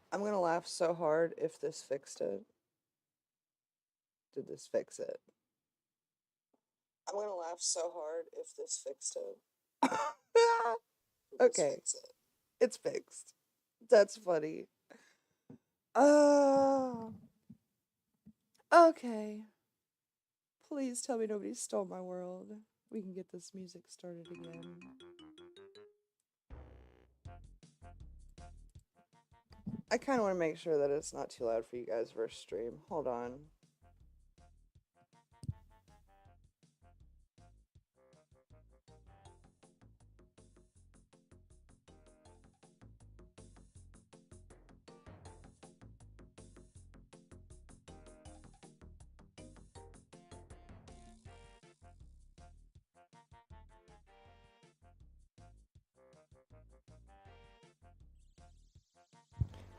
I'm gonna laugh so hard if this fixed it. Did this fix it? I'm gonna laugh so hard if this fixed it. Okay. Fix it? It's fixed. That's funny. Uh, okay. Please tell me nobody stole my world. We can get this music started again. I kind of want to make sure that it's not too loud for you guys versus stream. Hold on.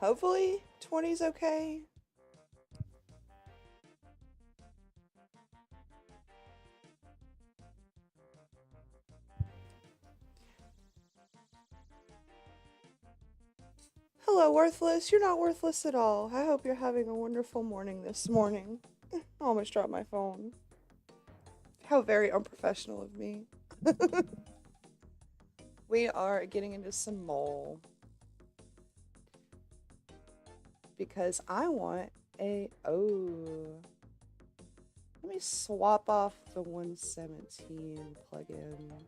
Hopefully 20's okay. Hello, worthless. You're not worthless at all. I hope you're having a wonderful morning this morning. I almost dropped my phone. How very unprofessional of me. We are getting into some mole. Because I want a... Oh. Let me swap off the 117 plugin.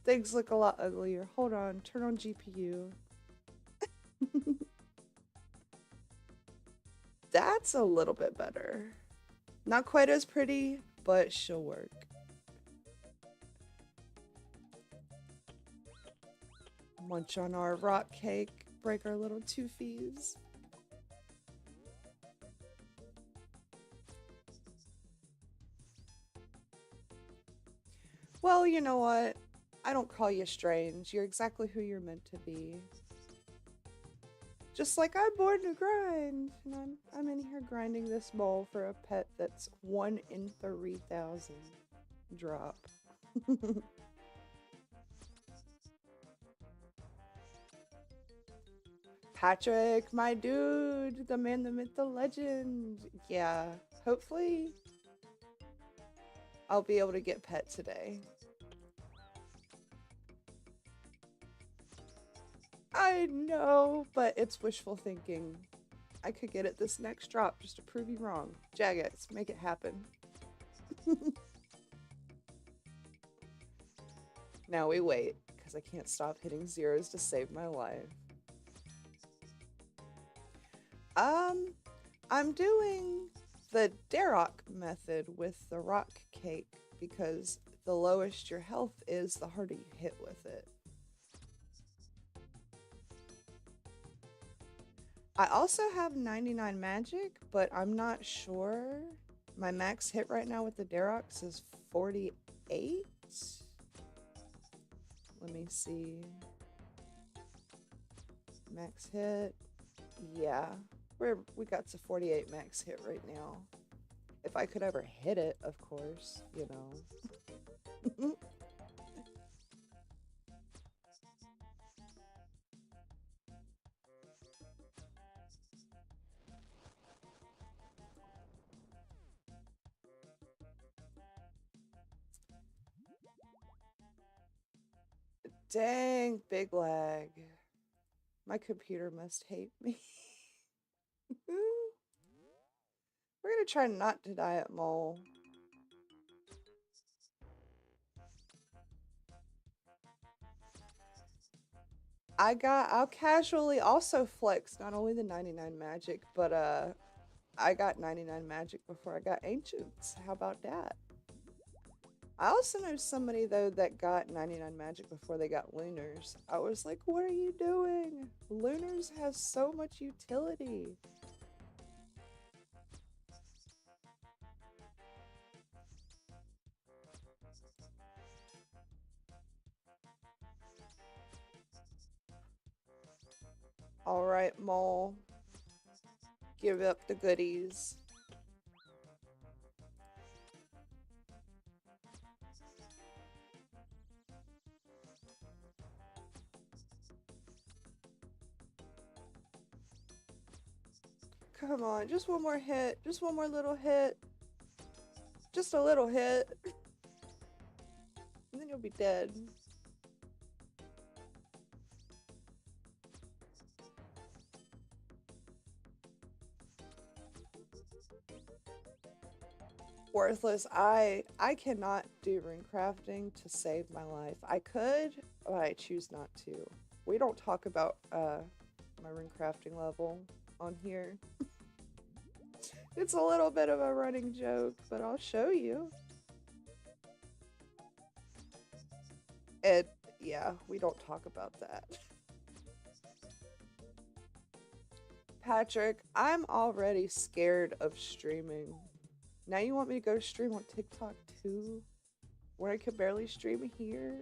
Things look a lot uglier. Hold on. Turn on GPU. That's a little bit better. Not quite as pretty, but she'll work. Munch on our rock cake. Break our little toofies. Well, you know what? I don't call you strange. You're exactly who you're meant to be. Just like I'm born to grind, and I'm in here grinding this mole for a pet that's 1 in 3,000 drop. Patrick, my dude, the man, the myth, the legend. Yeah, hopefully I'll be able to get pet today. I know, but it's wishful thinking. I could get it this next drop just to prove you wrong. Jagex, make it happen. Now we wait, because I can't stop hitting zeros to save my life. I'm doing the Darrock method with the rock cake because the lowest your health is, the harder you hit with it. I also have 99 magic, but I'm not sure. My max hit right now with the Darrox is 48. Let me see. Max hit. Yeah, we got to 48 max hit right now. If I could ever hit it, of course, you know. Dang, big lag. My computer must hate me. We're gonna try not to die at mole. I'll casually also flex not only the 99 magic, but I got 99 magic before I got ancients. How about that? I also know somebody though that got 99 magic before they got lunars. I was like, what are you doing? Lunars has so much utility. All right, Mole. Give up the goodies. Come on, just one more hit. Just one more little hit. Just a little hit. And then you'll be dead. Worthless. I cannot do rune crafting to save my life. I could, but I choose not to. We don't talk about my rune crafting level on here. It's a little bit of a running joke, but I'll show you. Yeah, we don't talk about that. Patrick, I'm already scared of streaming. Now you want me to go stream on TikTok too? Where I could barely stream here?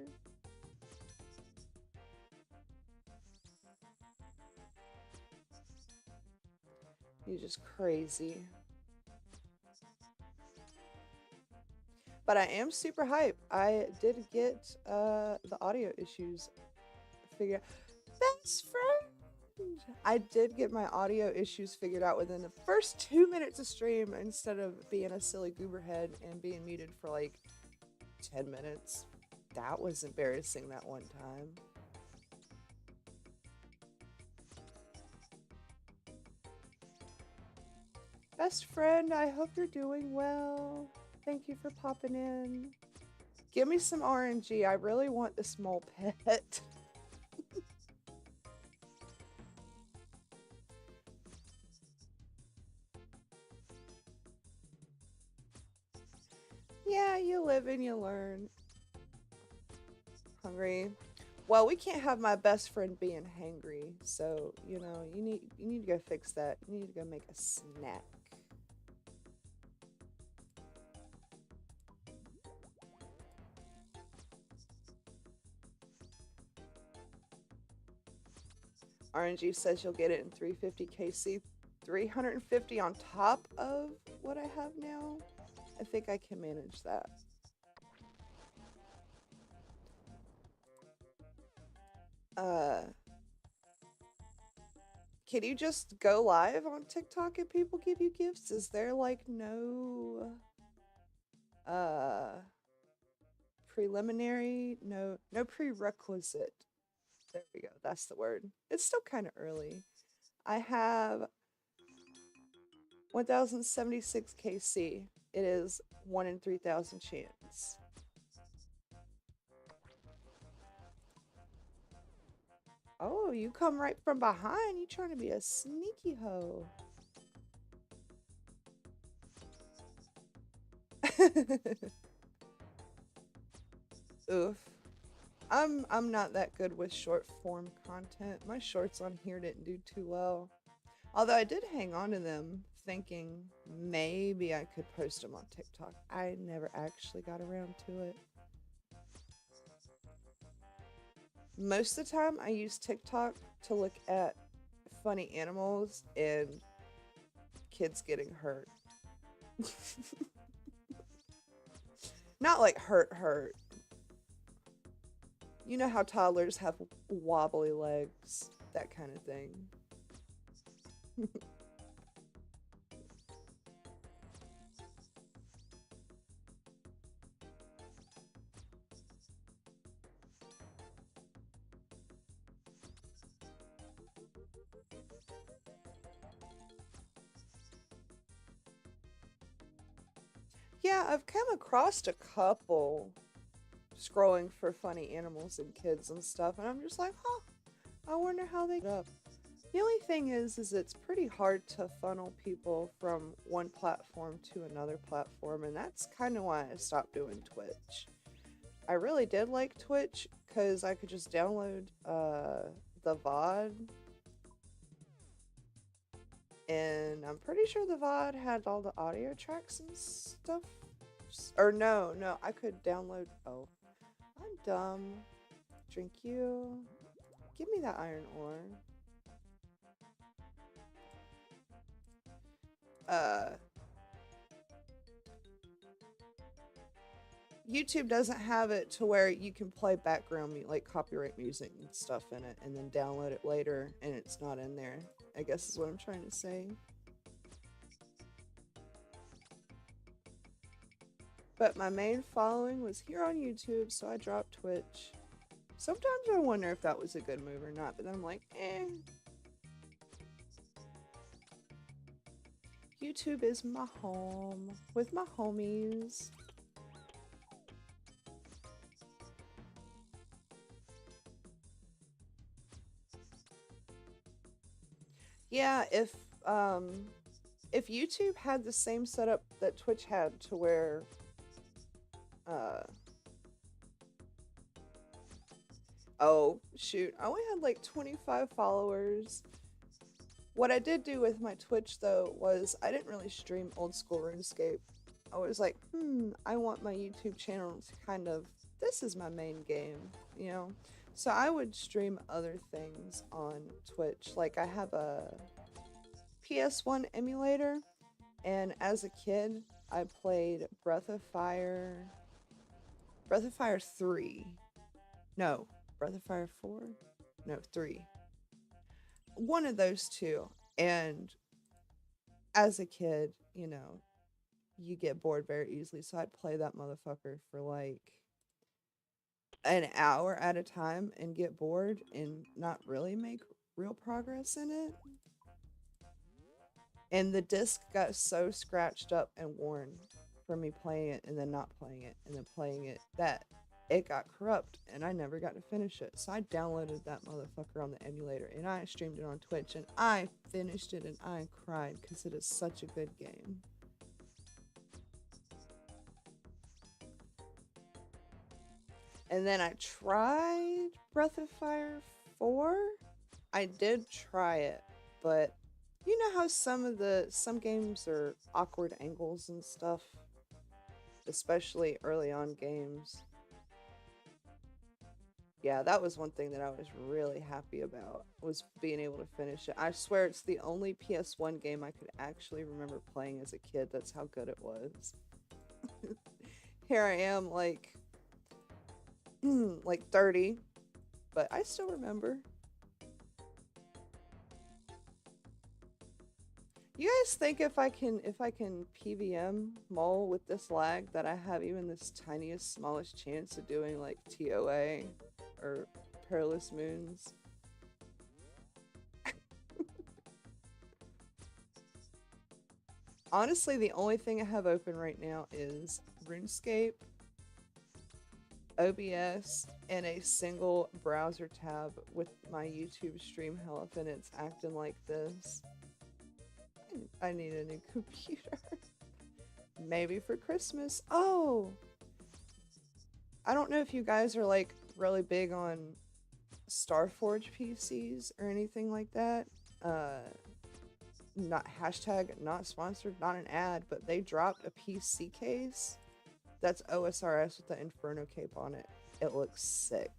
You're just crazy. But I am super hype. I did get the audio issues figured out. Best friend! I did get my audio issues figured out within the first 2 minutes of stream instead of being a silly gooberhead and being muted for like 10 minutes. That was embarrassing that one time. Best friend, I hope you're doing well. Thank you for popping in. Give me some RNG. I really want this mole pet. Yeah, you live and you learn. Hungry. Well, we can't have my best friend being hangry, so you know you need to go fix that. You need to go make a snack. RNG says you'll get it in 350 KC, 350 on top of what I have now. I think I can manage that. Can you just go live on TikTok and people give you gifts? Is there like no preliminary, no prerequisite? There we go. That's the word. It's still kind of early. I have 1076 KC. It is 1 in 3,000 chance. Oh, you come right from behind. You trying to be a sneaky hoe. Oof. I'm not that good with short form content. My shorts on here didn't do too well. Although I did hang on to them thinking maybe I could post them on TikTok. I never actually got around to it. Most of the time I use TikTok to look at funny animals and kids getting hurt. Not like hurt. You know how toddlers have wobbly legs, that kind of thing. Yeah, I've come across a couple scrolling for funny animals and kids and stuff, and I'm just like, huh, I wonder how they get up. The only thing is it's pretty hard to funnel people from one platform to another platform, and that's kind of why I stopped doing Twitch. I really did like Twitch because I could just download the VOD, and I'm pretty sure the VOD had all the audio tracks and stuff. Or no, I could download. Oh, I'm dumb. Drink you. Give me that iron ore. YouTube doesn't have it to where you can play background like copyright music and stuff in it and then download it later and it's not in there, I guess is what I'm trying to say. But my main following was here on YouTube, so I dropped Twitch. Sometimes I wonder if that was a good move or not, but then I'm like, eh. YouTube is my home with my homies. Yeah, if YouTube had the same setup that Twitch had to where oh shoot, I only had like 25 followers. What I did do with my Twitch though was I didn't really stream old school RuneScape. I was like, I want my YouTube channel to kind of, this is my main game, you know? So I would stream other things on Twitch. Like I have a PS1 emulator, and as a kid, I played Breath of Fire 3. No, Breath of Fire 4? No, 3. One of those two. And as a kid, you know, you get bored very easily. So I'd play that motherfucker for like an hour at a time and get bored and not really make real progress in it. And the disc got so scratched up and worn from me playing it and then not playing it and then playing it that it got corrupt and I never got to finish it. So I downloaded that motherfucker on the emulator and I streamed it on Twitch and I finished it and I cried because it is such a good game. And then I tried Breath of Fire 4. I did try it, but you know how some games are awkward angles and stuff, especially early on games. Yeah, that was one thing that I was really happy about, was being able to finish it. I swear it's the only PS1 game I could actually remember playing as a kid. That's how good it was. Here I am, like 30, but I still remember. You guys think if I can PVM Mole with this lag that I have even this tiniest, smallest chance of doing like TOA or Perilous Moons? Honestly, the only thing I have open right now is RuneScape, OBS, and a single browser tab with my YouTube stream health, and it's acting like this. I need a new computer. Maybe for Christmas. Oh! I don't know if you guys are like really big on Starforge PCs or anything like that. Not hashtag not sponsored, not an ad, but they dropped a PC case that's OSRS with the Inferno cape on it. It looks sick.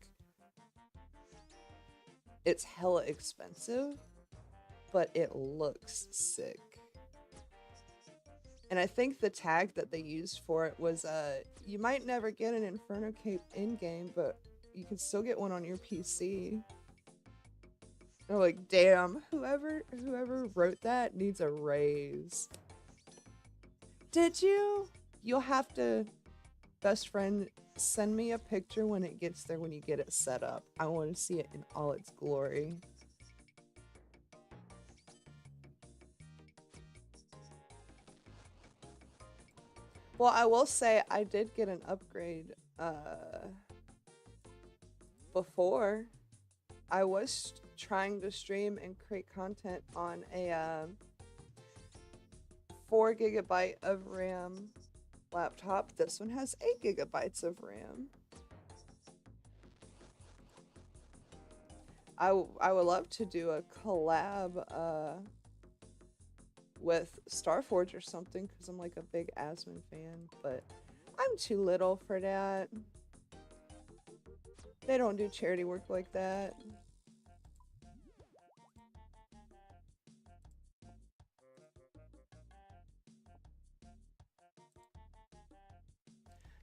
It's hella expensive, but it looks sick. And I think the tag that they used for it was, you might never get an Inferno cape in-game, but you can still get one on your PC. I'm like, damn, whoever wrote that needs a raise. Did you? You'll have to, best friend, send me a picture when it gets there, when you get it set up. I want to see it in all its glory. Well, I will say I did get an upgrade before. I was trying to stream and create content on a 4 gigabyte of RAM laptop. This one has 8 gigabytes of RAM. I would love to do a collab with Starforge or something because I'm like a big Asmon fan, but I'm too little for that. They don't do charity work like that.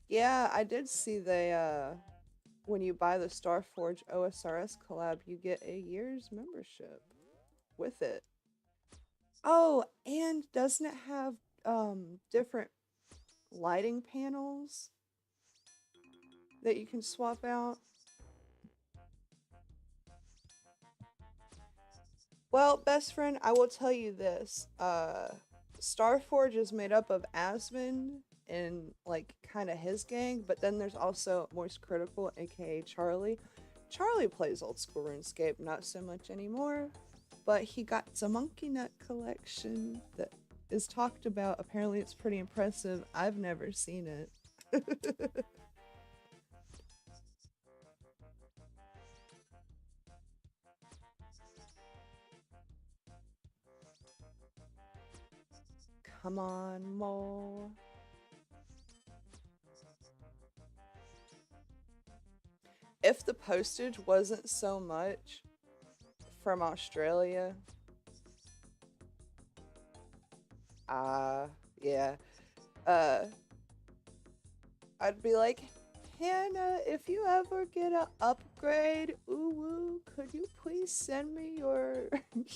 Yeah, I did see they when you buy the Starforge OSRS collab, you get a year's membership with it. Oh, and doesn't it have different lighting panels that you can swap out? Well, best friend, I will tell you this. Starforge is made up of Asmon and like kind of his gang, but then there's also Moist Critical, aka Charlie. Charlie plays old school RuneScape, not so much anymore, but he got a monkey nut collection that is talked about. Apparently it's pretty impressive. I've never seen it. Come on, Mole. If the postage wasn't so much from Australia, yeah, I'd be like, Hannah, if you ever get an upgrade, ooh, could you please send me your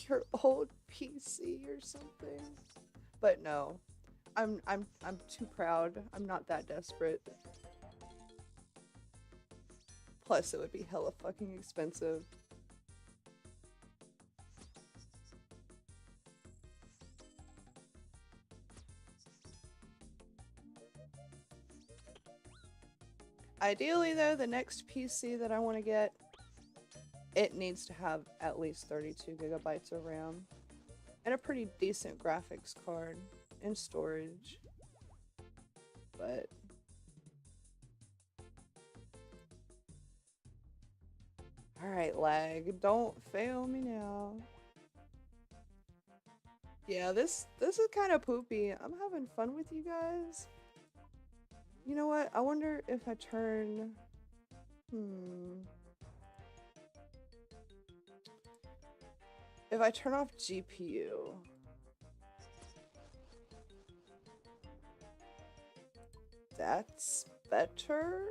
your old PC or something? But no, I'm too proud. I'm not that desperate. Plus, it would be hella fucking expensive. Ideally, though, the next PC that I want to get, it needs to have at least 32 gigabytes of RAM and a pretty decent graphics card and storage. But alright, lag, don't fail me now. Yeah, this is kind of poopy. I'm having fun with you guys. You know what? I wonder if I turn... If I turn off GPU... That's better?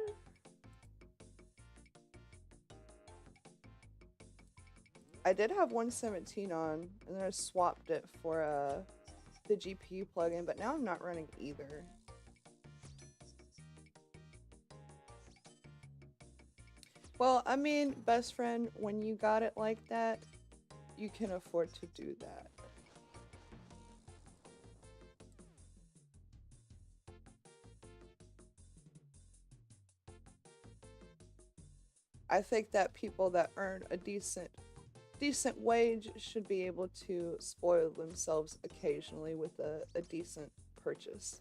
I did have 117 on, and then I swapped it for the GPU plugin, but now I'm not running either. Well, I mean, best friend, when you got it like that, you can afford to do that. I think that people that earn a decent wage should be able to spoil themselves occasionally with a decent purchase.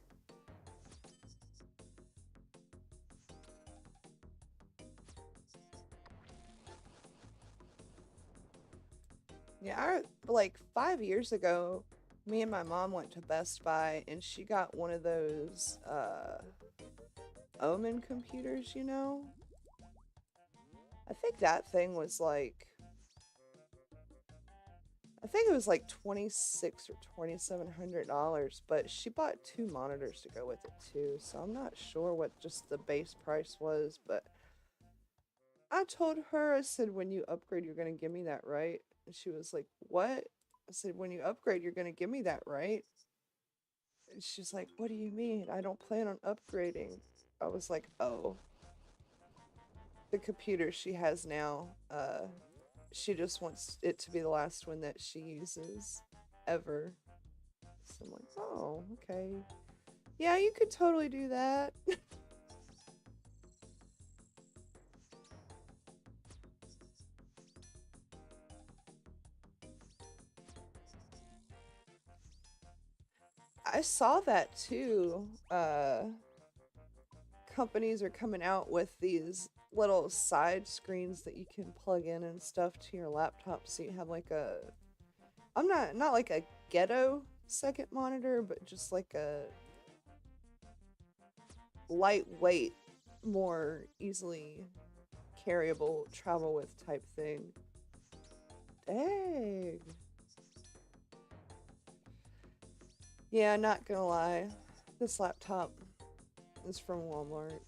Yeah, like 5 years ago, me and my mom went to Best Buy and she got one of those Omen computers, you know? I think that thing was like, I think it was like $2,600 or $2,700, but she bought 2 monitors to go with it too, so I'm not sure what just the base price was, but I told her, I said, when you upgrade, you're gonna give me that, right? And she was like, what? I said, when you upgrade, you're gonna give me that, right? And she's like, what do you mean? I don't plan on upgrading. I was like, oh. The computer she has now, she just wants it to be the last one that she uses ever. So I'm like, oh, okay. Yeah, you could totally do that. I saw that too. Companies are coming out with these little side screens that you can plug in and stuff to your laptop, so you have like a, I'm not like a ghetto second monitor, but just like a lightweight, more easily carryable, travel with type thing. Dang. Yeah, not gonna lie. This laptop is from Walmart.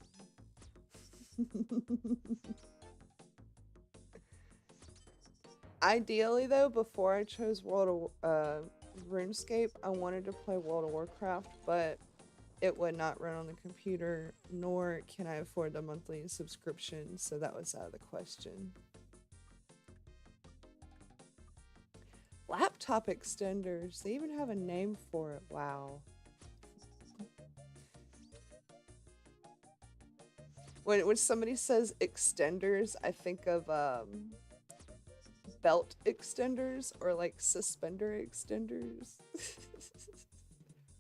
Ideally, though, before I chose RuneScape, I wanted to play World of Warcraft, but it would not run on the computer, nor can I afford the monthly subscription, so that was out of the question. Laptop extenders. They even have a name for it. Wow. When somebody says extenders, I think of belt extenders or like suspender extenders.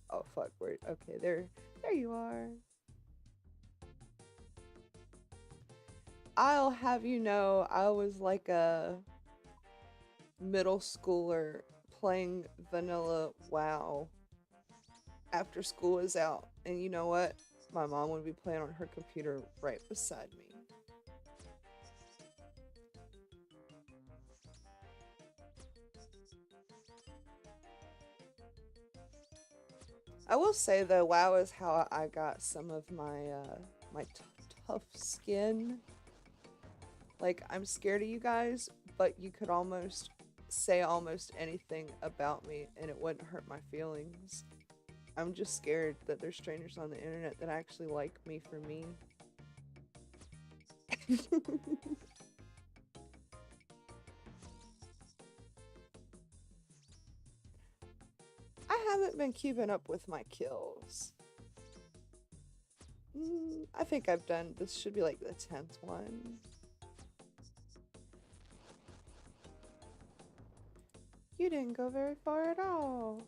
Oh fuck, wait. Okay, there you are. I'll have you know, I was like a middle schooler playing vanilla WoW after school was out, and you know what? My mom would be playing on her computer right beside me. I will say though, WoW is how I got some of my my tough skin. Like, I'm scared of you guys, but you could almost say almost anything about me and it wouldn't hurt my feelings. I'm just scared that there's strangers on the internet that actually like me for me. I haven't been keeping up with my kills. I think I've done, this should be like the 10th one. You didn't go very far at all.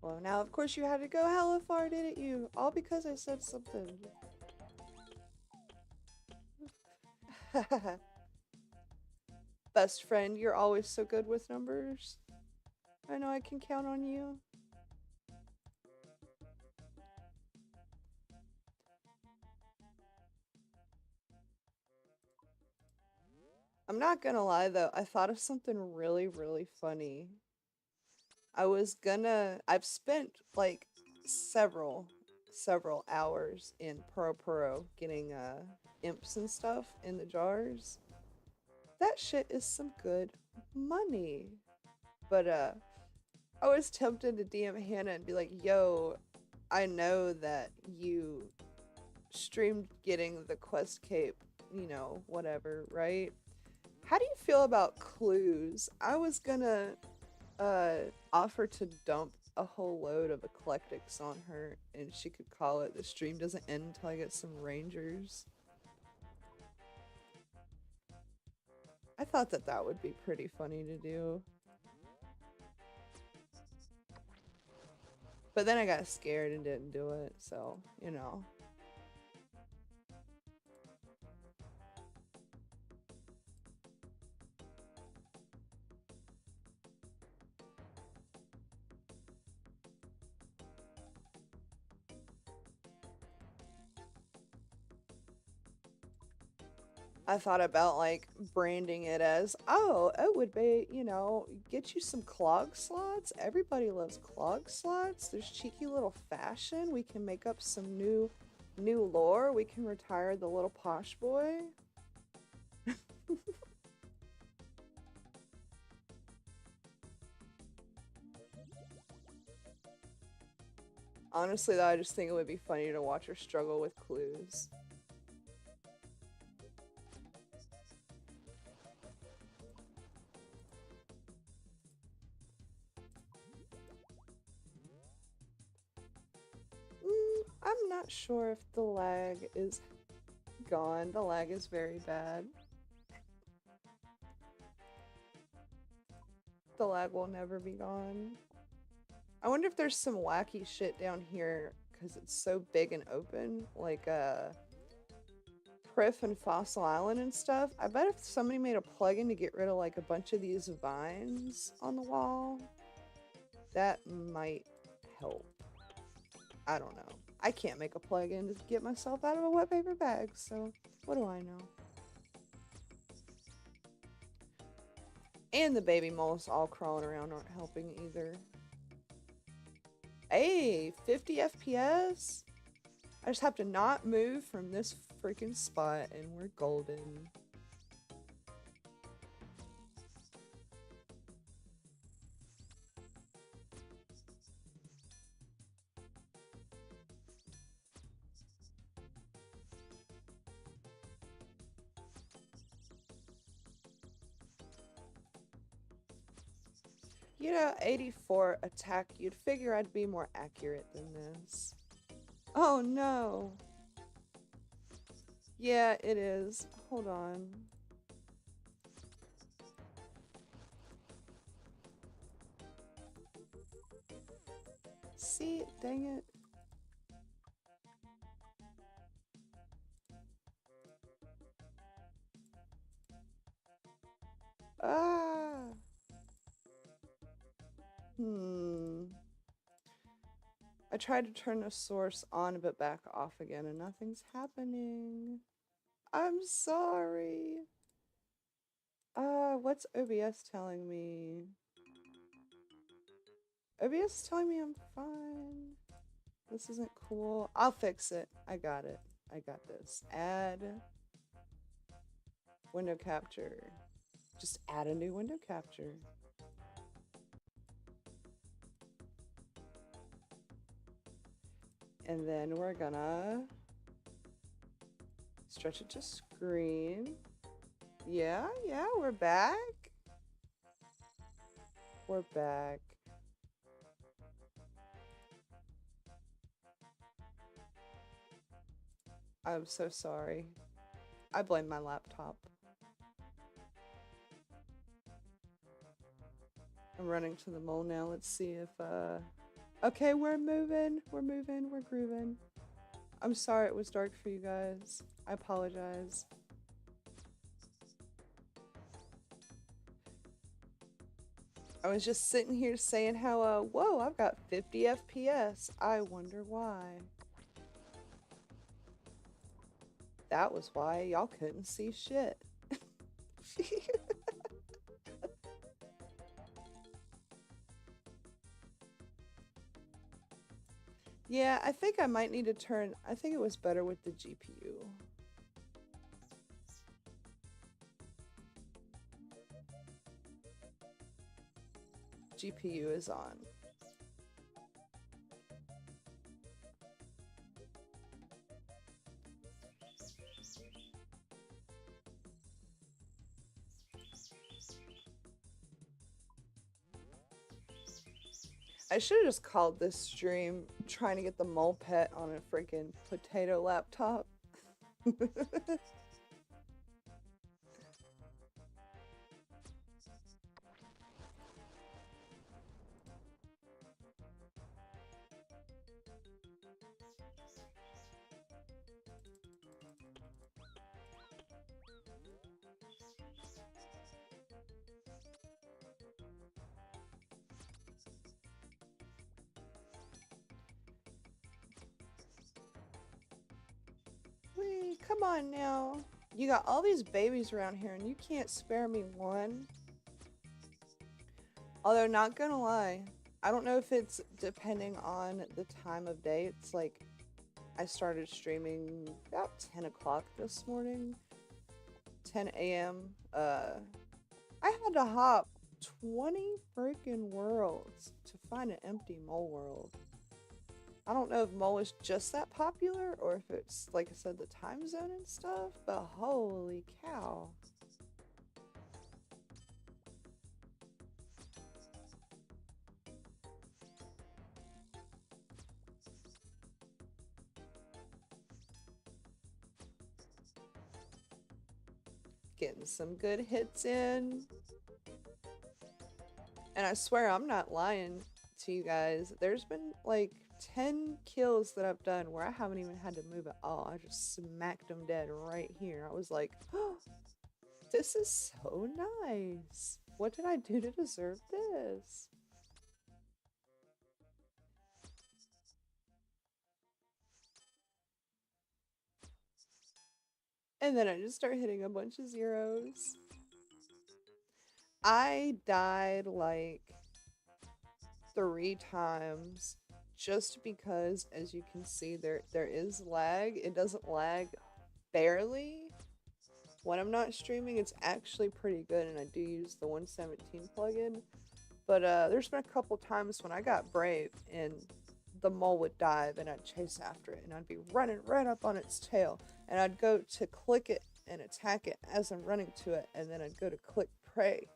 Well, now of course you had to go hella far, didn't you? All because I said something. Best friend, you're always so good with numbers. I know I can count on you. I'm not gonna lie though, I thought of something really, really funny. I've spent like several hours in Puro getting imps and stuff in the jars. That shit is some good money. But I was tempted to DM Hannah and be like, yo, I know that you streamed getting the quest cape, you know, whatever, right? How do you feel about clues? I was gonna offer to dump a whole load of eclectics on her and she could call it the stream doesn't end until I get some rangers. I thought that that would be pretty funny to do. But then I got scared and didn't do it, so, you know. I thought about like branding it as, oh, it would be, you know, get you some clog slots. Everybody loves clog slots. There's cheeky little fashion. We can make up some new lore. We can retire the little posh boy. Honestly, though, I just think it would be funny to watch her struggle with clues. I'm not sure if the lag is gone. The lag is very bad. The lag will never be gone. I wonder if there's some wacky shit down here because it's so big and open, like Priff and Fossil Island and stuff. I bet if somebody made a plugin to get rid of like a bunch of these vines on the wall, that might help. I don't know. I can't make a plugin to get myself out of a wet paper bag, so what do I know? And the baby moles all crawling around aren't helping either. Hey, 50 FPS? I just have to not move from this freaking spot and we're golden. You know, 84 attack, you'd figure I'd be more accurate than this. Oh no. Yeah, it is. Hold on. See, dang it. Ah. I tried to turn the source on but back off again and nothing's happening. I'm sorry. What's OBS telling me? OBS is telling me I'm fine. This isn't cool. I'll fix it. I got it. I got this. Add window capture. Just add a new window capture. And then we're gonna stretch it to screen. Yeah, we're back. We're back. I'm so sorry. I blame my laptop. I'm running to the mole now. Let's see if, okay, we're moving. We're moving. We're grooving. I'm sorry it was dark for you guys. I apologize. I was just sitting here saying how, whoa, I've got 50 FPS. I wonder why. That was why y'all couldn't see shit. Yeah, I think I might need to turn, I think it was better with the GPU. GPU is on. I should have just called this stream trying to get the mole pet on a freaking potato laptop. Wait, come on now. You got all these babies around here and you can't spare me one. Although, not gonna lie, I don't know if it's depending on the time of day. It's like, I started streaming about 10 o'clock this morning. 10 a.m. I had to hop 20 freaking worlds to find an empty mole world. I don't know if mole is just that popular or if it's, like I said, the time zone and stuff, but holy cow. getting some good hits in. And I swear I'm not lying to you guys. There's been like 10 kills that I've done where I haven't even had to move at all. I just smacked them dead right here. I was like, oh, this is so nice. What did I do to deserve this? And then I just start hitting a bunch of zeros. I died like 3 times just because, as you can see, there is lag. It doesn't lag barely. When I'm not streaming, it's actually pretty good, and I do use the 117 plugin. But there's been a couple times when I got brave and the mole would dive and I'd chase after it and I'd be running right up on its tail and I'd go to click it and attack it as I'm running to it, and then I'd go to click prey,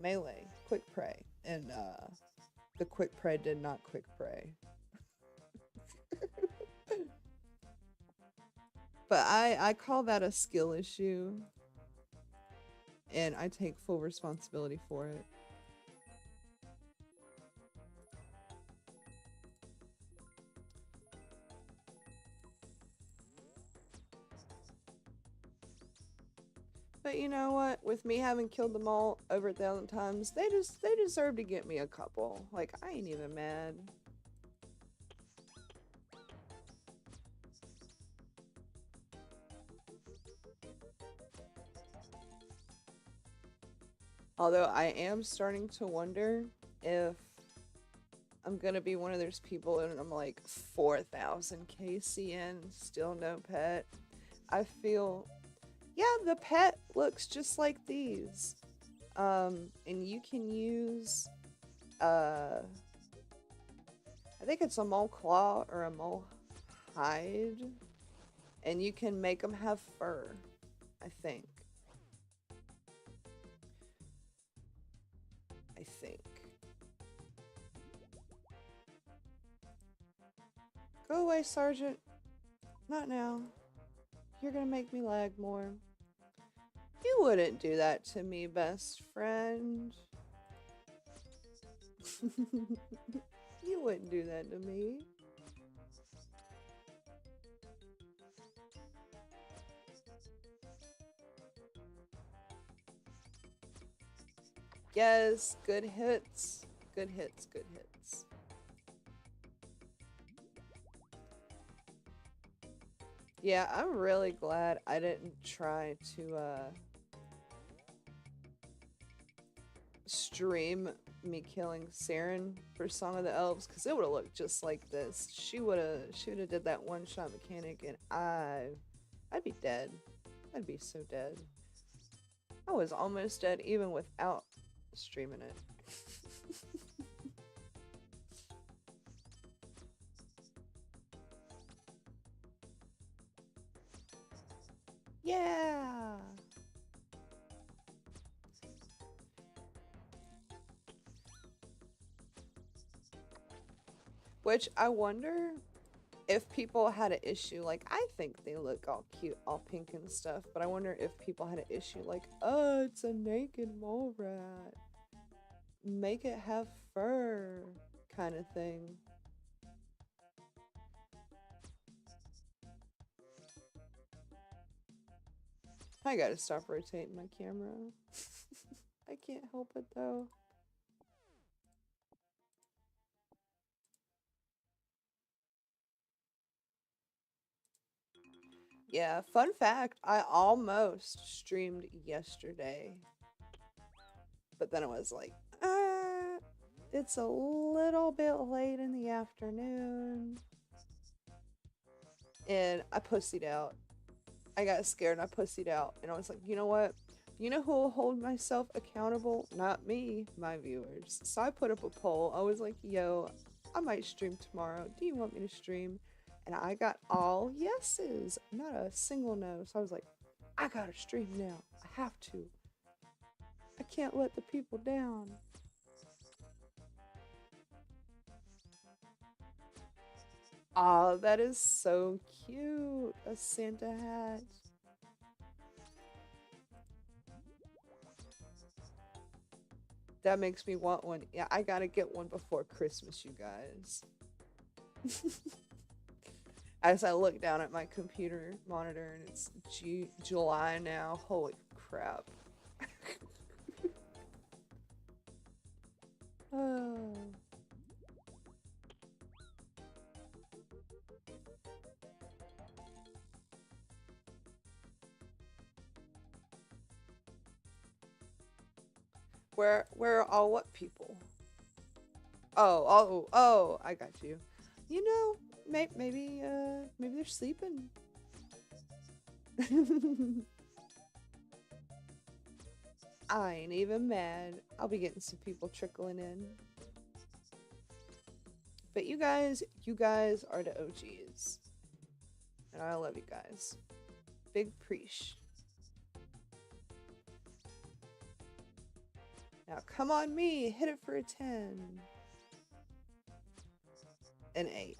melee, quick prey, and the quick prey did not quick prey. But I call that a skill issue, and I take full responsibility for it. But you know what? With me having killed them all over 1,000 times, they deserve to get me a couple. Like, I ain't even mad. Although I am starting to wonder if I'm gonna be one of those people and I'm like 4,000 KCN, still no pet. I feel, yeah, the pet looks just like these. And you can use, I think it's a mole claw or a mole hide, and you can make them have fur, I think. Go away, Sergeant. Not now. You're gonna make me lag more. You wouldn't do that to me, best friend. You wouldn't do that to me. Yes, good hits. Good hits, good hits. Yeah, I'm really glad I didn't try to stream me killing Saren for Song of the Elves, because it would have looked just like this. She would have did that one-shot mechanic, and I'd be dead. I'd be so dead. I was almost dead even without streaming it. Yeah. Which I wonder if people had an issue, like, I think they look all cute, all pink and stuff, but I wonder if people had an issue like, oh, it's a naked mole rat. Make it have fur, kind of thing. I gotta stop rotating my camera. I can't help it though. Yeah, fun fact, I almost streamed yesterday. But then it was like, it's a little bit late in the afternoon. And I pussied out. I got scared and I pussied out. And I was like, you know what? You know who will hold myself accountable? Not me, my viewers. So I put up a poll. I was like, yo, I might stream tomorrow. Do you want me to stream? And I got all yeses, not a single no. So I was like, I gotta stream now. I have to. I can't let the people down. Oh, that is so cute. A Santa hat. That makes me want one. Yeah, I gotta get one before Christmas, you guys. As I look down at my computer monitor and it's July now. Holy crap. Oh. Where are all what people? Oh, I got you. You know, maybe they're sleeping. I ain't even mad. I'll be getting some people trickling in. But you guys are the OGs. And I love you guys. Big preach. Now come on me, hit it for a 10. An 8.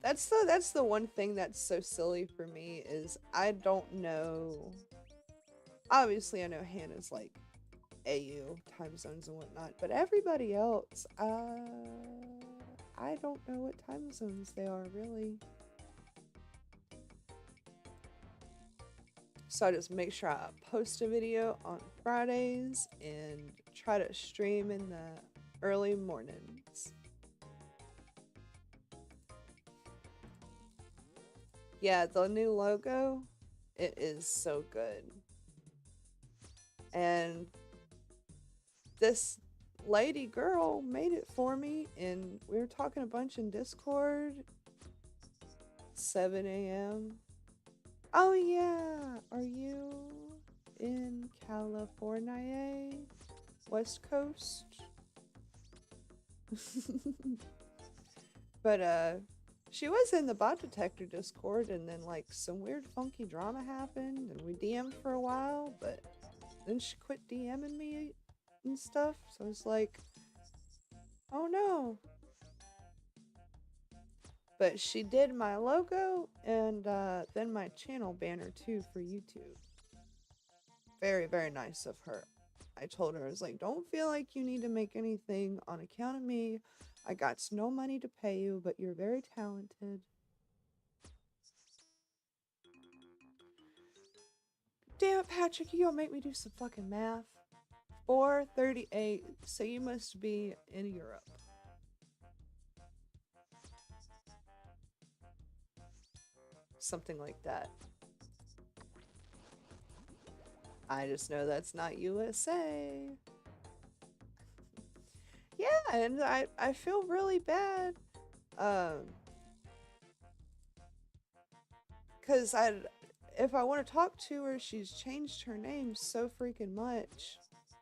That's the one thing that's so silly for me is I don't know. Obviously I know Hannah's like AU time zones and whatnot, but everybody else, I don't know what time zones they are really. So I just make sure I post a video on Fridays and try to stream in the early mornings. Yeah, the new logo, it is so good. And this lady girl made it for me, and we were talking a bunch in Discord. 7 a.m. Oh yeah, are you in California? West Coast? But she was in the bot detector Discord, and then like some weird funky drama happened, and we DM'd for a while, but then she quit DMing me and stuff, so it's like, oh no. But she did my logo and then my channel banner too for YouTube. Very, very nice of her. I told her, I was like, don't feel like you need to make anything on account of me. I got no money to pay you, but you're very talented. Damn it, Patrick, you gonna make me do some fucking math. 4:38, so you must be in Europe. Something like that. I just know that's not USA. Yeah, and I feel really bad. Cause if I want to talk to her, she's changed her name so freaking much.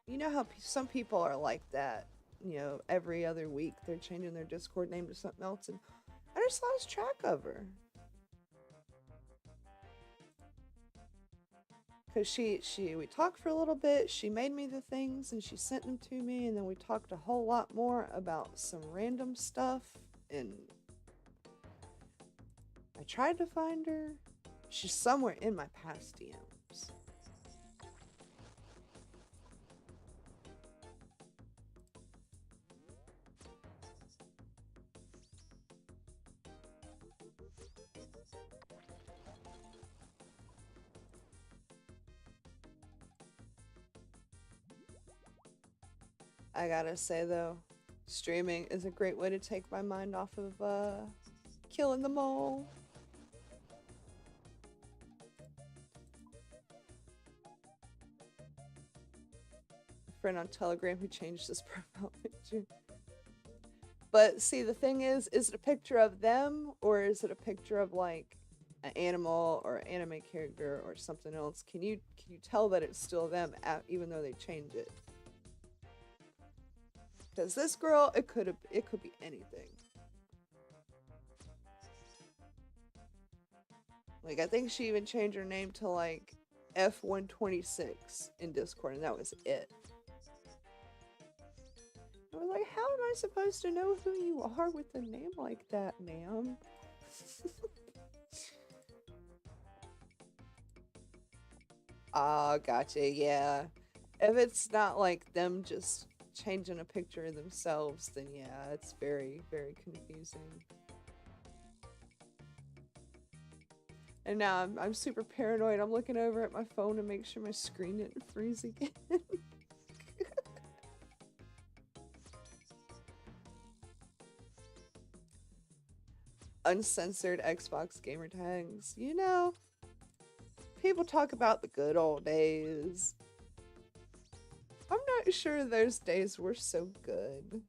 You know how some people are like that. You know, every other week they're changing their Discord name to something else, and I just lost track of her. Cause we talked for a little bit, she made me the things and she sent them to me, and then we talked a whole lot more about some random stuff, and I tried to find her. She's somewhere in my past DMs. I gotta say though, streaming is a great way to take my mind off of killing the mole. A friend on Telegram who changed his profile picture. But see, the thing is it a picture of them, or is it a picture of like an animal or an anime character or something else? Can you tell that it's still them even though they change it? Because this girl, it could be anything. Like, I think she even changed her name to like F126 in Discord, and that was it. I was like, how am I supposed to know who you are with a name like that, ma'am? Ah, gotcha, yeah. If it's not like them just changing a picture of themselves, then yeah, it's very, very confusing. And now I'm super paranoid. I'm looking over at my phone to make sure my screen didn't freeze again. Uncensored Xbox gamer tags. You know, people talk about the good old days. I'm not sure those days were so good.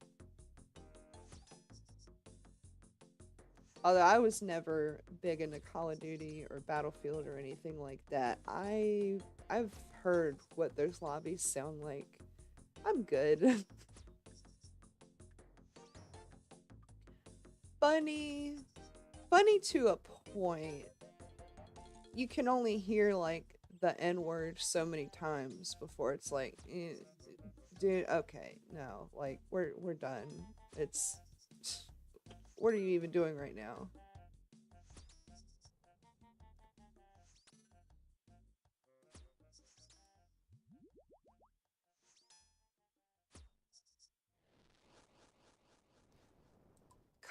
Although I was never big into Call of Duty or Battlefield or anything like that. I've heard what those lobbies sound like. I'm good. Funny. Funny to a point. You can only hear like the N-word so many times before it's like, dude, okay, no, like we're done. It's what are you even doing right now?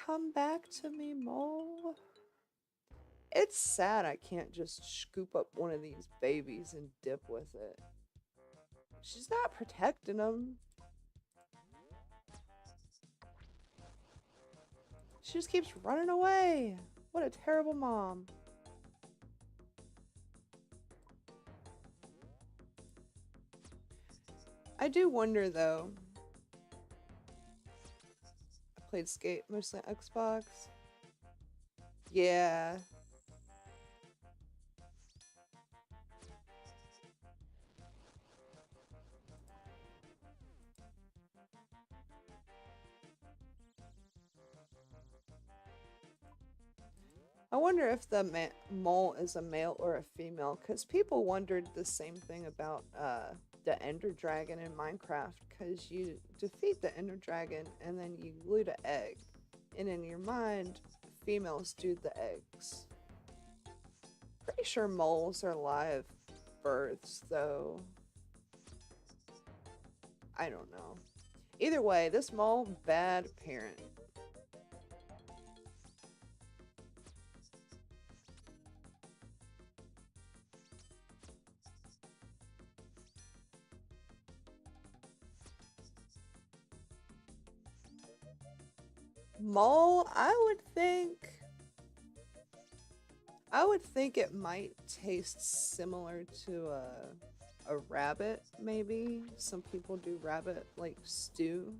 Come back to me, Mole. It's sad I can't just scoop up one of these babies and dip with it. She's not protecting them. She just keeps running away. What a terrible mom. I do wonder though. I played Skate mostly on Xbox. Yeah. I wonder if the mole is a male or a female, because people wondered the same thing about the Ender Dragon in Minecraft, because you defeat the Ender Dragon and then you loot an egg, and in your mind, females do the eggs. Pretty sure moles are live births, though. I don't know. Either way, this mole, bad parent. Mole, I would think it might taste similar to a rabbit, maybe. Some people do rabbit like stew.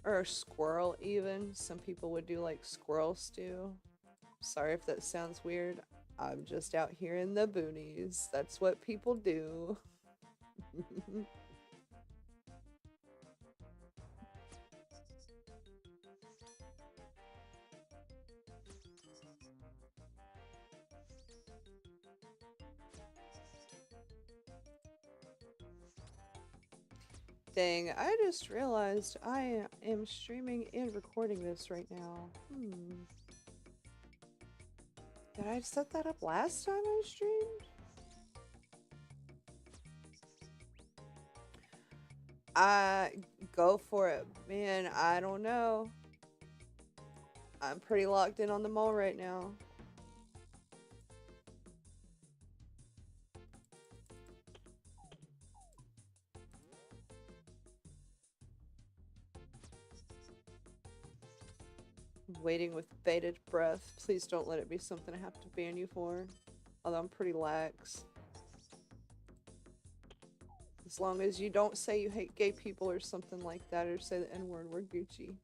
Or a squirrel even. Some people would do like squirrel stew. Sorry if that sounds weird. I'm just out here in the boonies. That's what people do. Dang, I just realized I am streaming and recording this right now. Did I set that up last time I streamed? Go for it. Man, I don't know. I'm pretty locked in on the mole right now. Waiting with bated breath. Please don't let it be something I have to ban you for. Although I'm pretty lax. As long as you don't say you hate gay people or something like that, or say the N-word, we're Gucci.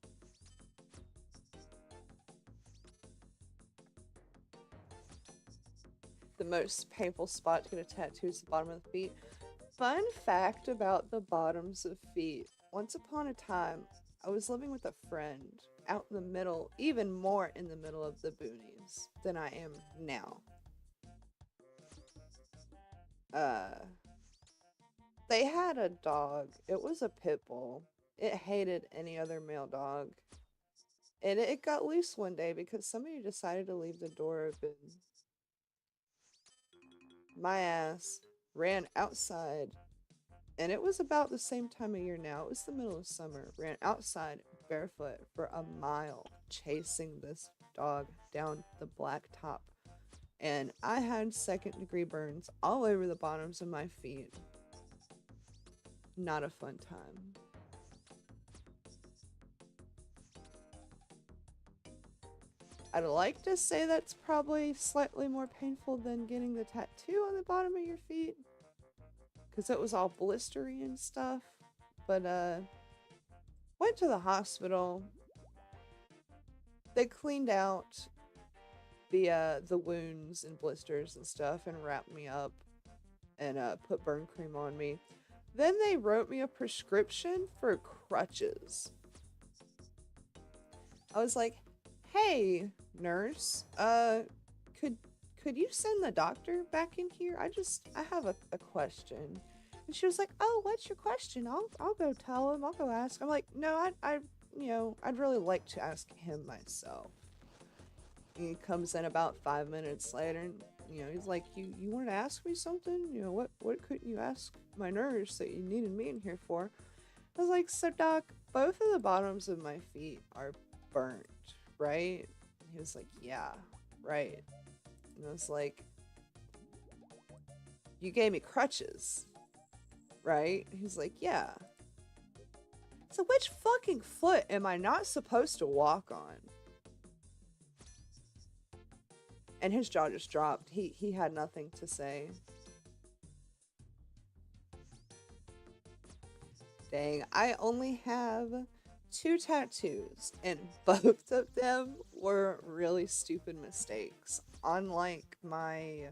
The most painful spot to get a tattoo is the bottom of the feet. Fun fact about the bottoms of feet. Once upon a time, I was living with a friend out in the middle, even more in the middle of the boonies than I am now. Uh, they had a dog. It was a pit bull. It hated any other male dog. And it got loose one day because somebody decided to leave the door open. My ass ran outside, and it was about the same time of year now. It was the middle of summer. Ran outside barefoot for a mile, chasing this dog down the blacktop. And I had second-degree burns all over the bottoms of my feet. Not a fun time. I'd like to say that's probably slightly more painful than getting the tattoo on the bottom of your feet, because it was all blistery and stuff. But went to the hospital. They cleaned out the wounds and blisters and stuff and wrapped me up and put burn cream on me. Then they wrote me a prescription for crutches. I was like, "Hey, nurse, could you send the doctor back in here? I have a question." And she was like, "Oh, what's your question? I'll go tell him. I'll go ask." I'm like, "No, I'd really like to ask him myself." He comes in about 5 minutes later, and he's like, "You wanted to ask me something? What couldn't you ask my nurse that you needed me in here for?" I was like, "So doc, both of the bottoms of my feet are burnt, right?" He was like, "Yeah, right." And I was like, "You gave me crutches, right?" He's like, "Yeah." So which fucking foot am I not supposed to walk on? And his jaw just dropped. He had nothing to say. Dang, I only have 2 tattoos, and both of them were really stupid mistakes. Unlike my,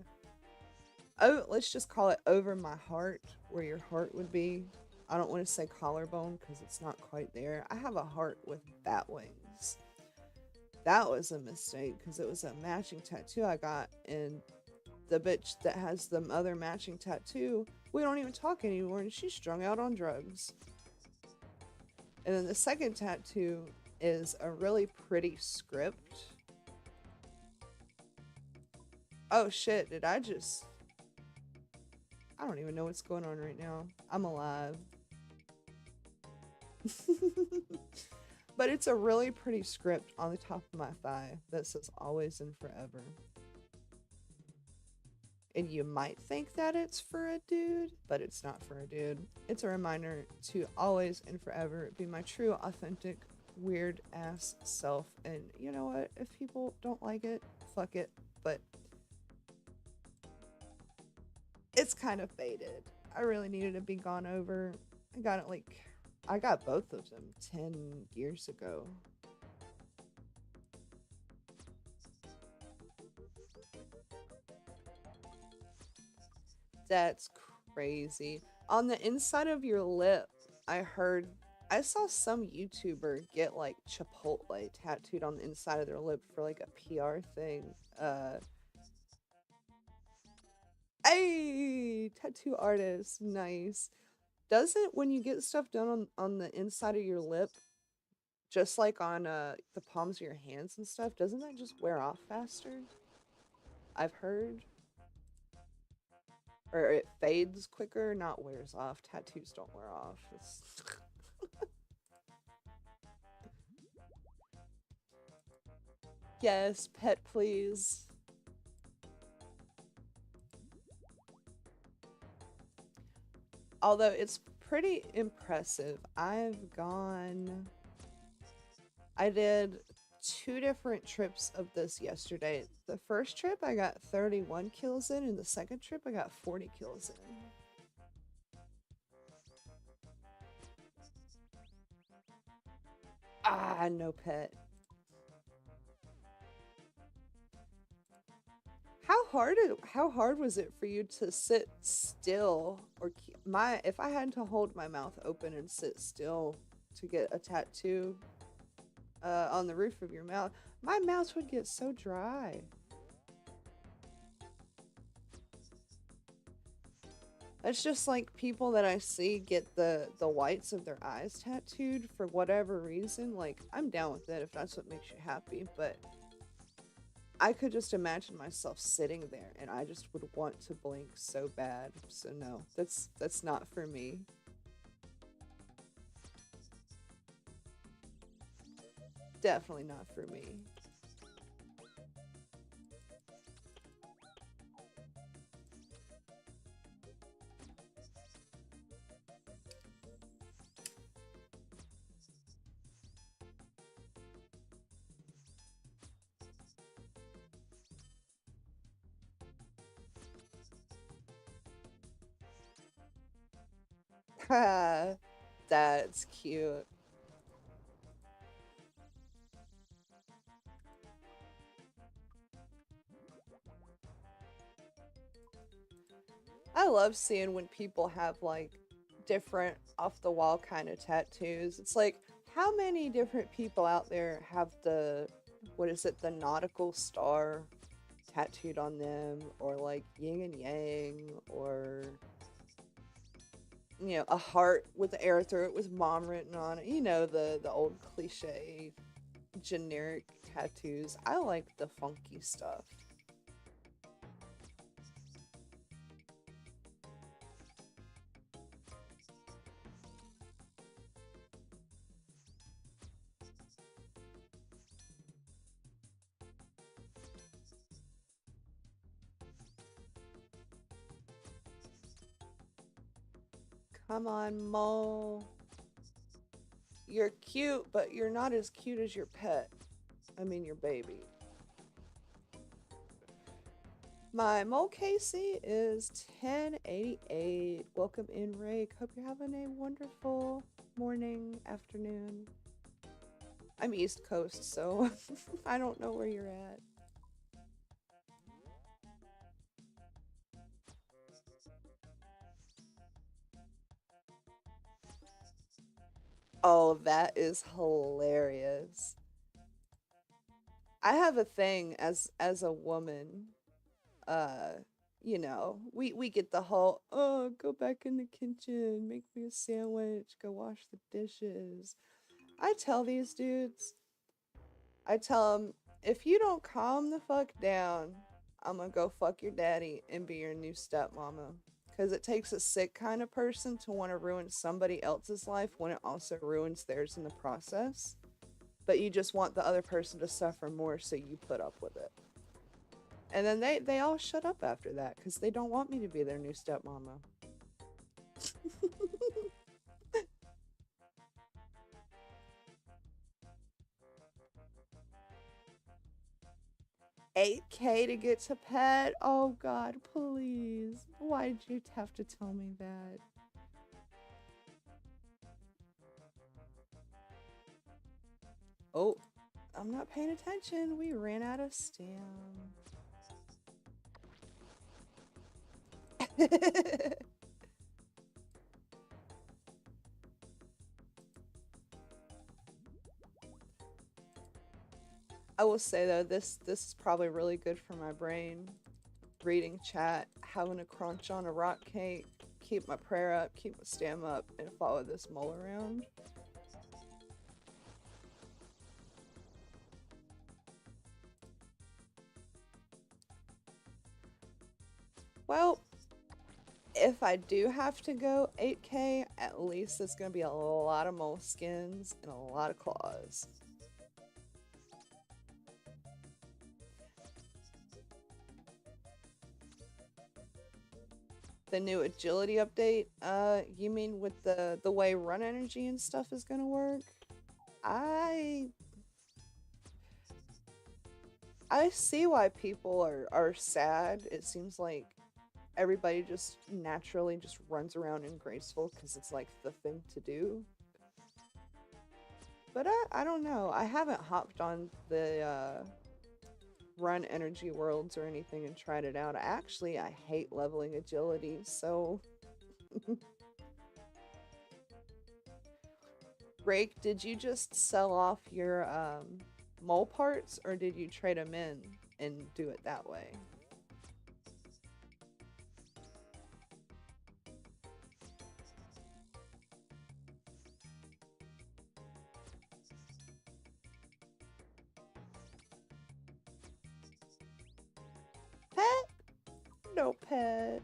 oh, let's just call it over my heart, where your heart would be. I don't want to say collarbone because it's not quite there. I have a heart with bat wings. That was a mistake because it was a matching tattoo I got, and the bitch that has the other matching tattoo, we don't even talk anymore, and she's strung out on drugs. And then the second tattoo is a really pretty script. Oh shit, I don't even know what's going on right now. I'm alive. But it's a really pretty script on the top of my thigh that says always and forever. And you might think that it's for a dude, but it's not for a dude. It's a reminder to always and forever be my true, authentic, weird ass self. And you know what? If people don't like it, fuck it. But it's kind of faded. I really needed to be gone over. I got both of them 10 years ago. That's crazy. On the inside of your lip, I saw some YouTuber get like Chipotle tattooed on the inside of their lip for like a PR thing. Hey, tattoo artist, nice. Doesn't when you get stuff done on the inside of your lip, just like on the palms of your hands and stuff, doesn't that just wear off faster? I've heard. Or it fades quicker, not wears off. Tattoos don't wear off. Yes, pet please. Although it's pretty impressive. I did 2 different trips of this yesterday. The first trip I got 31 kills in, and the second trip I got 40 kills in. Ah, no pet. How hard was it for you to sit still or if I had to hold my mouth open and sit still to get a tattoo on the roof of your mouth, my mouth would get so dry. It's just like people that I see get the whites of their eyes tattooed for whatever reason. Like, I'm down with it if that's what makes you happy, but I could just imagine myself sitting there and I just would want to blink so bad. So no, that's not for me. Definitely not for me. That's cute. I love seeing when people have like different off the wall kind of tattoos. It's like, how many different people out there have the, what is it, the nautical star tattooed on them, or like yin and yang, or a heart with the arrow through it with mom written on it. The old cliche generic tattoos. I like the funky stuff. Come on, Mole. You're cute, but you're not as cute as your pet. I mean, your baby. My Mole Casey is 1088. Welcome in, Rake. Hope you're having a wonderful morning, afternoon. I'm East Coast, so I don't know where you're at. Oh, that is hilarious. I have a thing as a woman. uh we get the whole, oh, go back in the kitchen, make me a sandwich, go wash the dishes. I tell these dudes, I tell them, if you don't calm the fuck down, I'm gonna go fuck your daddy and be your new stepmama. Because it takes a sick kind of person to want to ruin somebody else's life when it also ruins theirs in the process, but you just want the other person to suffer more, so you put up with it. And then they all shut up after that because they don't want me to be their new stepmama. 8K to get to pet? Oh god, please. Why did you have to tell me that? Oh, I'm not paying attention. We ran out of stam. I will say though, this is probably really good for my brain. Reading chat, having a crunch on a rock cake, keep my prayer up, keep my stam up, and follow this mole around. Well, if I do have to go 8K, at least it's gonna be a lot of mole skins and a lot of claws. The new agility update, you mean with the way run energy and stuff is gonna work? I I see why people are sad. It seems like everybody just naturally just runs around in graceful because it's like the thing to do. But I don't know. I haven't hopped on the run energy worlds or anything and tried it out. I hate leveling agility, so Rake, did you just sell off your mole parts, or did you trade them in and do it that way? No pet.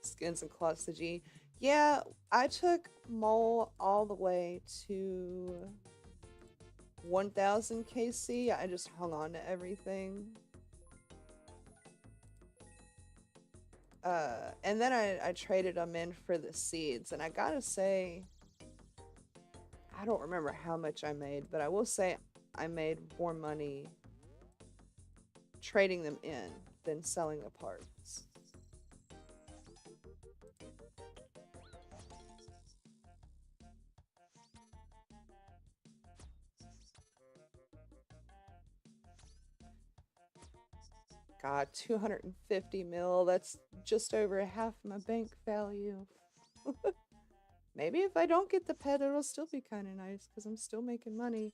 Skins and cloths to G. Yeah, I took Mole all the way to 1000 KC. I just hung on to everything. And then I traded them in for the seeds, and I gotta say, I don't remember how much I made, but I will say I made more money trading them in than selling the parts. God, 250 mil, that's just over half my bank value. Maybe if I don't get the pet, it'll still be kind of nice because I'm still making money.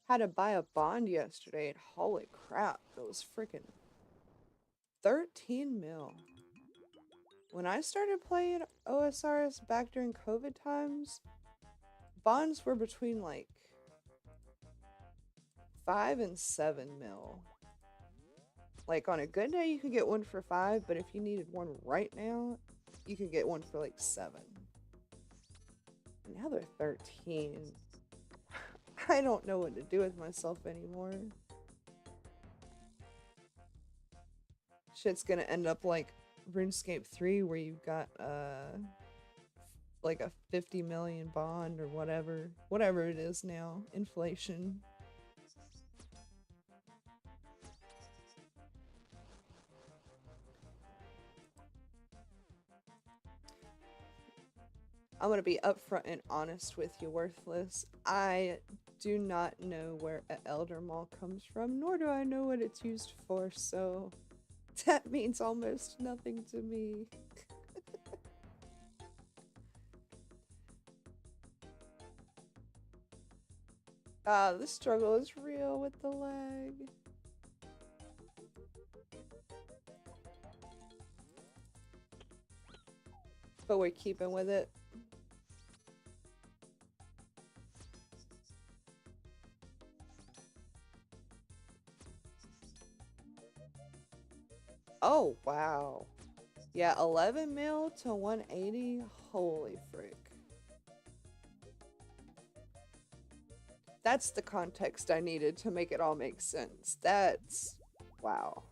Had to buy a bond yesterday, and holy crap, that was freaking 13 mil. When I started playing OSRS back during COVID times, bonds were between like 5 and 7 mil. Like on a good day, you could get one for 5, but if you needed one right now, you could get one for like 7. Now they're 13. I don't know what to do with myself anymore. Shit's gonna end up like RuneScape 3 where you've got like a 50 million bond or whatever it is now, inflation. I'm gonna be upfront and honest with you, Worthless. I do not know where an Elder Maul comes from, nor do I know what it's used for, so that means almost nothing to me. The struggle is real with the lag. But we're keeping with it. Oh, wow. Yeah, 11 mil to 180. Holy frick. That's the context I needed to make it all make sense. That's... wow.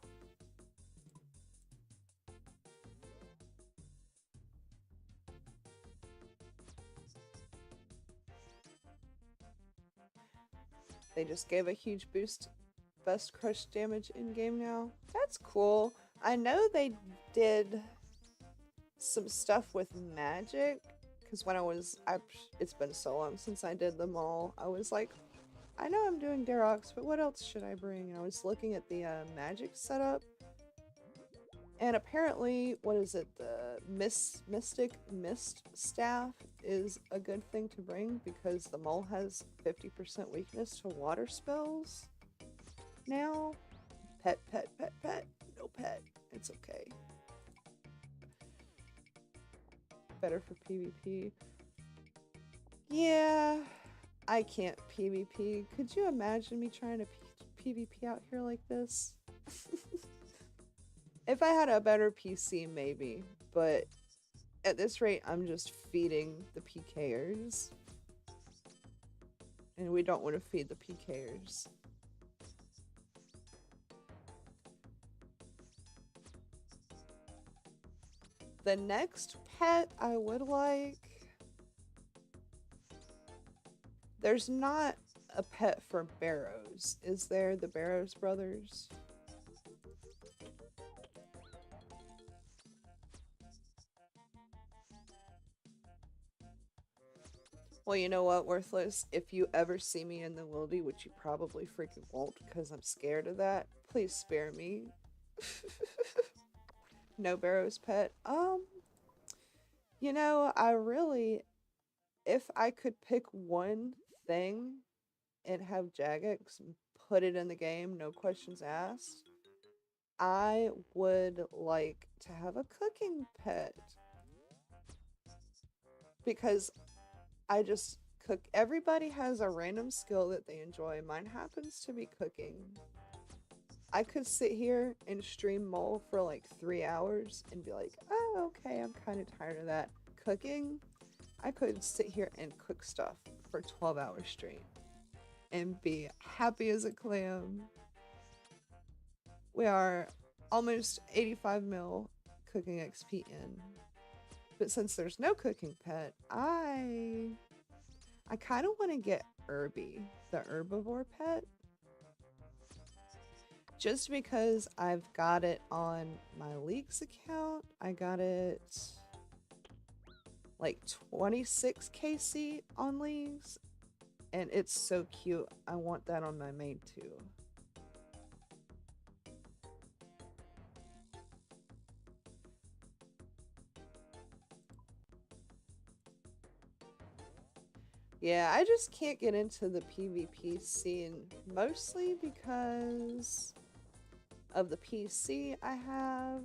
They just gave a huge boost. Best crush damage in game now. That's cool. I know they did some stuff with magic, because when it's been so long since I did them all, I was like, I know I'm doing Darox, but what else should I bring? And I was looking at the magic setup, and apparently, what is it, the Mystic Mist Staff is a good thing to bring because the mole has 50% weakness to water spells now. Pet, pet, pet, pet. No pet. It's okay. Better for PvP. Yeah, I can't PvP. Could you imagine me trying to PvP out here like this? If I had a better PC, maybe. But at this rate, I'm just feeding the PKers. And we don't want to feed the PKers. The next pet I would like... There's not a pet for Barrows, is there? The Barrows brothers? Well, you know what, Worthless? If you ever see me in the wildy, which you probably freaking won't because I'm scared of that, please spare me. No Barrows pet. You know, if I could pick one thing and have Jagex and put it in the game, no questions asked, I would like to have a cooking pet. Because I just cook. Everybody has a random skill that they enjoy. Mine happens to be cooking. I could sit here and stream Mole for like 3 hours and be like, oh, okay, I'm kind of tired of that. Cooking, I could sit here and cook stuff for 12 hours straight and be happy as a clam. We are almost 85 mil cooking XP in. But since there's no cooking pet, I kind of want to get Irby, the herbivore pet. Just because I've got it on my Leaks account. I got it like 26 KC on Leagues. And it's so cute. I want that on my main too. Yeah, I just can't get into the PvP scene, mostly because of the PC I have.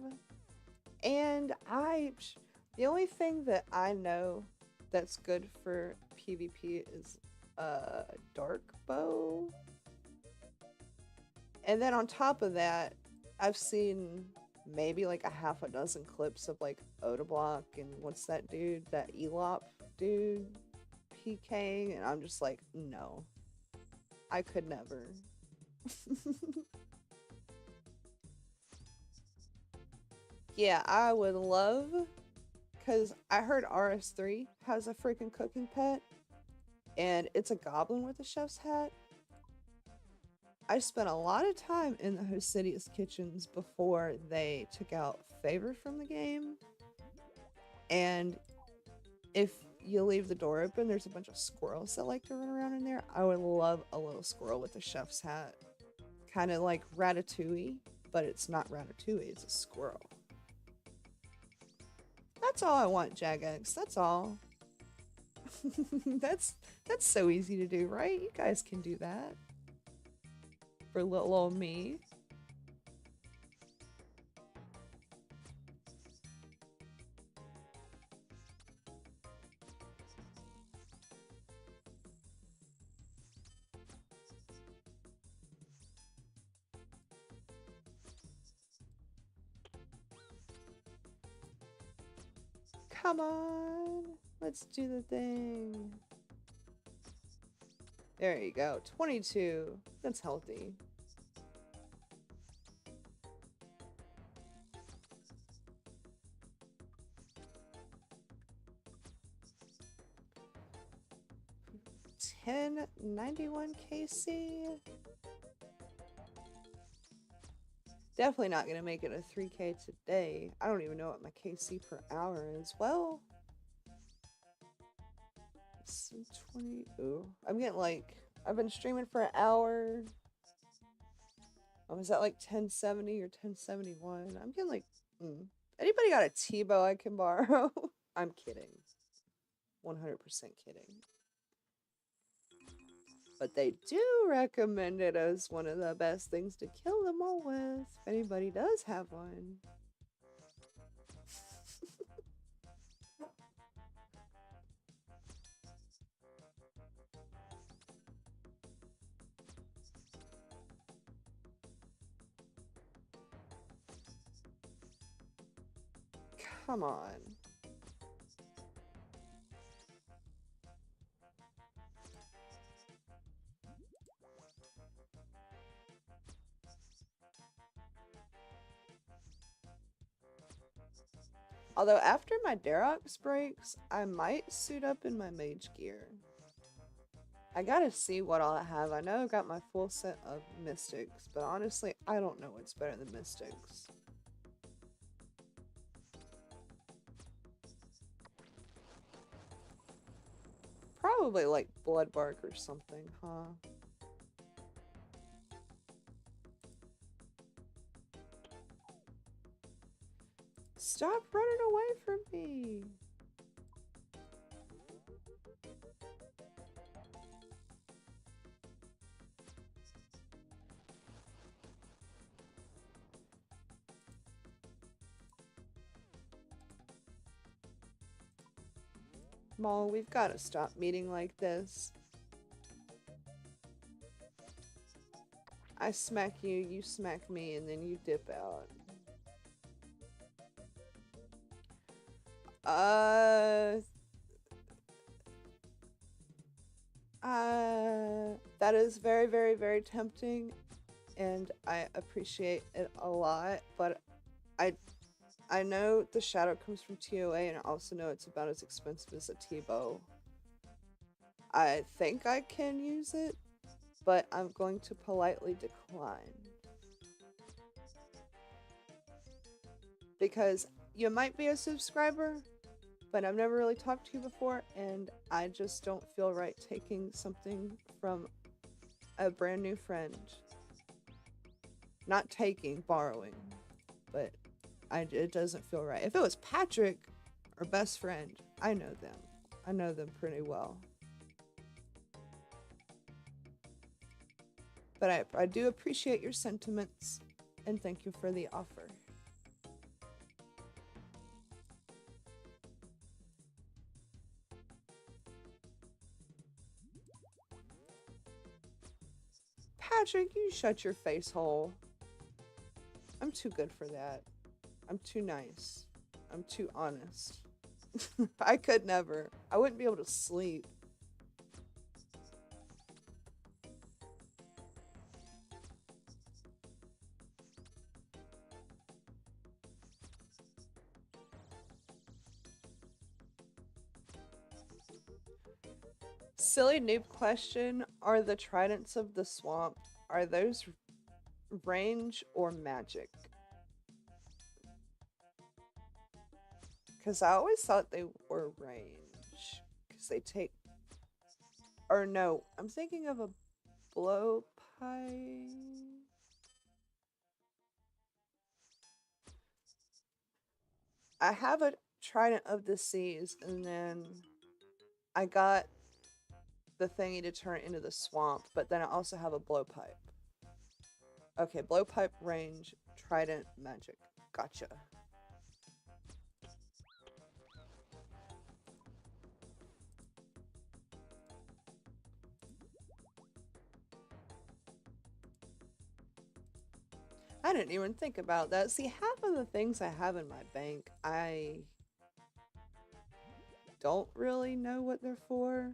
And the only thing that I know that's good for PvP is dark bow. And then on top of that, I've seen maybe like a half a dozen clips of like Odablock and what's that dude, that Elop dude PKing, and I'm just like, no, I could never. Yeah, I would love, because I heard RS3 has a freaking cooking pet, and it's a goblin with a chef's hat. I spent a lot of time in the Hosidious kitchens before they took out Favor from the game, and if you leave the door open, there's a bunch of squirrels that like to run around in there. I would love a little squirrel with a chef's hat. Kind of like Ratatouille, but it's not Ratatouille, it's a squirrel. That's all I want, Jagex. That's all. That's so easy to do, right? You guys can do that. For little old me. Come on, let's do the thing. There you go, 22. That's healthy. $10.91 KC. Definitely not gonna make it a 3K today. I don't even know what my KC per hour is. Well, 20. Ooh, I'm getting like, I've been streaming for an hour. Was that like 1070 or 1071? I'm getting like, anybody got a T-bow I can borrow? I'm kidding. 100% kidding. But they do recommend it as one of the best things to kill them all with, if anybody does have one. Come on. Although after my Darox breaks, I might suit up in my mage gear. I gotta see what all I have. I know I've got my full set of mystics, but honestly, I don't know what's better than mystics. Probably like Bloodbark or something, huh? Stop running away from me! Mole, we've got to stop meeting like this. I smack you, you smack me, and then you dip out. That is very, very, very tempting, and I appreciate it a lot, but I know the shadow comes from TOA, and I also know it's about as expensive as a T-bow. I think I can use it, but I'm going to politely decline. Because you might be a subscriber, but I've never really talked to you before, and I just don't feel right taking something from a brand new friend. Not taking, borrowing, but it doesn't feel right. If it was Patrick, our best friend, I know them. I know them pretty well. But I do appreciate your sentiments, and thank you for the offer. Patrick, you shut your face hole. I'm too good for that. I'm too nice. I'm too honest. I could never. I wouldn't be able to sleep. Silly noob question. Are the tridents of the swamp, are those range or magic? Because I always thought they were range. Because they take... Or no, I'm thinking of a blowpipe. I have a trident of the seas, and then I got the thingy to turn it into the swamp, but then I also have a blowpipe. Okay, blowpipe, range, trident, magic. Gotcha. I didn't even think about that. See, half of the things I have in my bank, I don't really know what they're for.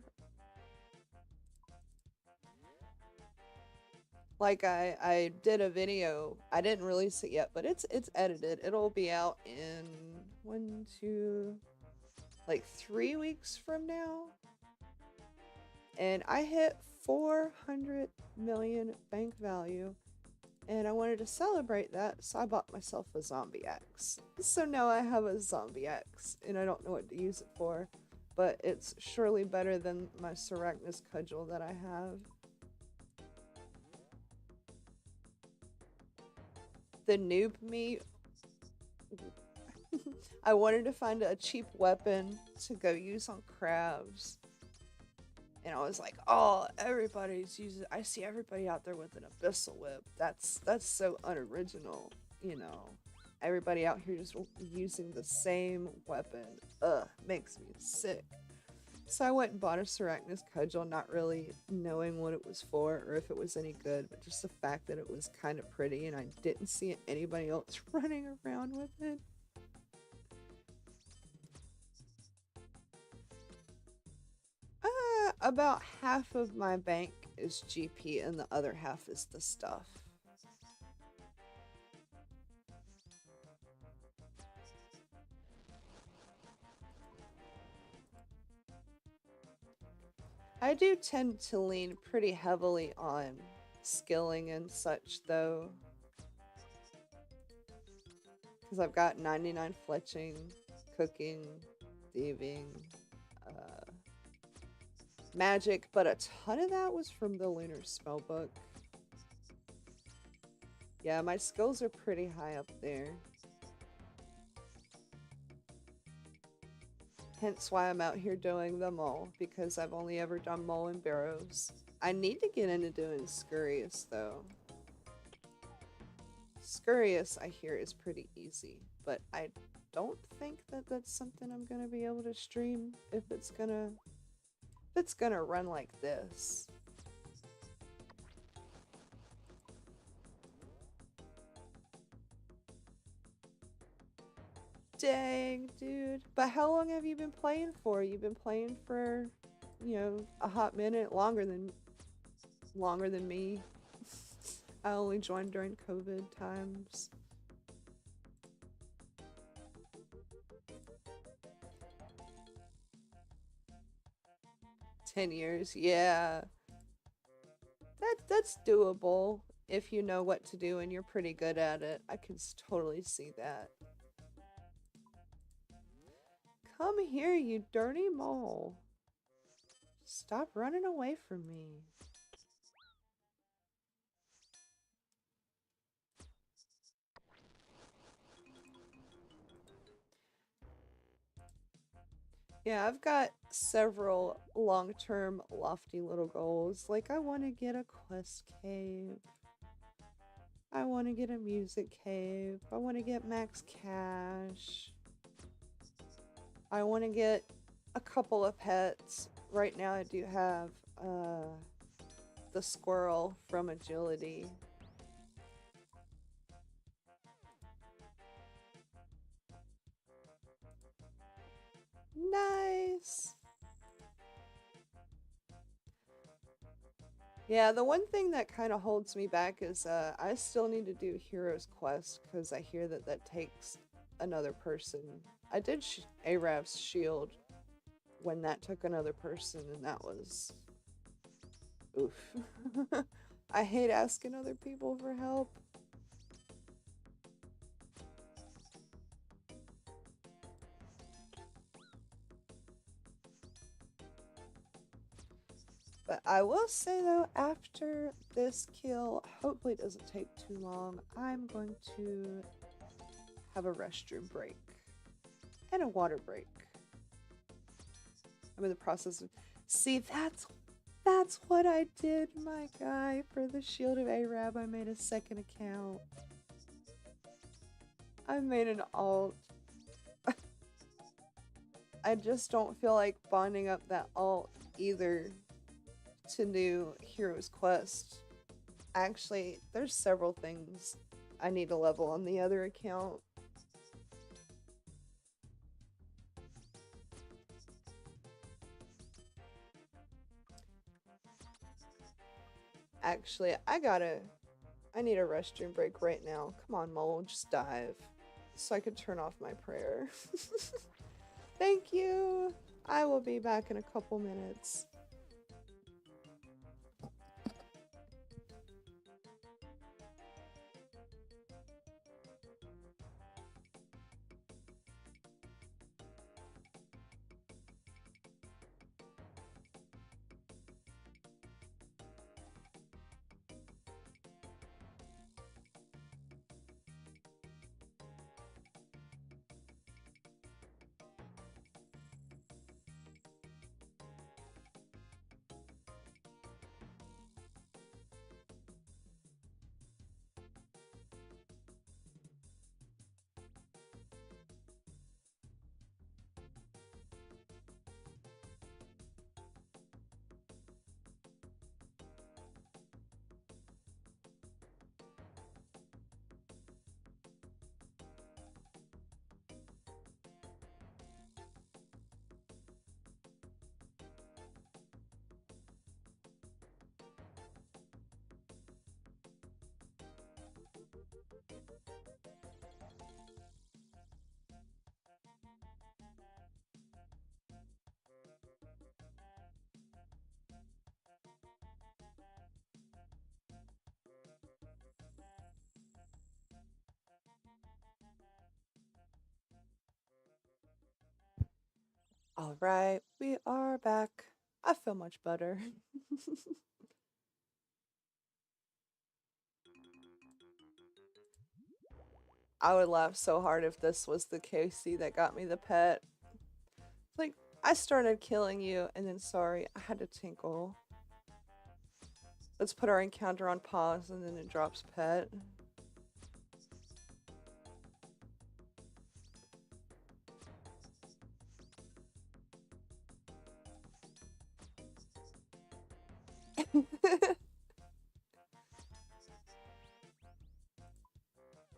Like I did a video. I didn't release it yet, but it's edited. It'll be out in 3 weeks from now. And I hit 400 million bank value. And I wanted to celebrate that, so I bought myself a zombie axe. So now I have a zombie axe, and I don't know what to use it for, but it's surely better than my Sarachnis cudgel that I have. The noob me, I wanted to find a cheap weapon to go use on crabs. And I was like, oh, everybody's using... I see everybody out there with an abyssal whip. That's so unoriginal, you know. Everybody out here just using the same weapon. Ugh, makes me sick. So I went and bought a Sarachnis cudgel, not really knowing what it was for or if it was any good, but just the fact that it was kind of pretty and I didn't see anybody else running around with it. About half of my bank is GP and the other half is the stuff. I do tend to lean pretty heavily on skilling and such though. Because I've got 99 fletching, cooking, thieving, magic, but a ton of that was from the Lunar Spellbook. Yeah, my skills are pretty high up there. Hence why I'm out here doing the mole, because I've only ever done mole and barrows. I need to get into doing Scurrius though. Scurrius, I hear, is pretty easy, but I don't think that that's something I'm gonna be able to stream if it's gonna run like this. Dang, dude. But how long have you been playing for? You've been playing for, you know, a hot minute, longer than me. I only joined during COVID times. 10 years, yeah. That's doable if you know what to do and you're pretty good at it. I can totally see that. Come here, you dirty mole. Stop running away from me. Yeah, I've got several long-term lofty little goals. Like, I want to get a quest cave. I want to get a music cave. I want to get max cash. I want to get a couple of pets. Right now I do have the squirrel from Agility. Nice! Yeah, the one thing that kind of holds me back is I still need to do Hero's Quest because I hear that that takes another person. I did Arab's Shield when that took another person, and that was... oof. I hate asking other people for help. But I will say though, after this kill, hopefully it doesn't take too long, I'm going to have a restroom break and a water break. I'm in the process of... see, that's what I did, my guy. For the Shield of Arab, I made a second account. I made an alt. I just don't feel like bonding up that alt either to new Hero's Quest. Actually, there's several things I need to level on the other account. Actually, I need a restroom break right now. Come on, Mole, just dive. So I could turn off my prayer. Thank you! I will be back in a couple minutes. Alright, we are back. I feel much better. I would laugh so hard if this was the KC that got me the pet. Like, I started killing you, and then sorry, I had to tinkle. Let's put our encounter on pause, and then it drops pet.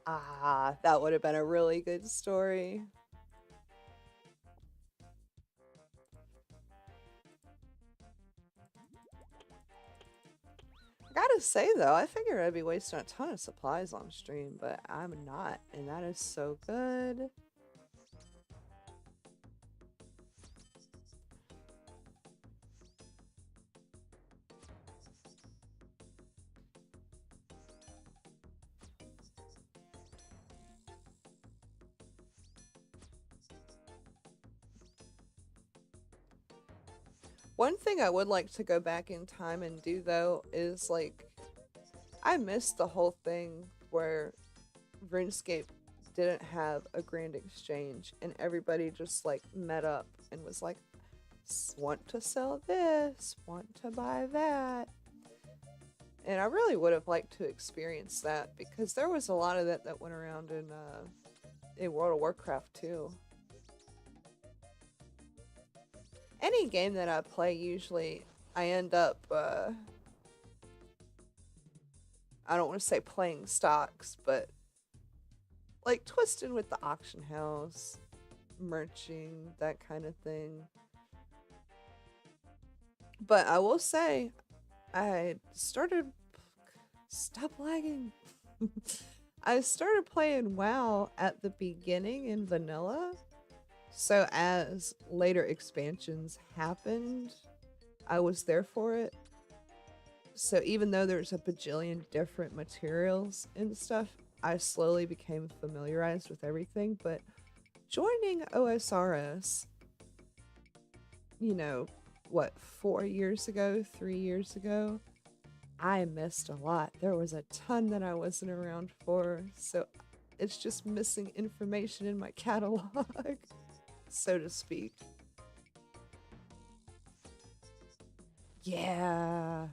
Ah, that would have been a really good story. Gotta say though, I figured I'd be wasting a ton of supplies on stream, but I'm not, and that is so good. One thing I would like to go back in time and do though is like, I missed the whole thing where RuneScape didn't have a grand exchange and everybody just like met up and was like, want to sell this, want to buy that. And I really would have liked to experience that because there was a lot of that that went around in World of Warcraft too. Any game that I play, usually I end up, I don't want to say playing stocks, but like twisting with the auction house, merching, that kind of thing. But I will say, I started, stop lagging. I started playing WoW at the beginning in vanilla. So as later expansions happened, I was there for it. So even though there's a bajillion different materials and stuff, I slowly became familiarized with everything. But joining OSRS, you know, what, 4 years ago, 3 years ago, I missed a lot. There was a ton that I wasn't around for. So it's just missing information in my catalog. So to speak. Yeah.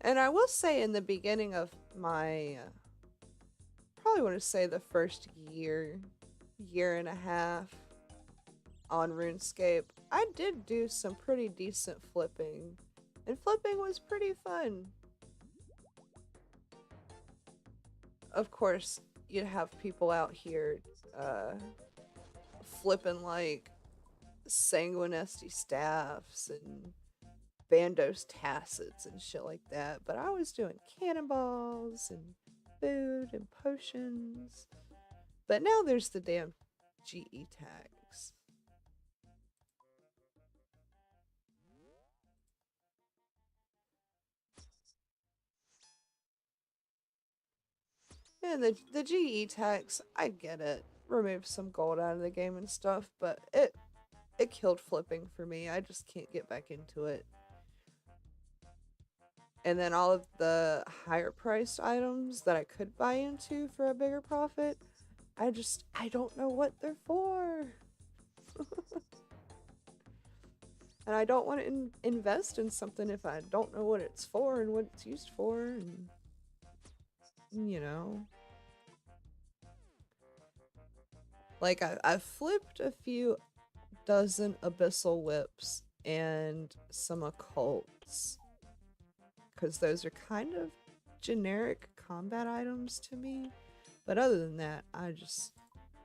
And I will say in the beginning of my, probably want to say the first year, year and a half on RuneScape, I did do some pretty decent flipping. And flipping was pretty fun. Of course, you'd have people out here flipping like sanguinesty staffs and bandos tacits and shit like that. But I was doing cannonballs and food and potions. But now there's the damn GE tags. And the GE tax, I get it. Remove some gold out of the game and stuff, but it killed flipping for me. I just can't get back into it. And then all of the higher priced items that I could buy into for a bigger profit, I don't know what they're for. And I don't want to invest in something if I don't know what it's for and what it's used for, and you know. Like, I've flipped a few dozen abyssal whips and some occults. Because those are kind of generic combat items to me. But other than that, I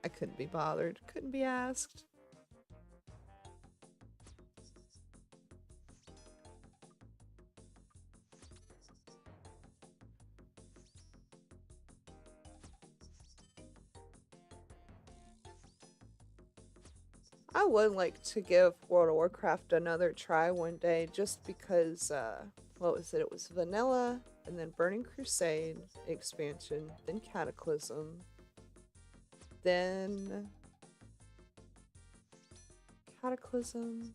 couldn't be bothered. Couldn't be asked. I would like to give World of Warcraft another try one day just because, what was it? It was Vanilla, and then Burning Crusade expansion, then Cataclysm, then Cataclysm.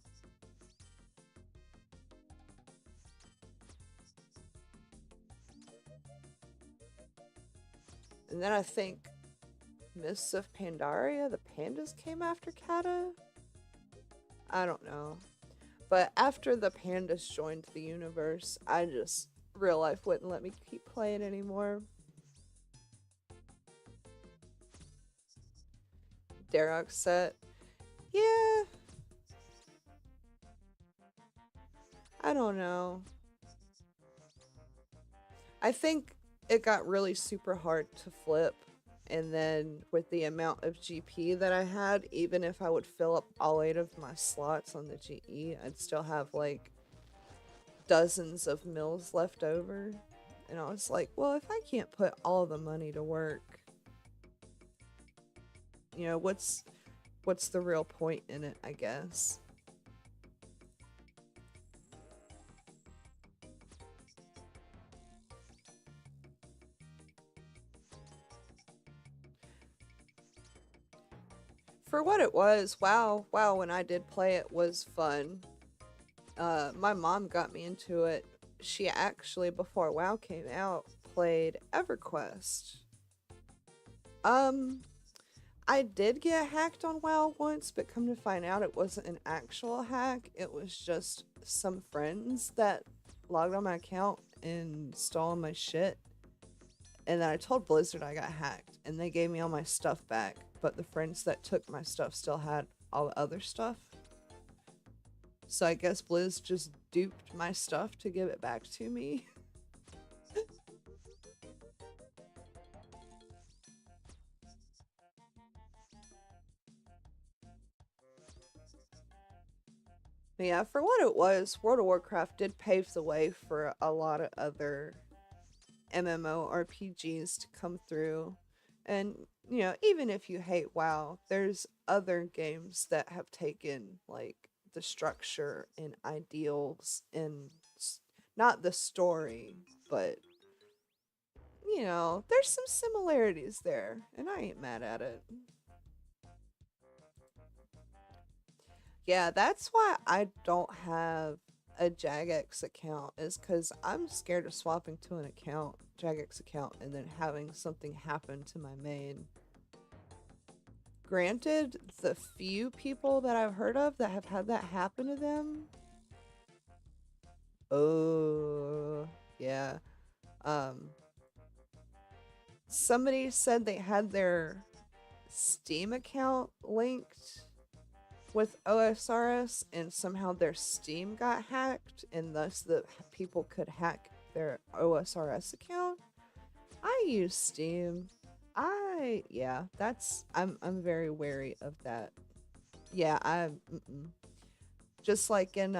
And then I think Mists of Pandaria, the pandas came after Cata? I don't know. But after the pandas joined the universe, real life wouldn't let me keep playing anymore. Darok set. Yeah. I don't know. I think it got really super hard to flip And then with the amount of GP that I had, even if I would fill up all 8 of my slots on the GE, I'd still have like dozens of mills left over. And I was like, well, if I can't put all the money to work, you know, what's the real point in it, I guess. For what it was, WoW, when I did play it was fun. My mom got me into it. She actually, before WoW came out, played EverQuest. I did get hacked on WoW once, but come to find out it wasn't an actual hack. It was just some friends that logged on my account and stole my shit. And then I told Blizzard I got hacked, and they gave me all my stuff back. But the friends that took my stuff still had all the other stuff. So I guess Blizz just duped my stuff to give it back to me. But yeah, for what it was, World of Warcraft did pave the way for a lot of other MMORPGs to come through. And, you know, even if you hate WoW, there's other games that have taken, like, the structure and ideals and not the story, but, you know, there's some similarities there, and I ain't mad at it. Yeah, that's why I don't have a Jagex account, is because I'm scared of swapping to an account, Jagex account, and then having something happen to my main. Granted, the few people that I've heard of that have had that happen to them, oh, yeah. Um, Somebody said they had their Steam account linked with OSRS, and somehow their Steam got hacked, and thus the people could hack their OSRS account. I use Steam. Yeah, I'm very wary of that. Yeah, just like in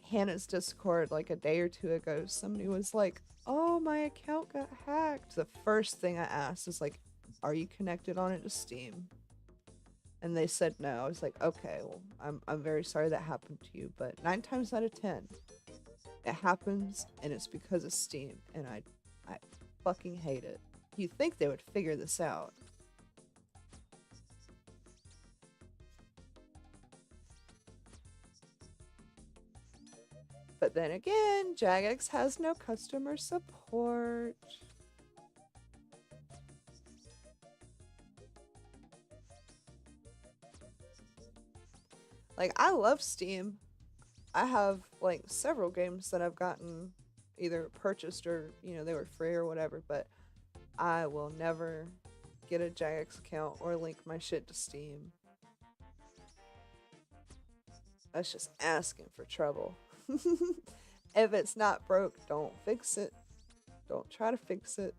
Hannah's Discord like a day or two ago, somebody was like, "Oh, my account got hacked." The first thing I asked is like, "Are you connected on it to Steam?" And they said no. I was like, okay, well, I'm very sorry that happened to you, but 9 times out of 10, it happens, and it's because of Steam, and I fucking hate it. You'd think they would figure this out. But then again, Jagex has no customer support. Like, I love Steam. I have, like, several games that I've gotten either purchased or, you know, they were free or whatever, but I will never get a Jagex account or link my shit to Steam. That's just asking for trouble. If it's not broke, don't fix it. Don't try to fix it.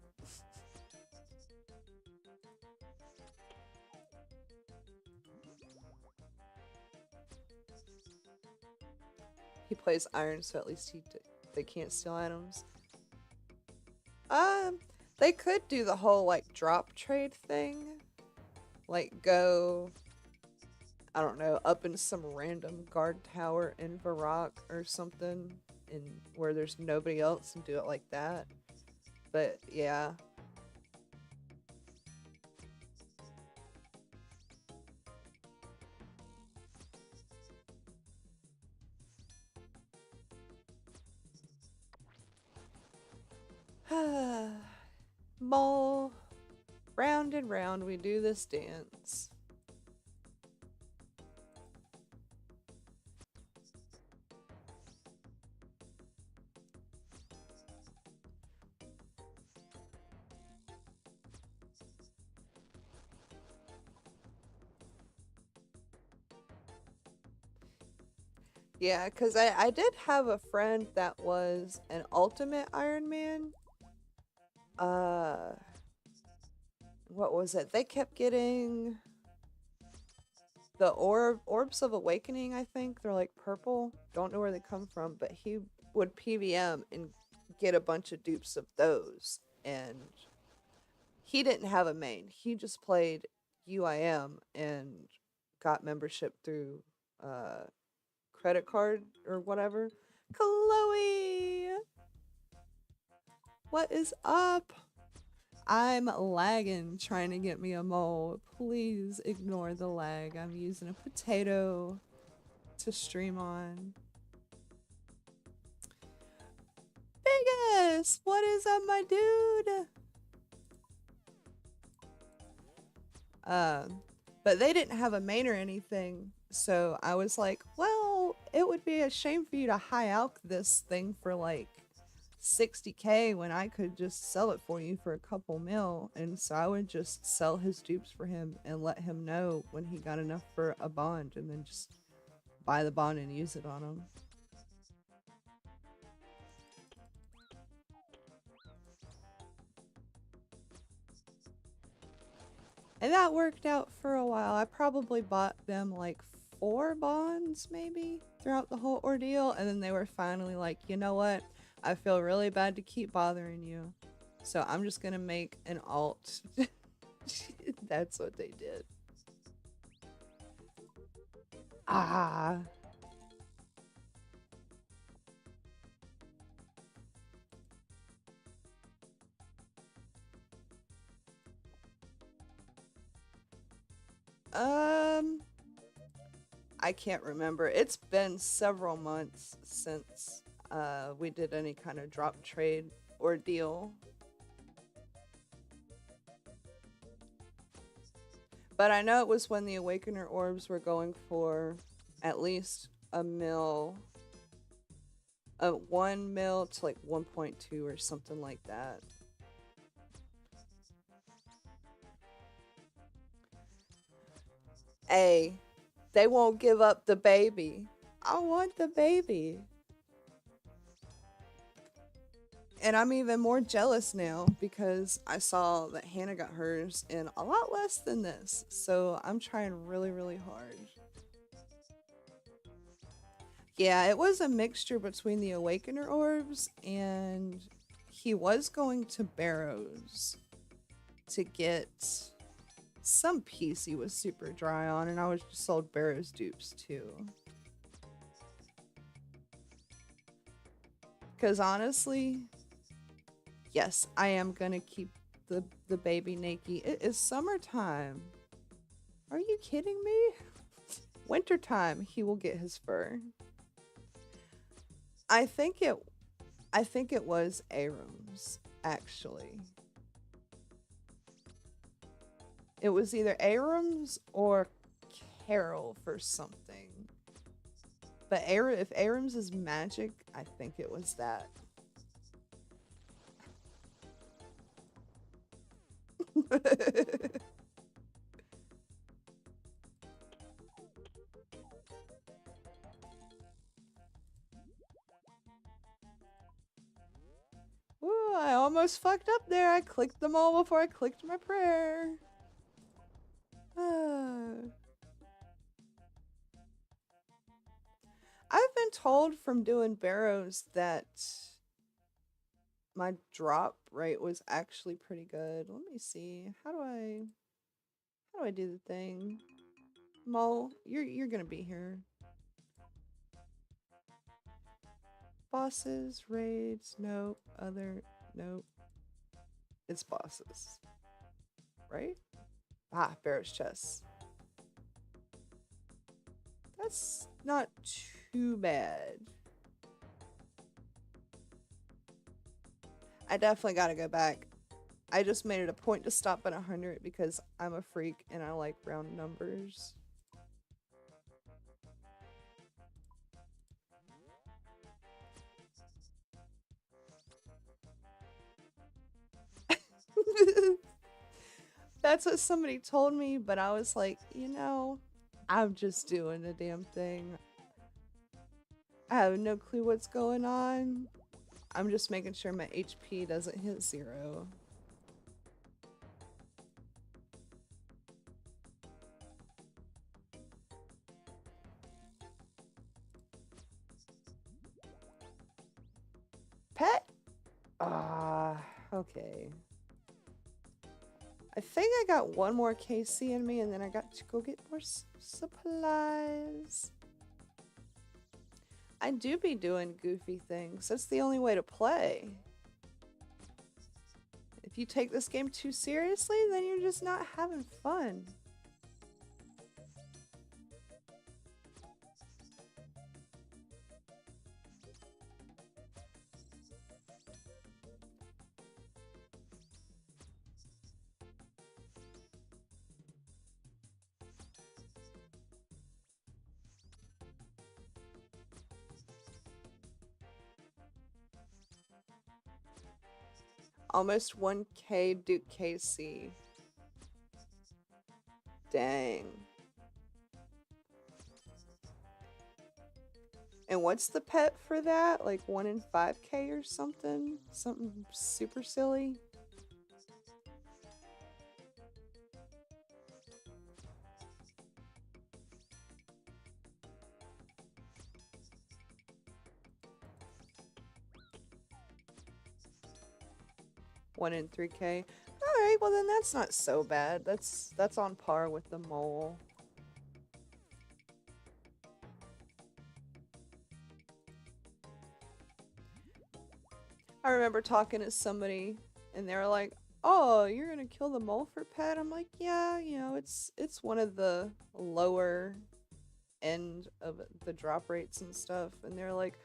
He plays iron, so at least they can't steal items. They could do the whole like drop trade thing, like go, I don't know, up in some random guard tower in Varrock or something, in where there's nobody else, and do it like that. But yeah. Mole, round and round we do this dance. Yeah, because I did have a friend that was an ultimate Iron Man. Uh, what was it? They kept getting the orbs of awakening, I think. They're like purple. Don't know where they come from, but he would PVM and get a bunch of dupes of those. And he didn't have a main. He just played UIM and got membership through credit card or whatever. Chloe! What is up? I'm lagging trying to get me a mole. Please ignore the lag. I'm using a potato to stream on. Biggest! What is up, my dude? But they didn't have a main or anything, so I was like, well, it would be a shame for you to high out this thing for like 60k when I could just sell it for you for a couple mil. And so I would just sell his dupes for him and let him know when he got enough for a bond, and then just buy the bond and use it on him. And that worked out for a while. I probably bought them like 4 bonds maybe throughout the whole ordeal, and then they were finally like, you know what? I feel really bad to keep bothering you, so I'm just gonna make an alt. That's what they did. Ah. I can't remember. It's been several months since we did any kind of drop trade ordeal. But I know it was when the Awakener orbs were going for at least a mil. 1 mil to like 1.2 or something like that. Hey, they won't give up the baby. I want the baby. And I'm even more jealous now because I saw that Hannah got hers in a lot less than this. So I'm trying really, really hard. Yeah, it was a mixture between the Awakener orbs, and he was going to Barrows to get some piece he was super dry on, and I was just sold Barrows dupes too. Because honestly, yes, I am gonna keep the baby Nakey. It is summertime. Are you kidding me? Wintertime, he will get his fur. I think it was Aram's, actually. It was either Aram's or Carol for something. But if Aram's is magic, I think it was that. Ooh, I almost fucked up there. I clicked them all before I clicked my prayer. I've been told from doing Barrows that my drop rate was actually pretty good. Let me see. How do I do the thing? Mole, you're gonna be here. Bosses, raids, nope. Other, nope. It's bosses. Right? Ah, Barrow's chest. That's not too bad. I definitely gotta go back. I just made it a point to stop at 100 because I'm a freak and I like round numbers. That's what somebody told me, but I was like, you know, I'm just doing the damn thing. I have no clue what's going on. I'm just making sure my HP doesn't hit 0. pet? Ah, okay. I think I got one more KC in me and then I got to go get more supplies. I do be doing goofy things. That's the only way to play. If you take this game too seriously, then you're just not having fun. Almost 1K Duke KC. Dang. And what's the pet for that? Like 1 in 5K or something? Something super silly? One in 3K. Alright, well then that's not so bad. That's on par with the mole. I remember talking to somebody and they were like, oh, you're gonna kill the mole for pet? I'm like, yeah, you know, it's one of the lower end of the drop rates and stuff. And they're like,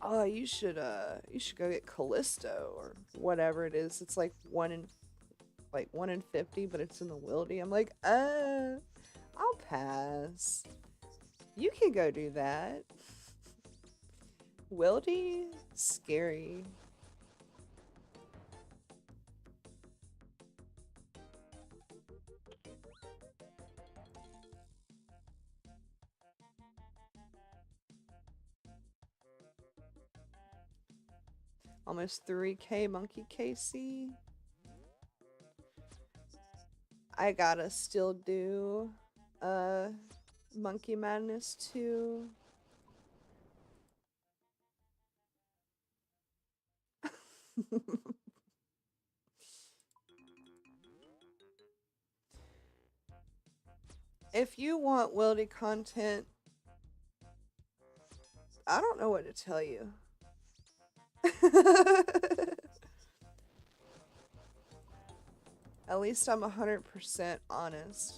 oh, you should go get Callisto or whatever it is. It's like 1 in 50, but it's in the wildy. I'm like, I'll pass. You can go do that. Wildy? Scary. Almost 3K monkey KC. I gotta still do Monkey Madness 2. If you want wildy content, I don't know what to tell you. At least I'm 100% honest.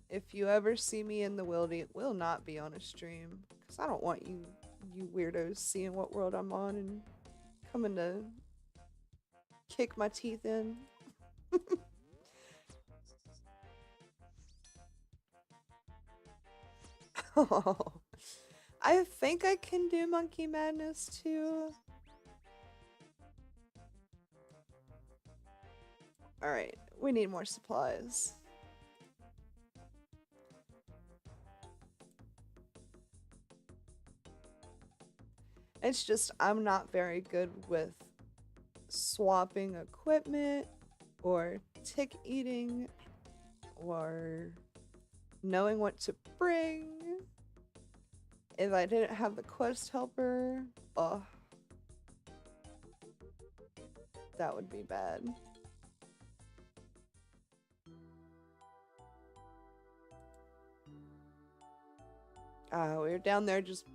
If you ever see me in the wildy, it will not be on a stream. Because I don't want you weirdos seeing what world I'm on and coming to kick my teeth in. Oh, I think I can do Monkey Madness too. Alright, we need more supplies. It's just I'm not very good with swapping equipment or tick eating or knowing what to bring. If I didn't have the quest helper, oh, that would be bad. We're down there just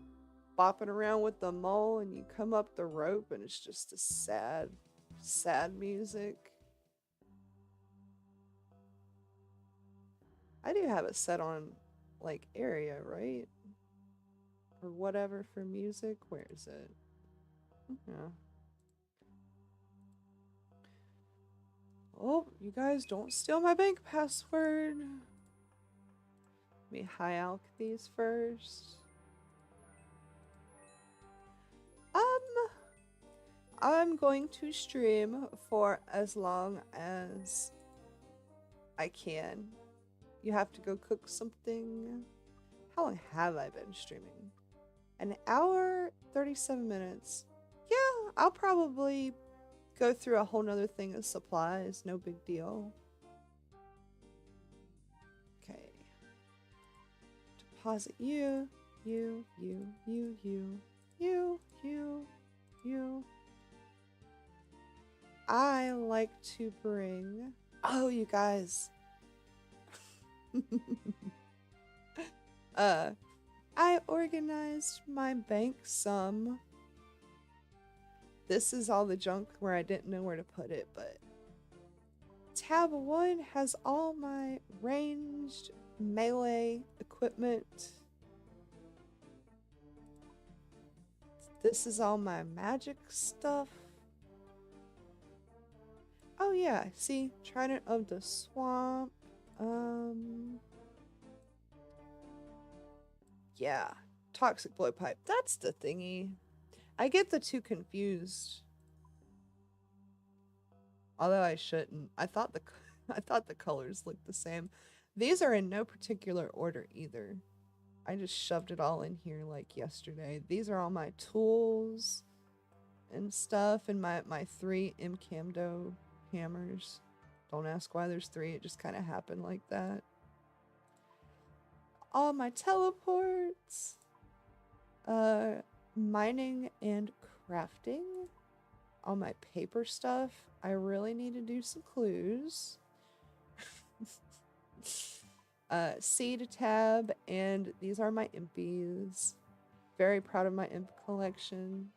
bopping around with the mole and you come up the rope and it's just a sad music. I do have it set on like area, right? Or whatever for music. Where is it? Yeah. Oh, you guys don't steal my bank password. Let me high alch these first. I'm going to stream for as long as I can. You have to go cook something. How long have I been streaming? An hour, 37 minutes. Yeah, I'll probably go through a whole nother thing of supplies. No big deal. Okay. Deposit you. I like to bring... Oh, you guys. I organized my bank some. This is all the junk where I didn't know where to put it, but tab 1 has all my ranged melee equipment. This is all my magic stuff. Oh yeah, see, Trident of the Swamp. Yeah, Toxic Blowpipe. That's the thingy. I get the two confused. Although I shouldn't. I thought the colors looked the same. These are in no particular order either. I just shoved it all in here like yesterday. These are all my tools and stuff, and my 3 Mcamdo hammers. Don't ask why there's 3, it just kind of happened like that. All my teleports, mining and crafting, all my paper stuff. I really need to do some clues. Seed tab, and these are my impies. Very proud of my imp collection.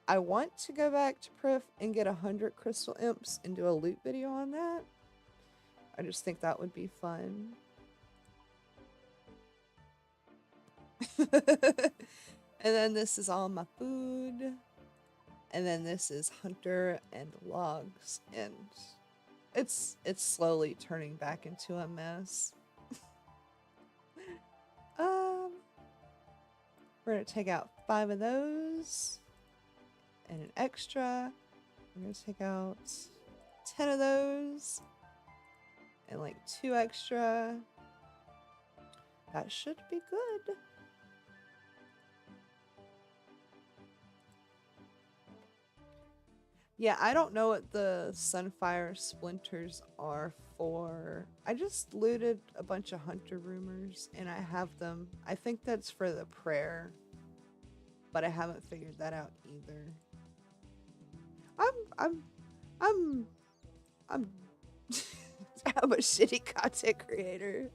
I want to go back to Prif and get 100 crystal imps and do a loot video on that. I just think that would be fun. And then this is all my food. And then this is hunter and logs, and it's slowly turning back into a mess. We're gonna take out 5 of those and an extra. We're gonna take out 10 of those and like 2 extra. That should be good. Yeah, I don't know what the Sunfire Splinters are for. I just looted a bunch of Hunter Rumors and I have them. I think that's for the prayer, but I haven't figured that out either. I'm I'm a shitty content creator.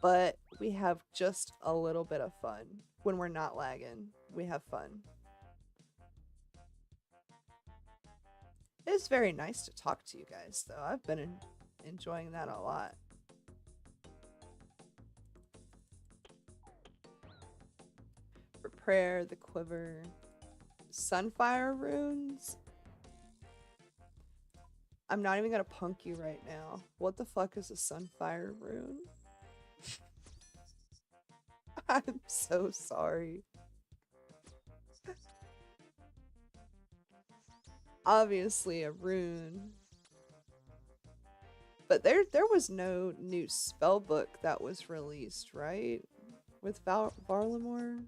But we have just a little bit of fun. When we're not lagging, we have fun. It's very nice to talk to you guys, though. I've been enjoying that a lot. For prayer, the quiver, Sunfire runes. I'm not even gonna punk you right now. What the fuck is a Sunfire rune? I'm so sorry. Obviously a rune. But there was no new spell book that was released, right? With Varlamore?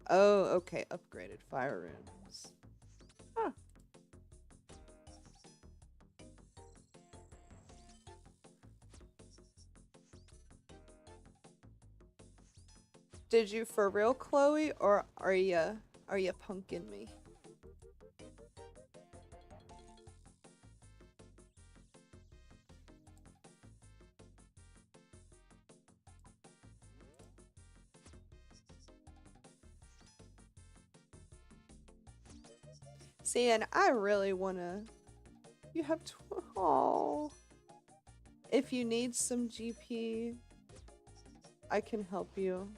Oh, okay. Upgraded fire runes. Huh. Did you for real, Chloe, or are ya punking me? See, and I really wanna. You have to. Oh. If you need some GP, I can help you.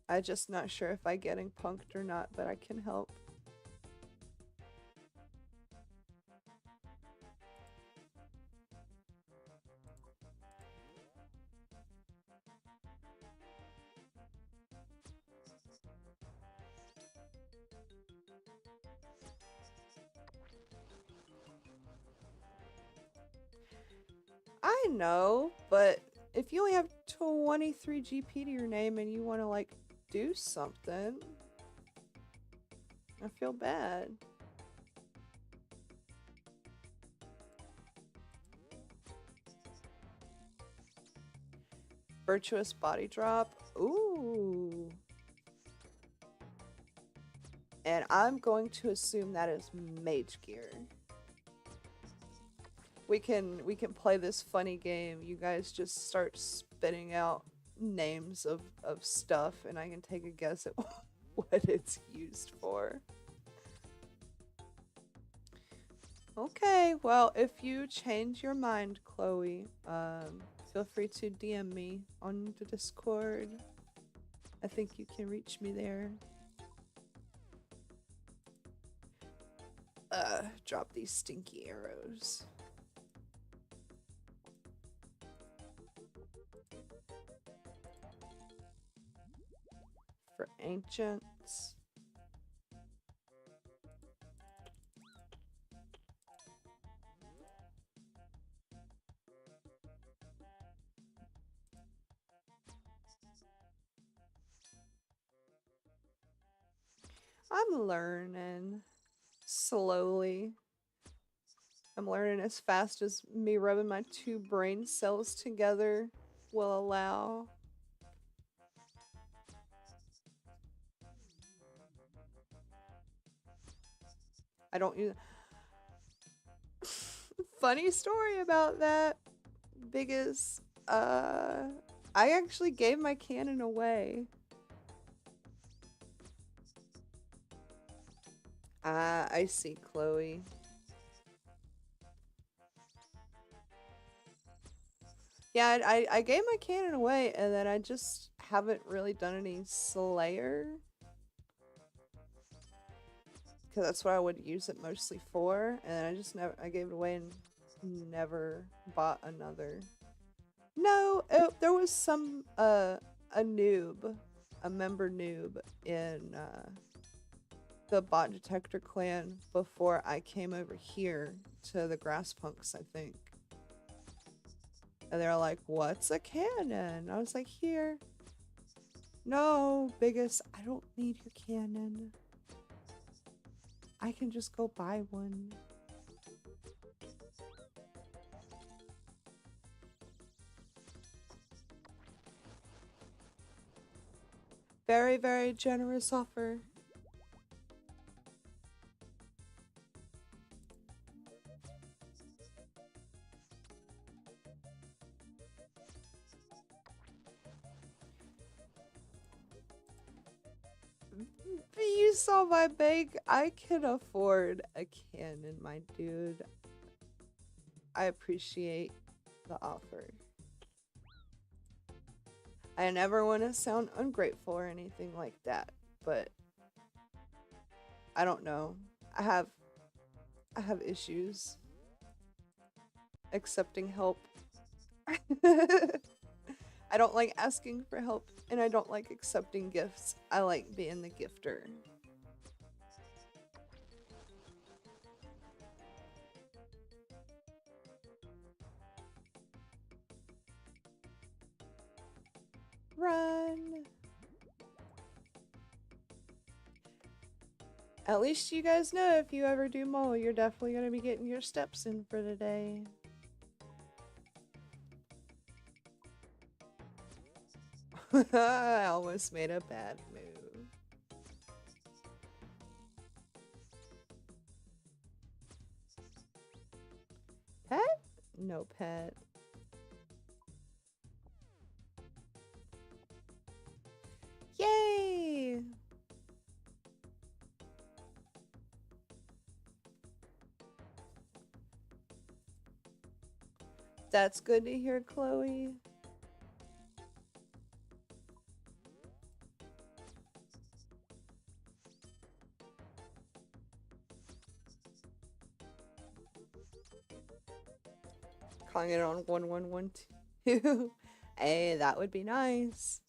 I'm just not sure if I'm getting punked or not, but I can help. I know, but if you only have 23 GP to your name and you want to like do something, I feel bad. Virtuous body drop. Ooh. And I'm going to assume that is mage gear. We can play this funny game. You guys just start spitting out names of stuff and I can take a guess at what it's used for. Okay, well, if you change your mind, Chloe, feel free to DM me on the Discord. I think you can reach me there. Drop these stinky arrows. For ancients. I'm learning slowly. I'm learning as fast as me rubbing my two brain cells together will allow. I don't use. Funny story about that. Biggest. I actually gave my cannon away. Ah, I see, Chloe. Yeah, I gave my cannon away, and then I just haven't really done any Slayer. Because that's what I would use it mostly for, and I just never, I gave it away and never bought another. No, there was some, a noob, a member noob in, the bot detector clan before I came over here to the grass punks, I think. And they're like, what's a cannon? I was like, here. No, biggest, I don't need your cannon. I can just go buy one. Very, very generous offer. You saw my bank. I can afford a cannon, my dude. I appreciate the offer. I never want to sound ungrateful or anything like that, but I don't know. I have issues accepting help. I don't like asking for help, and I don't like accepting gifts. I like being the gifter. Run! At least you guys know if you ever do mole, you're definitely going to be getting your steps in for the day. I almost made a bad move. Pet? No pet. Yay! That's good to hear, Chloe. Calling it on 1112. Hey, that would be nice.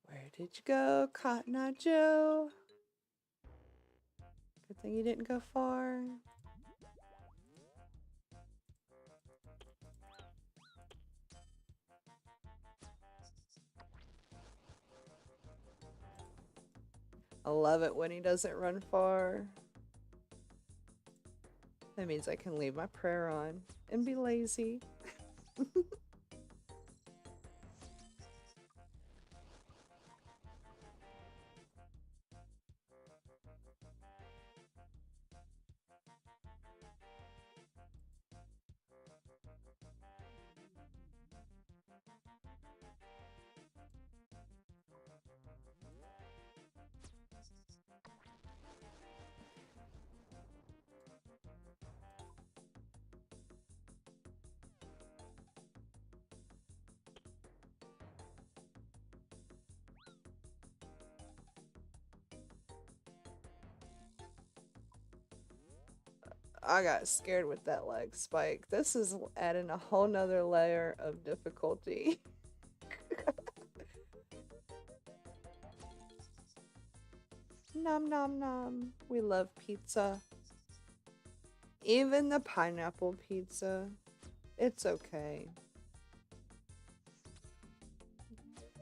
Where did you go, Cotton Eye Joe? Good thing you didn't go far. I love it when he doesn't run far. That means I can leave my prayer on and be lazy. I got scared with that leg spike. This is adding a whole nother layer of difficulty. Nom nom nom. We love pizza. Even the pineapple pizza. It's okay.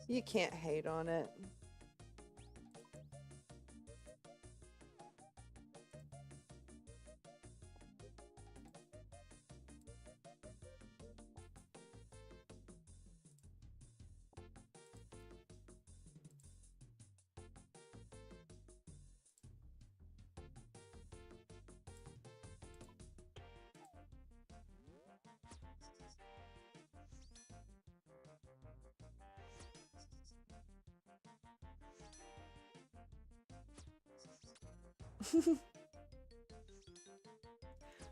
You can't hate on it.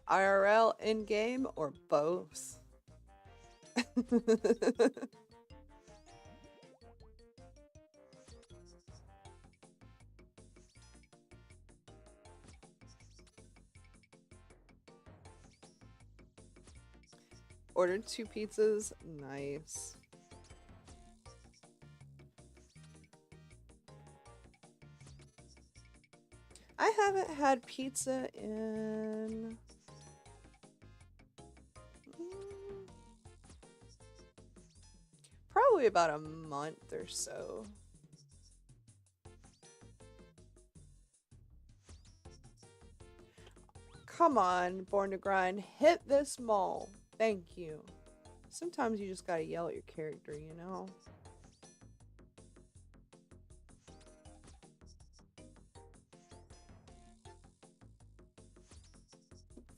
IRL, in-game, or both? Ordered 2 pizzas. Nice. I haven't had pizza in... probably about a month or so. Come on, Born to Grind. Hit this mole. Thank you. Sometimes you just gotta yell at your character, you know?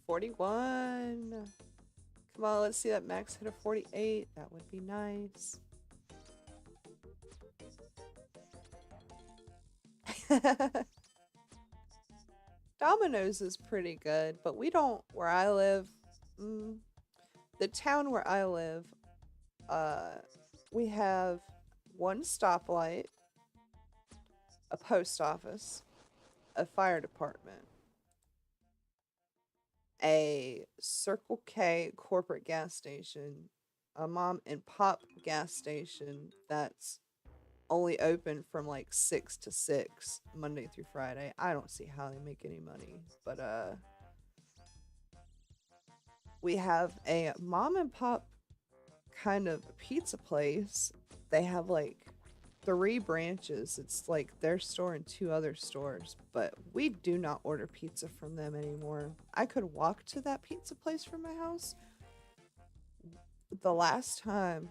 $41. Come on, let's see that max hit of 48. That would be nice. Domino's is pretty good, but we don't, where I live, the town where I live, we have one stoplight, a post office, a fire department, a Circle K corporate gas station, a mom and pop gas station that's only open from like 6 to 6 Monday through Friday. I don't see how they make any money, but we have a mom and pop kind of pizza place. They have like 3 branches. It's like their store and 2 other stores, but we do not order pizza from them anymore. I could walk to that pizza place from my house. The last time,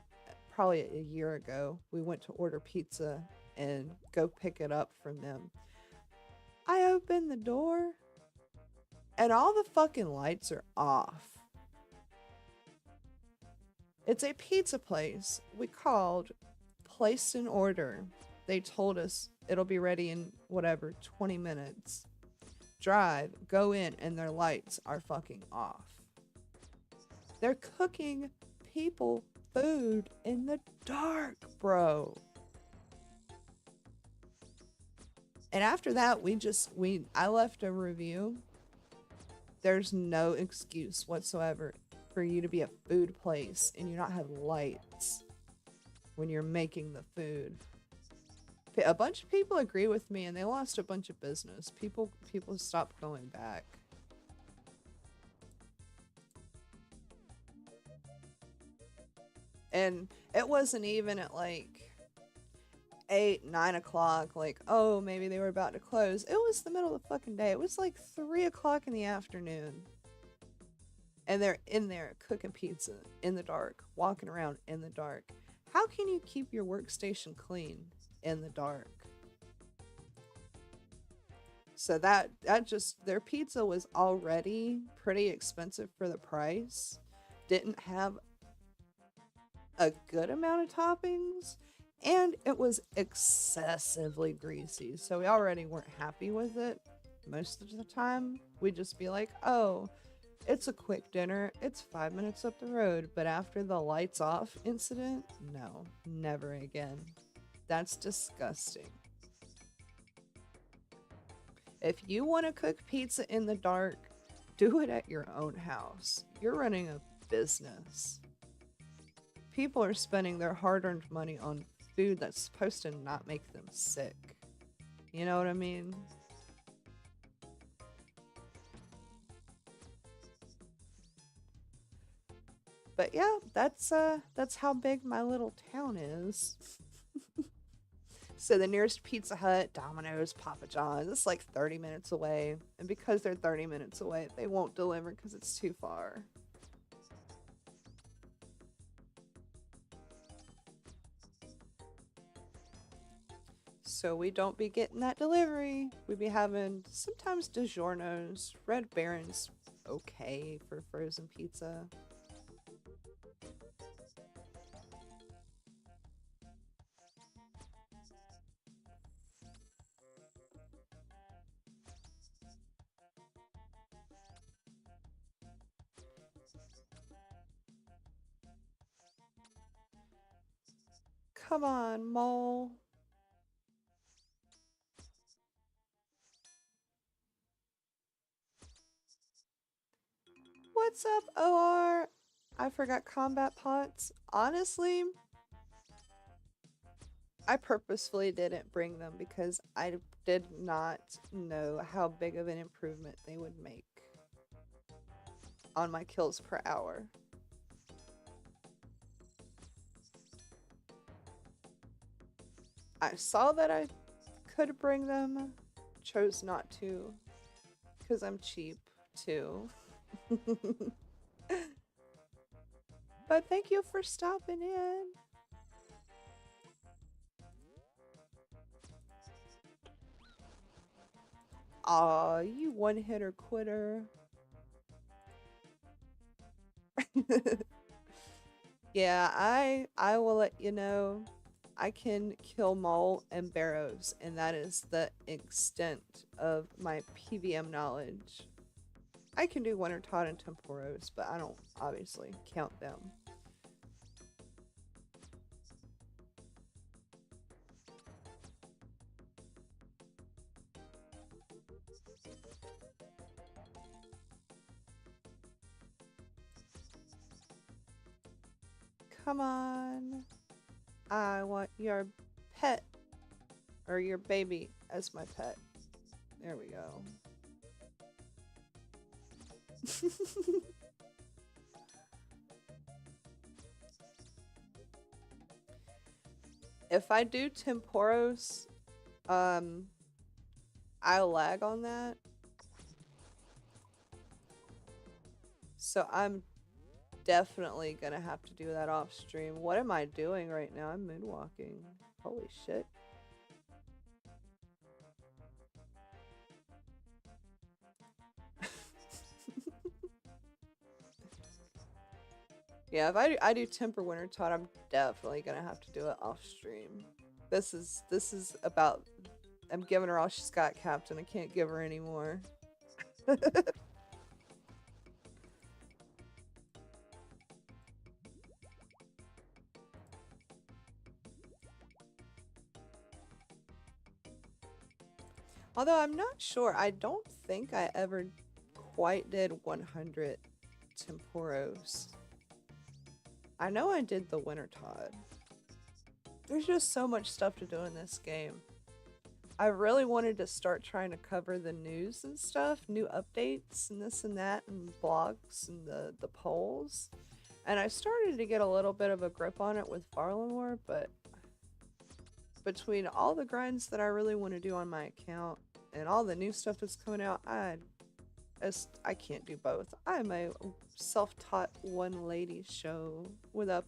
probably a year ago, we went to order pizza and go pick it up from them. I opened the door and all the fucking lights are off. It's a pizza place. We called, placed an order. They told us it'll be ready in whatever, 20 minutes. Drive, go in, and their lights are fucking off. They're cooking people food in the dark, bro. And after that, I left a review. There's no excuse whatsoever for you to be a food place and you not have lights when you're making the food. A bunch of people agree with me and they lost a bunch of business. People stopped going back. And it wasn't even at like, 8, 9 o'clock, like, oh, maybe they were about to close. It was the middle of the fucking day. It was like 3 o'clock in the afternoon. And they're in there cooking pizza in the dark, walking around in the dark. How can you keep your workstation clean in the dark? So that just, their pizza was already pretty expensive for the price. Didn't have a good amount of toppings, and it was excessively greasy. So we already weren't happy with it most of the time. We'd just be like, oh, it's a quick dinner. It's 5 minutes up the road. But after the lights off incident, no, never again. That's disgusting. If you want to cook pizza in the dark, do it at your own house. You're running a business. People are spending their hard-earned money on food that's supposed to not make them sick. You know what I mean? But yeah, that's how big my little town is. So the nearest Pizza Hut, Domino's, Papa John's, it's like 30 minutes away. And because they're 30 minutes away, they won't deliver because it's too far. So we don't be getting that delivery. We be having sometimes DiGiorno's. Red Baron's okay for frozen pizza. Come on, Mole. What's up, OR? I forgot combat pots. Honestly, I purposefully didn't bring them because I did not know how big of an improvement they would make on my kills per hour. I saw that I could bring them, chose not to, because I'm cheap too. But thank you for stopping in. Aw, you one-hitter quitter. Yeah, I will let you know. I can kill Mole and Barrows, and that is the extent of my PVM knowledge. I can do Winter Todd and Temporos, but I don't obviously count them. Come on. I want your pet or your baby as my pet. There we go. If I do Temporos, I'll lag on that. So I'm definitely gonna have to do that off stream. What am I doing right now? I'm moonwalking. Holy shit. Yeah, if I do Temper Winter Todd, I'm definitely gonna have to do it off stream. This is about, I'm giving her all she's got, Captain. I can't give her any more. Although I'm not sure. I don't think I ever quite did 100 Temporos. I know I did the Winter Todd. There's just so much stuff to do in this game. I really wanted to start trying to cover the news and stuff, new updates and this and that, and blogs and the polls. And I started to get a little bit of a grip on it with Farlmore, but between all the grinds that I really want to do on my account and all the new stuff that's coming out, I can't do both. I'm a self-taught one lady show with a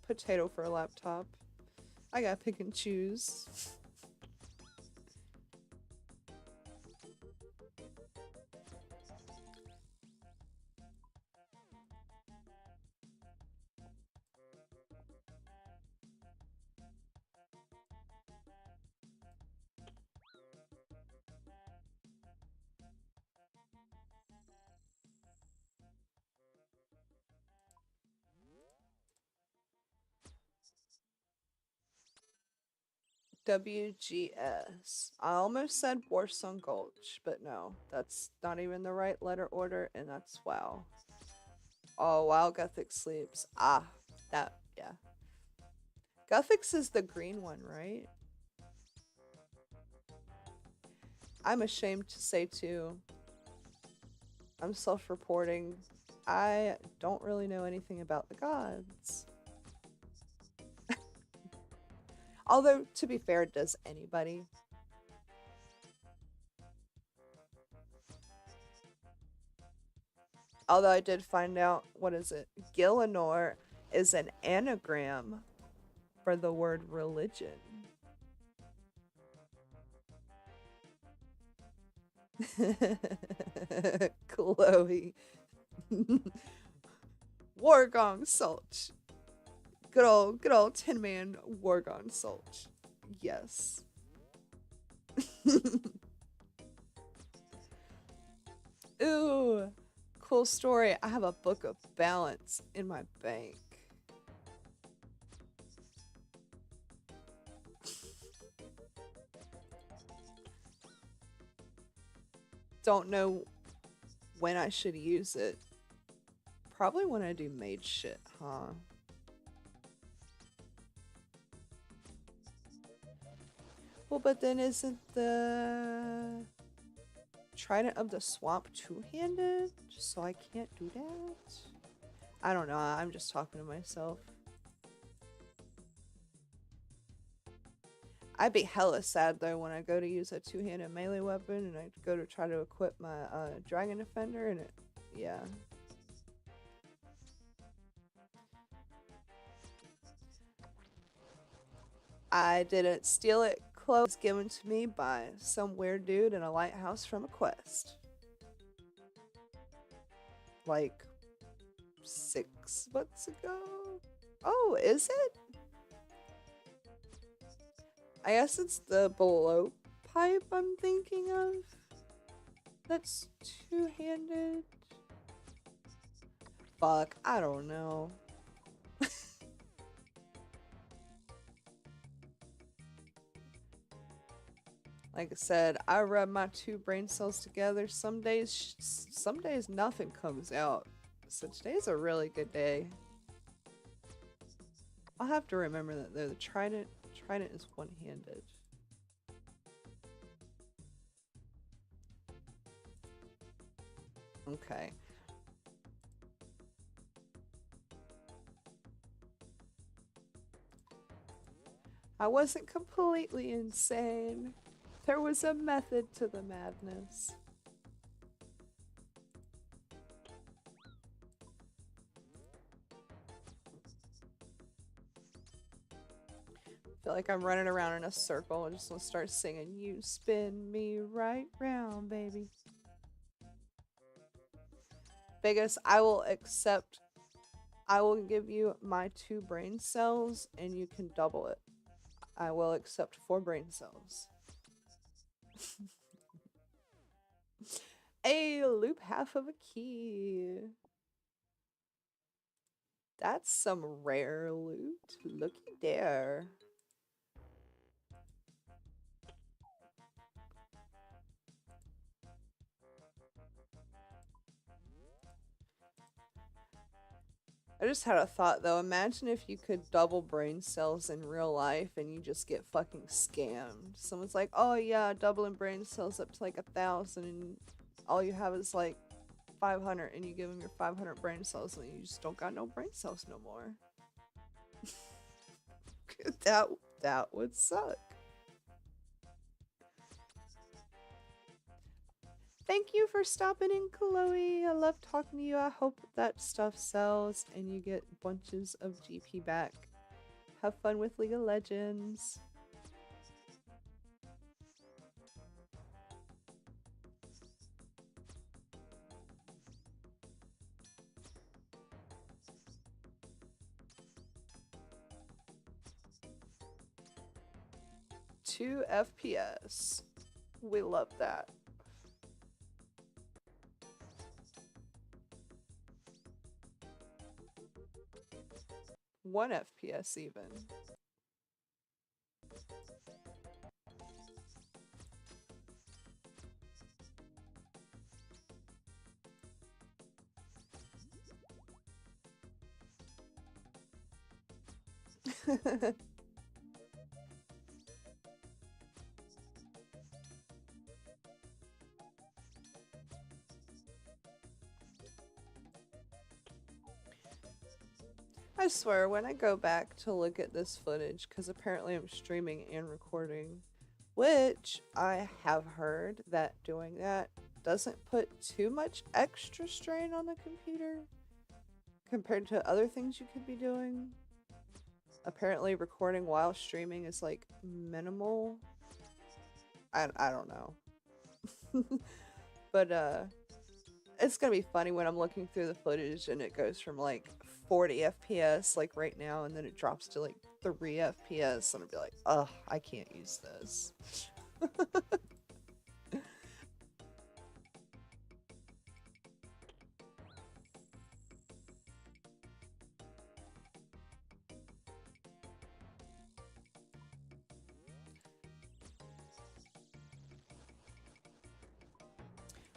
potato for a laptop. I gotta pick and choose. WGS. I almost said Warsong Gulch, but no, that's not even the right letter order, and that's WoW. Oh, WoW Gothic Sleeps. Ah, that, yeah. Guthix is the green one, right? I'm ashamed to say too. I'm self-reporting. I don't really know anything about the gods. Although, to be fair, does anybody? Although I did find out, what is it? Gillinor is an anagram for the word religion. Chloe. Wargong Sulch. Good old Tin Man Wargong Sulch. Yes. Ooh. Cool story. I have a book of balance in my bank. Don't know when I should use it. Probably when I do mage shit, huh? Well, but then isn't the Trident of the Swamp two-handed? So I can't do that? I don't know. I'm just talking to myself. I'd be hella sad though when I go to use a two-handed melee weapon and I go to try to equip my Dragon Defender and it, yeah. I didn't steal it. Clothes given to me by some weird dude in a lighthouse from a quest. Like 6 months ago? Oh, is it? I guess it's the below pipe I'm thinking of. That's two-handed. Fuck, I don't know. Like I said, I rub my 2 brain cells together. Some days nothing comes out. So today's a really good day. I'll have to remember that though. The trident is one-handed. Okay. I wasn't completely insane. There was a method to the madness. I feel like I'm running around in a circle. I just want to start singing, "You spin me right round, baby." Biggest, I will give you my 2 brain cells and you can double it. I will accept 4 brain cells. A loop half of a key. That's some rare loot. Looky there. I just had a thought though. Imagine if you could double brain cells in real life and you just get fucking scammed. Someone's like, "Oh yeah, doubling brain cells up to like 1,000 and all you have is like 500 and you give them your 500 brain cells and you just don't got no brain cells no more." that That would suck. Thank you for stopping in, Chloe. I love talking to you. I hope that stuff sells and you get bunches of GP back. Have fun with League of Legends. Two FPS. We love that. 1 FPS even. I swear, when I go back to look at this footage, because apparently I'm streaming and recording, which I have heard that doing that doesn't put too much extra strain on the computer compared to other things you could be doing. Apparently recording while streaming is like minimal. I don't know. But it's gonna be funny when I'm looking through the footage and it goes from like 40 FPS like right now and then it drops to like 3 FPS and I'll be like, ugh, I can't use this.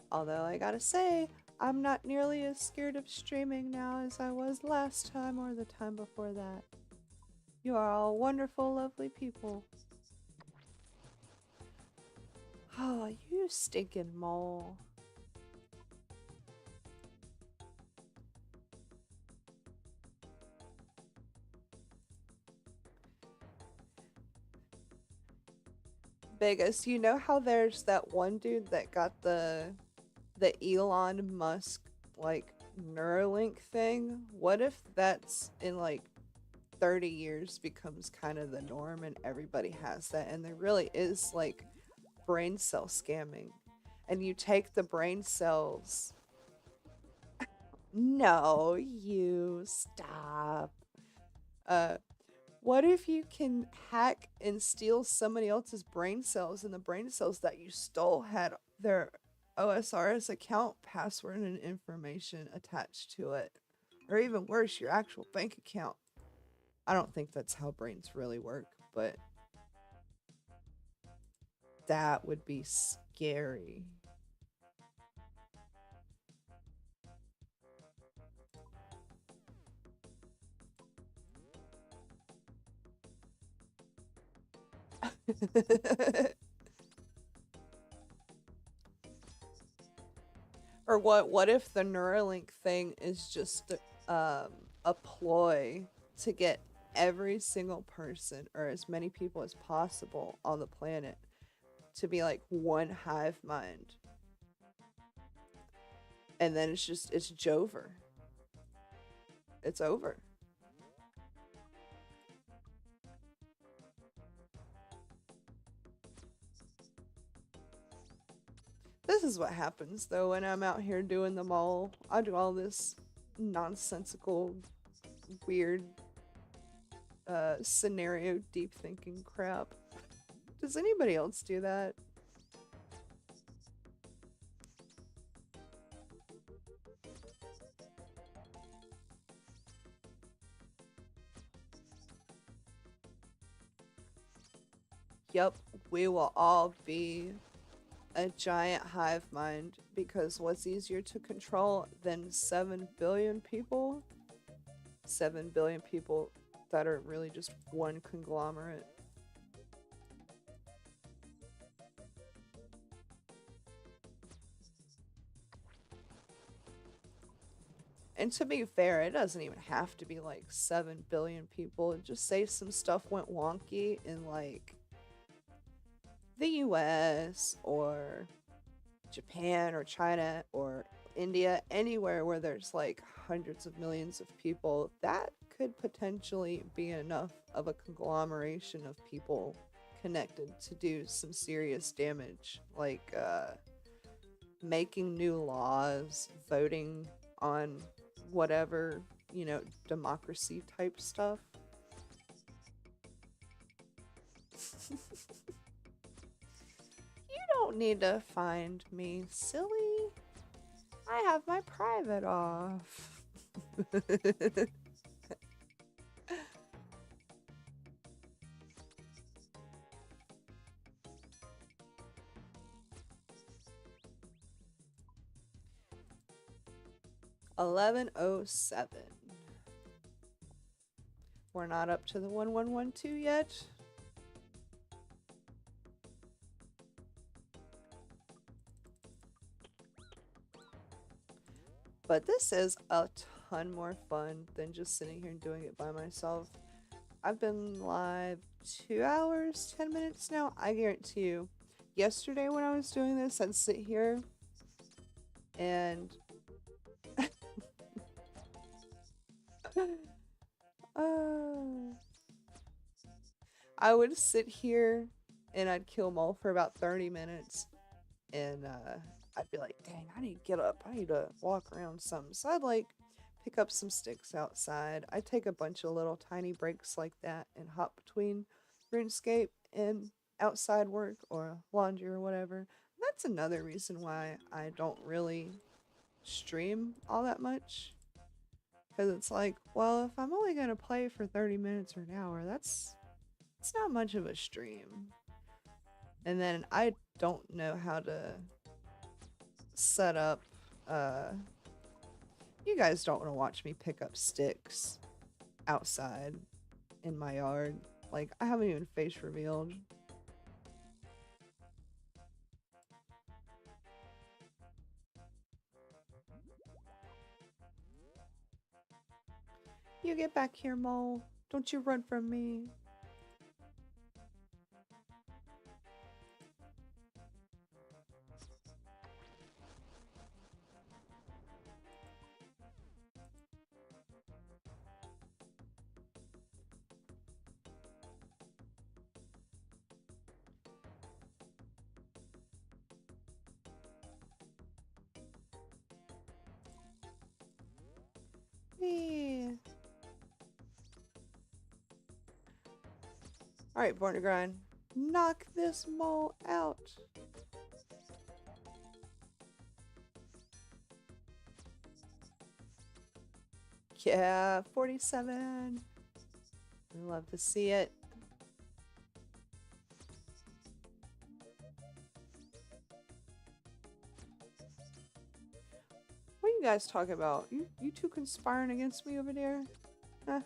Although I gotta say, I'm not nearly as scared of streaming now as I was last time or the time before that. You are all wonderful, lovely people. Oh, you stinking mole. Vegas, you know how there's that one dude that got the Elon Musk like Neuralink thing? What if that's in like 30 years becomes kind of the norm and everybody has that and there really is like brain cell scamming and you take the brain cells. No, you stop. What if you can hack and steal somebody else's brain cells and the brain cells that you stole had their OSRS account password and information attached to it? Or even worse, your actual bank account. I don't think that's how brains really work, but that would be scary. Or what if the Neuralink thing is just a ploy to get every single person or as many people as possible on the planet to be like one hive mind, and then it's Jover. It's over. This is what happens though when I'm out here doing them all. I do all this nonsensical, weird, scenario deep thinking crap. Does anybody else do that? Yep, we will all be a giant hive mind because what's easier to control than 7 billion people? 7 billion people that are really just one conglomerate. And to be fair, it doesn't even have to be like 7 billion people. Just say some stuff went wonky in like the US or Japan or China or India, anywhere where there's like hundreds of millions of people, that could potentially be enough of a conglomeration of people connected to do some serious damage, like making new laws, voting on whatever, you know, democracy type stuff. You don't need to find me, silly. I have my private off. 1107. We're not up to the 1112 yet. But this is a ton more fun than just sitting here and doing it by myself. I've been live 2 hours, 10 minutes now. I guarantee you, yesterday when I was doing this, I'd sit here and I would sit here and I'd kill Mole for about 30 minutes and I'd be like, dang, I need to get up. I need to walk around something. So I'd like pick up some sticks outside. I'd take a bunch of little tiny breaks like that and hop between RuneScape and outside work or laundry or whatever. That's another reason why I don't really stream all that much. Because it's like, well, if I'm only going to play for 30 minutes or an hour, it's not much of a stream. And then I don't know how to set up, you guys don't want to watch me pick up sticks outside in my yard. Like, I haven't even face revealed. You get back here, Mole. Don't you run from me. Yeah. Alright, Born to Grind. Knock this mole out. Yeah, 47. We love to see it. What are you guys talking about? You two conspiring against me over there? Huh?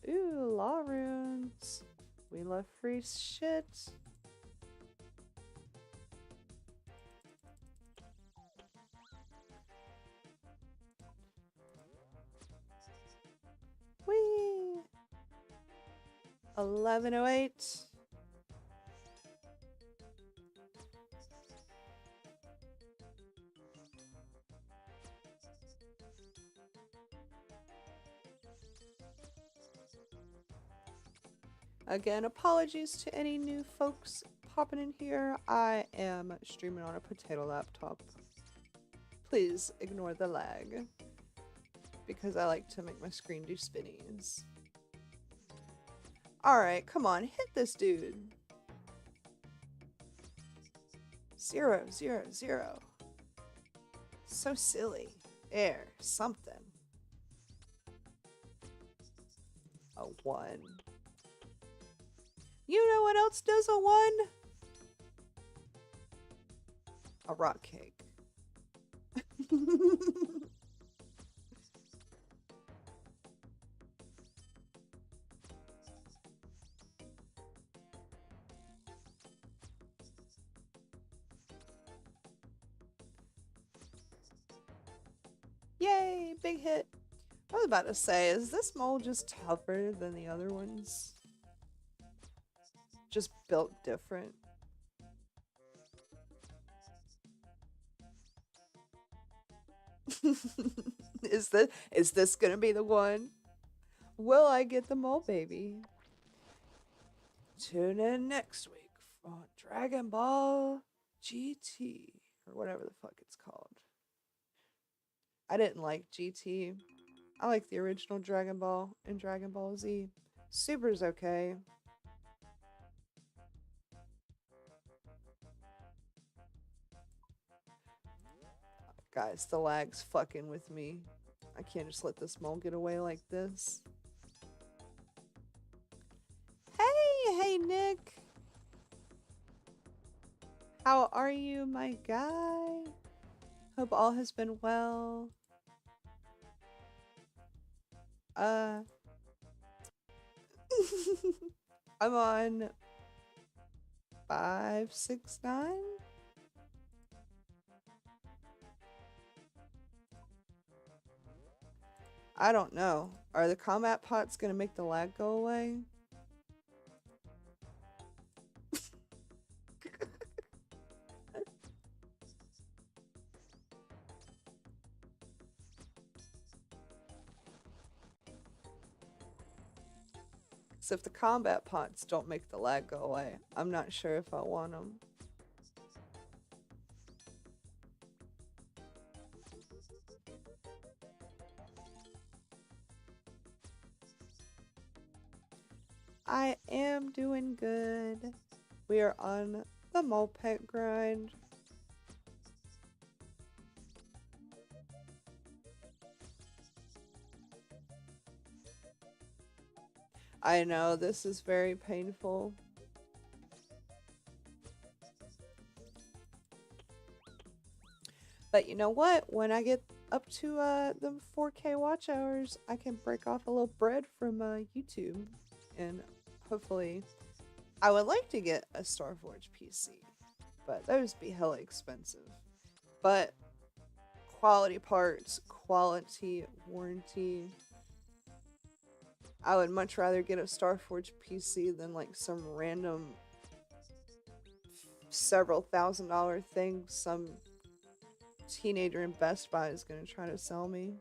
Ooh, law runes. We love free shit. Whee! 1108. Again, apologies to any new folks popping in here. I am streaming on a potato laptop. Please ignore the lag, because I like to make my screen do spinnies. Alright, come on, hit this dude. 0, 0, 0. So silly. There, something. A 1. You know what else does a 1? A rock cake. Yay, big hit. I was about to say, is this mole just tougher than the other ones? Just built different. Is this gonna be the one? Will I get the mole baby? Tune in next week for Dragon Ball GT or whatever the fuck it's called. I didn't like GT. I like the original Dragon Ball and Dragon Ball Z. Super's okay. Guys, the lag's fucking with me. I can't just let this mole get away like this. Hey, Nick. How are you, my guy? Hope all has been well. I'm on 569. I don't know. Are the combat pots gonna make the lag go away? So if the combat pots don't make the lag go away, I'm not sure if I want them. I am doing good. We are on the mole pet grind. I know, this is very painful. But you know what? When I get up to the 4K watch hours, I can break off a little bread from YouTube. And hopefully, I would like to get a Starforge PC. But those be hella expensive. But quality parts, quality warranty. I would much rather get a Starforge PC than like some random several $1,000 thing some teenager in Best Buy is gonna try to sell me.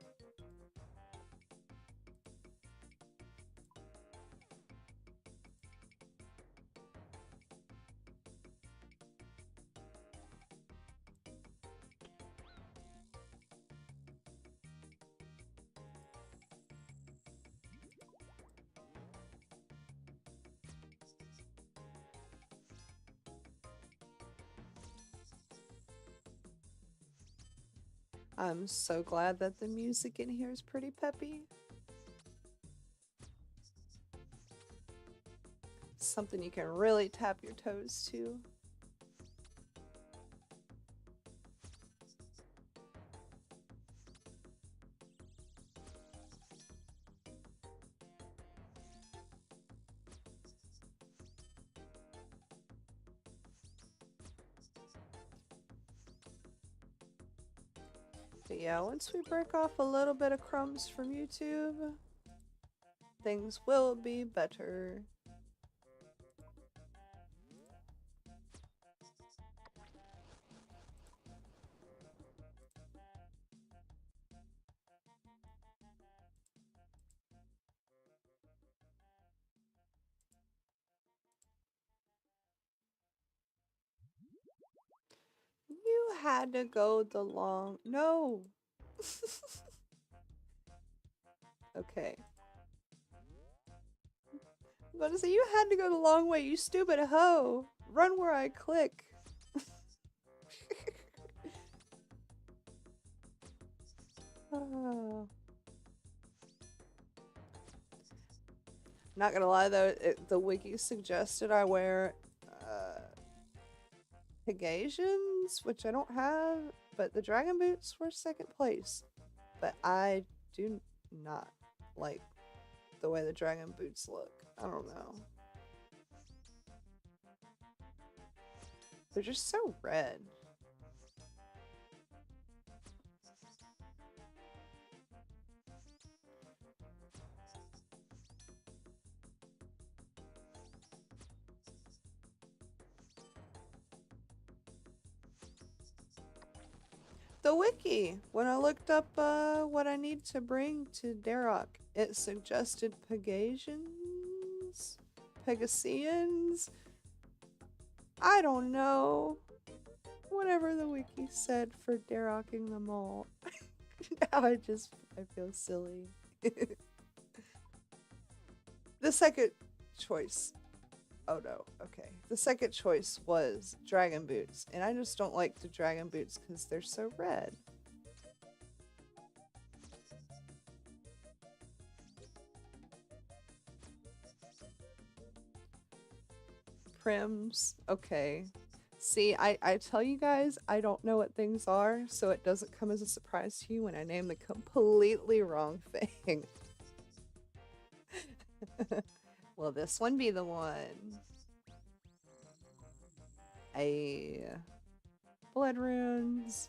I'm so glad that the music in here is pretty peppy. Something you can really tap your toes to. But yeah, once we break off a little bit of crumbs from YouTube, things will be better. You had to go the long... No! Okay. I'm gonna say, you had to go the long way, you stupid hoe! Run where I click! Oh. Not gonna lie though, the wiki suggested I wear Pegasians, which I don't have, but the dragon boots were second place. But I do not like the way the dragon boots look. I don't know. They're just so red. The wiki, when I looked up what I need to bring to Darok, it suggested Pegasians? Pegasians? I don't know. Whatever the wiki said for Darocking the mole. Now I feel silly. The second choice. Oh no, okay. The second choice was dragon boots, and I just don't like the dragon boots because they're so red. Prims, okay. See, I tell you guys, I don't know what things are, so it doesn't come as a surprise to you when I name the completely wrong thing. Will this one be the one? Blood runes.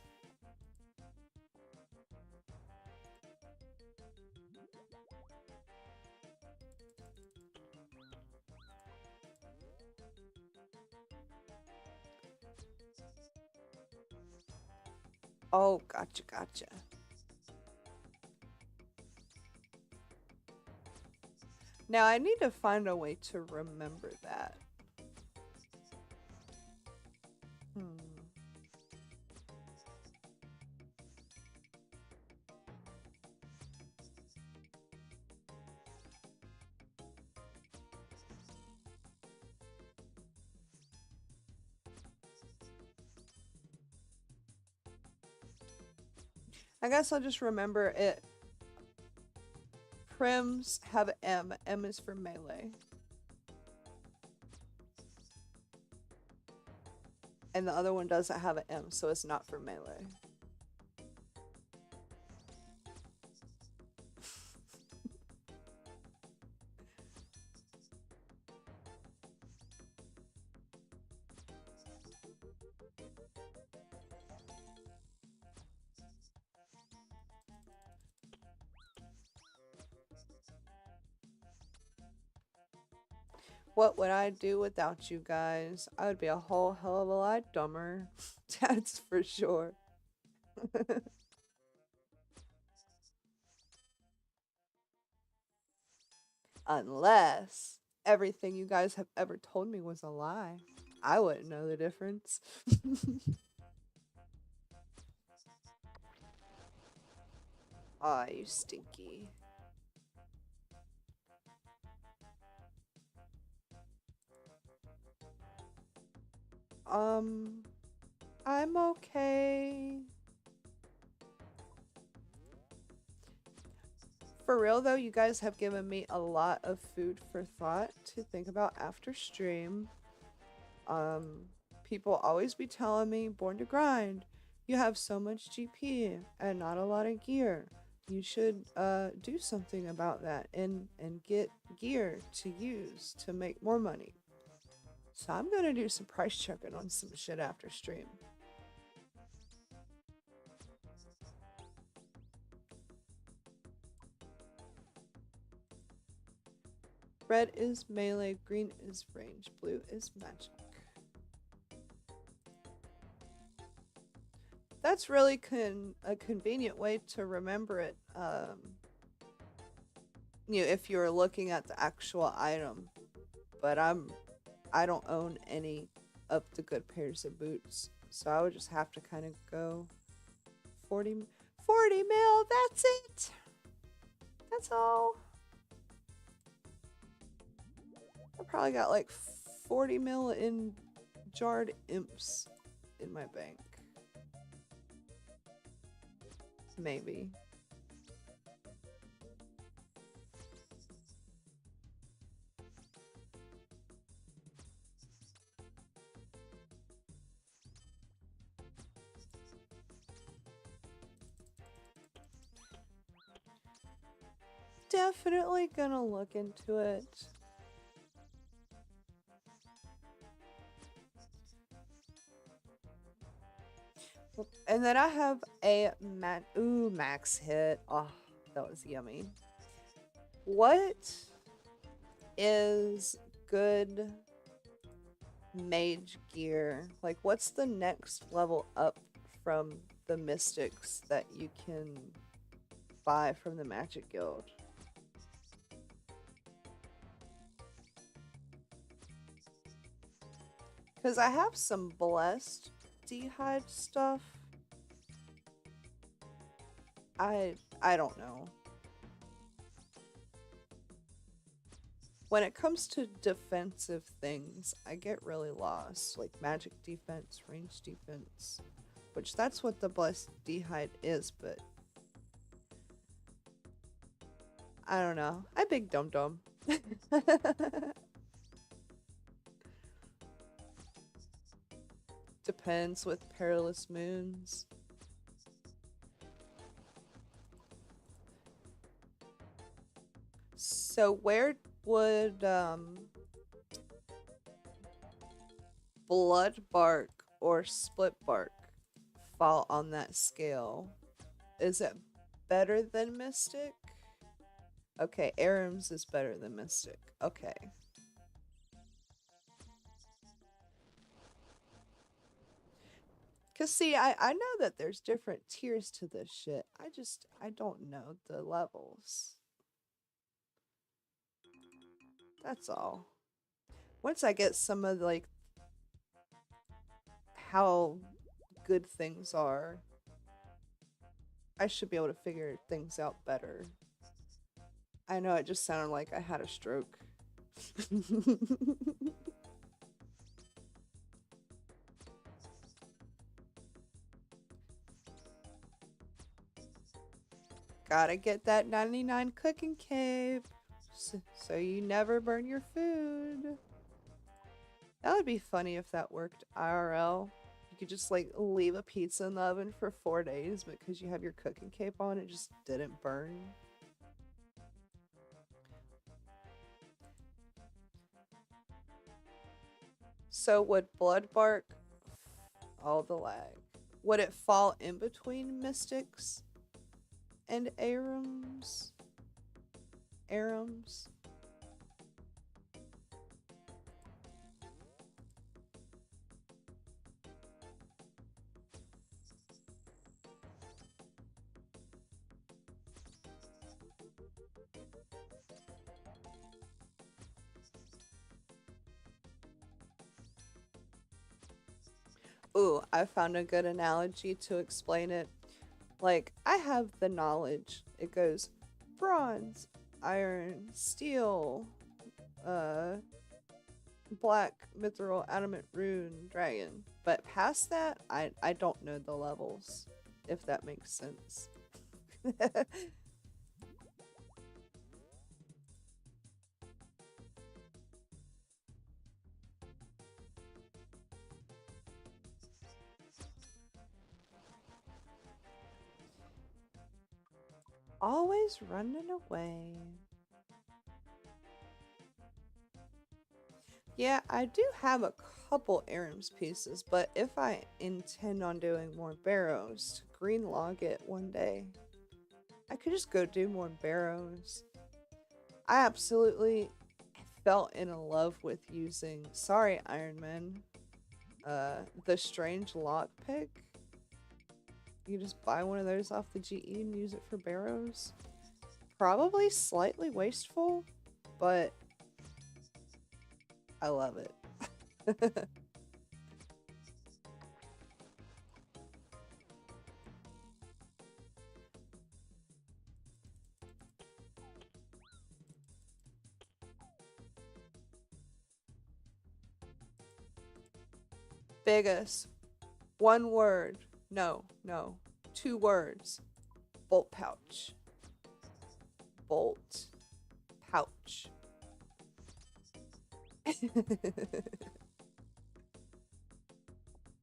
Oh, gotcha. Now I need to find a way to remember that. I guess I'll just remember it. Prims have M. M is for melee. And the other one doesn't have an M, so it's not for melee. What would I do without you guys? I would be a whole hell of a lot dumber. That's for sure. Unless everything you guys have ever told me was a lie. I wouldn't know the difference. Aw, you stinky. I'm okay. For real though, you guys have given me a lot of food for thought to think about after stream. People always be telling me, born to grind, you have so much GP and not a lot of gear. You should do something about that and get gear to use to make more money. So I'm gonna do some price checking on some shit after stream. Red is melee, green is range, blue is magic. That's really a convenient way to remember it. You know, if you're looking at the actual item. But I don't own any of the good pairs of boots, so I would just have to kind of go 40 mil. That's it. That's all. I probably got like 40 mil in jarred imps in my bank. Maybe. Definitely gonna look into it. And then I have a max hit. Oh, that was yummy. What is good mage gear? Like, what's the next level up from the mystics that you can buy from the Magic Guild. Because I have some blessed D'hide stuff. I don't know. When it comes to defensive things, I get really lost. Like magic defense, range defense. Which that's what the blessed D'hide is, but I don't know. I big dum-dum. Depends with perilous moons. So where would blood bark or split bark fall on that scale? Is it better than mystic? Okay, Aram's is better than mystic. Okay. Cause see, I know that there's different tiers to this shit. I don't know the levels. That's all. Once I get some of like how good things are, I should be able to figure things out better. I know it just sounded like I had a stroke. Gotta get that 99 cooking cape so you never burn your food. That would be funny if that worked IRL. You could just like leave a pizza in the oven for 4 days, but because you have your cooking cape on, it just didn't burn. So would Bloodbark, all the lag, would it fall in between Mystics and Arams? Arams? Ooh, I found a good analogy to explain it. Like, I have the knowledge. It goes bronze, iron, steel, black, mithril, adamant, rune, dragon. But past that, I don't know the levels, if that makes sense. Always running away. Yeah, I do have a couple Aram's pieces, but if I intend on doing more barrows to green log it one day, I could just go do more barrows. I absolutely fell in love with using, sorry Iron Man, the strange lockpick. You just buy one of those off the GE and use it for barrows. Probably slightly wasteful, but I love it. Biggest. One word. No. 2 words. Bolt pouch. Bolt pouch.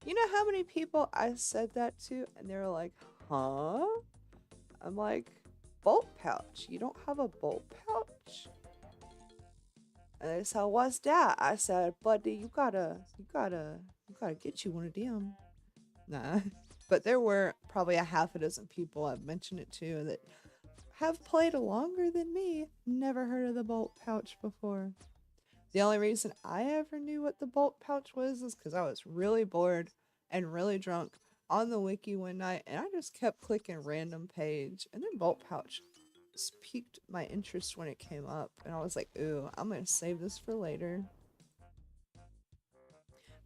You know how many people I said that to and they were like, huh? I'm like, bolt pouch? You don't have a bolt pouch? And they said, what's that? I said, buddy, you gotta get you one of them. Nah. But there were probably a half a dozen people I've mentioned it to that have played longer than me. Never heard of the bolt pouch before. The only reason I ever knew what the bolt pouch was is because I was really bored and really drunk on the wiki one night and I just kept clicking random page, and then Bolt Pouch piqued my interest when it came up, and I was like, ooh, I'm gonna save this for later.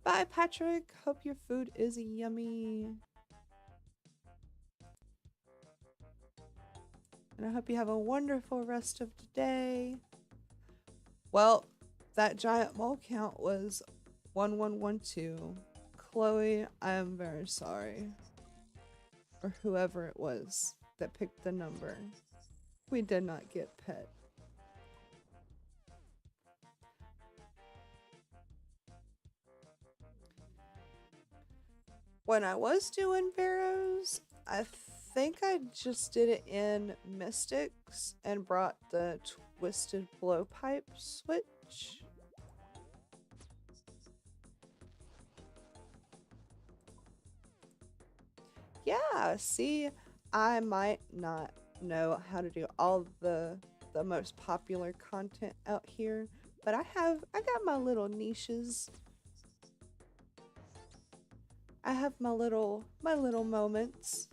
Bye, Patrick. Hope your food is yummy. And I hope you have a wonderful rest of the day. Well, that giant mole count was 1112. Chloe, I am very sorry. Or whoever it was that picked the number. We did not get pet. When I was doing Barrows, I think I just did it in Mystics and brought the Twisted Blowpipe switch. Yeah, see, I might not know how to do all the most popular content out here, but I got my little niches. I have my little moments.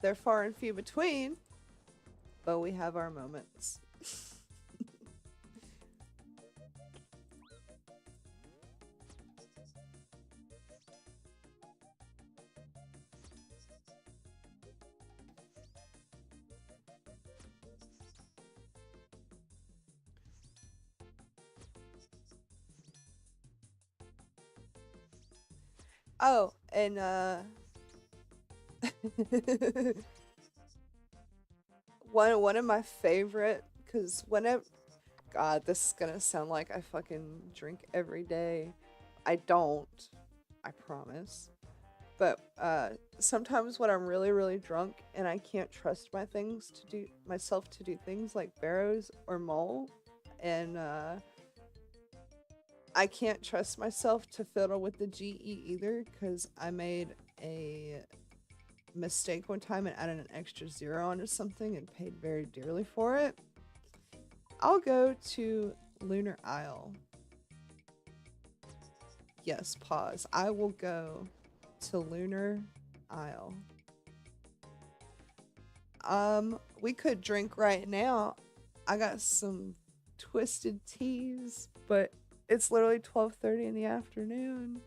They're far and few between, but we have our moments. Oh, and one of my favorite, because whenever, God, this is gonna sound like I fucking drink every day. I don't, I promise. But sometimes when I'm really drunk and I can't trust myself to do things like Barrows or Mole, and I can't trust myself to fiddle with the GE either, because I made a mistake one time and added an extra 0 onto something and paid very dearly for it. I'll go to Lunar Isle. Yes, pause. I will go to Lunar Isle. We could drink right now. I got some twisted teas, but it's literally 12:30 in the afternoon.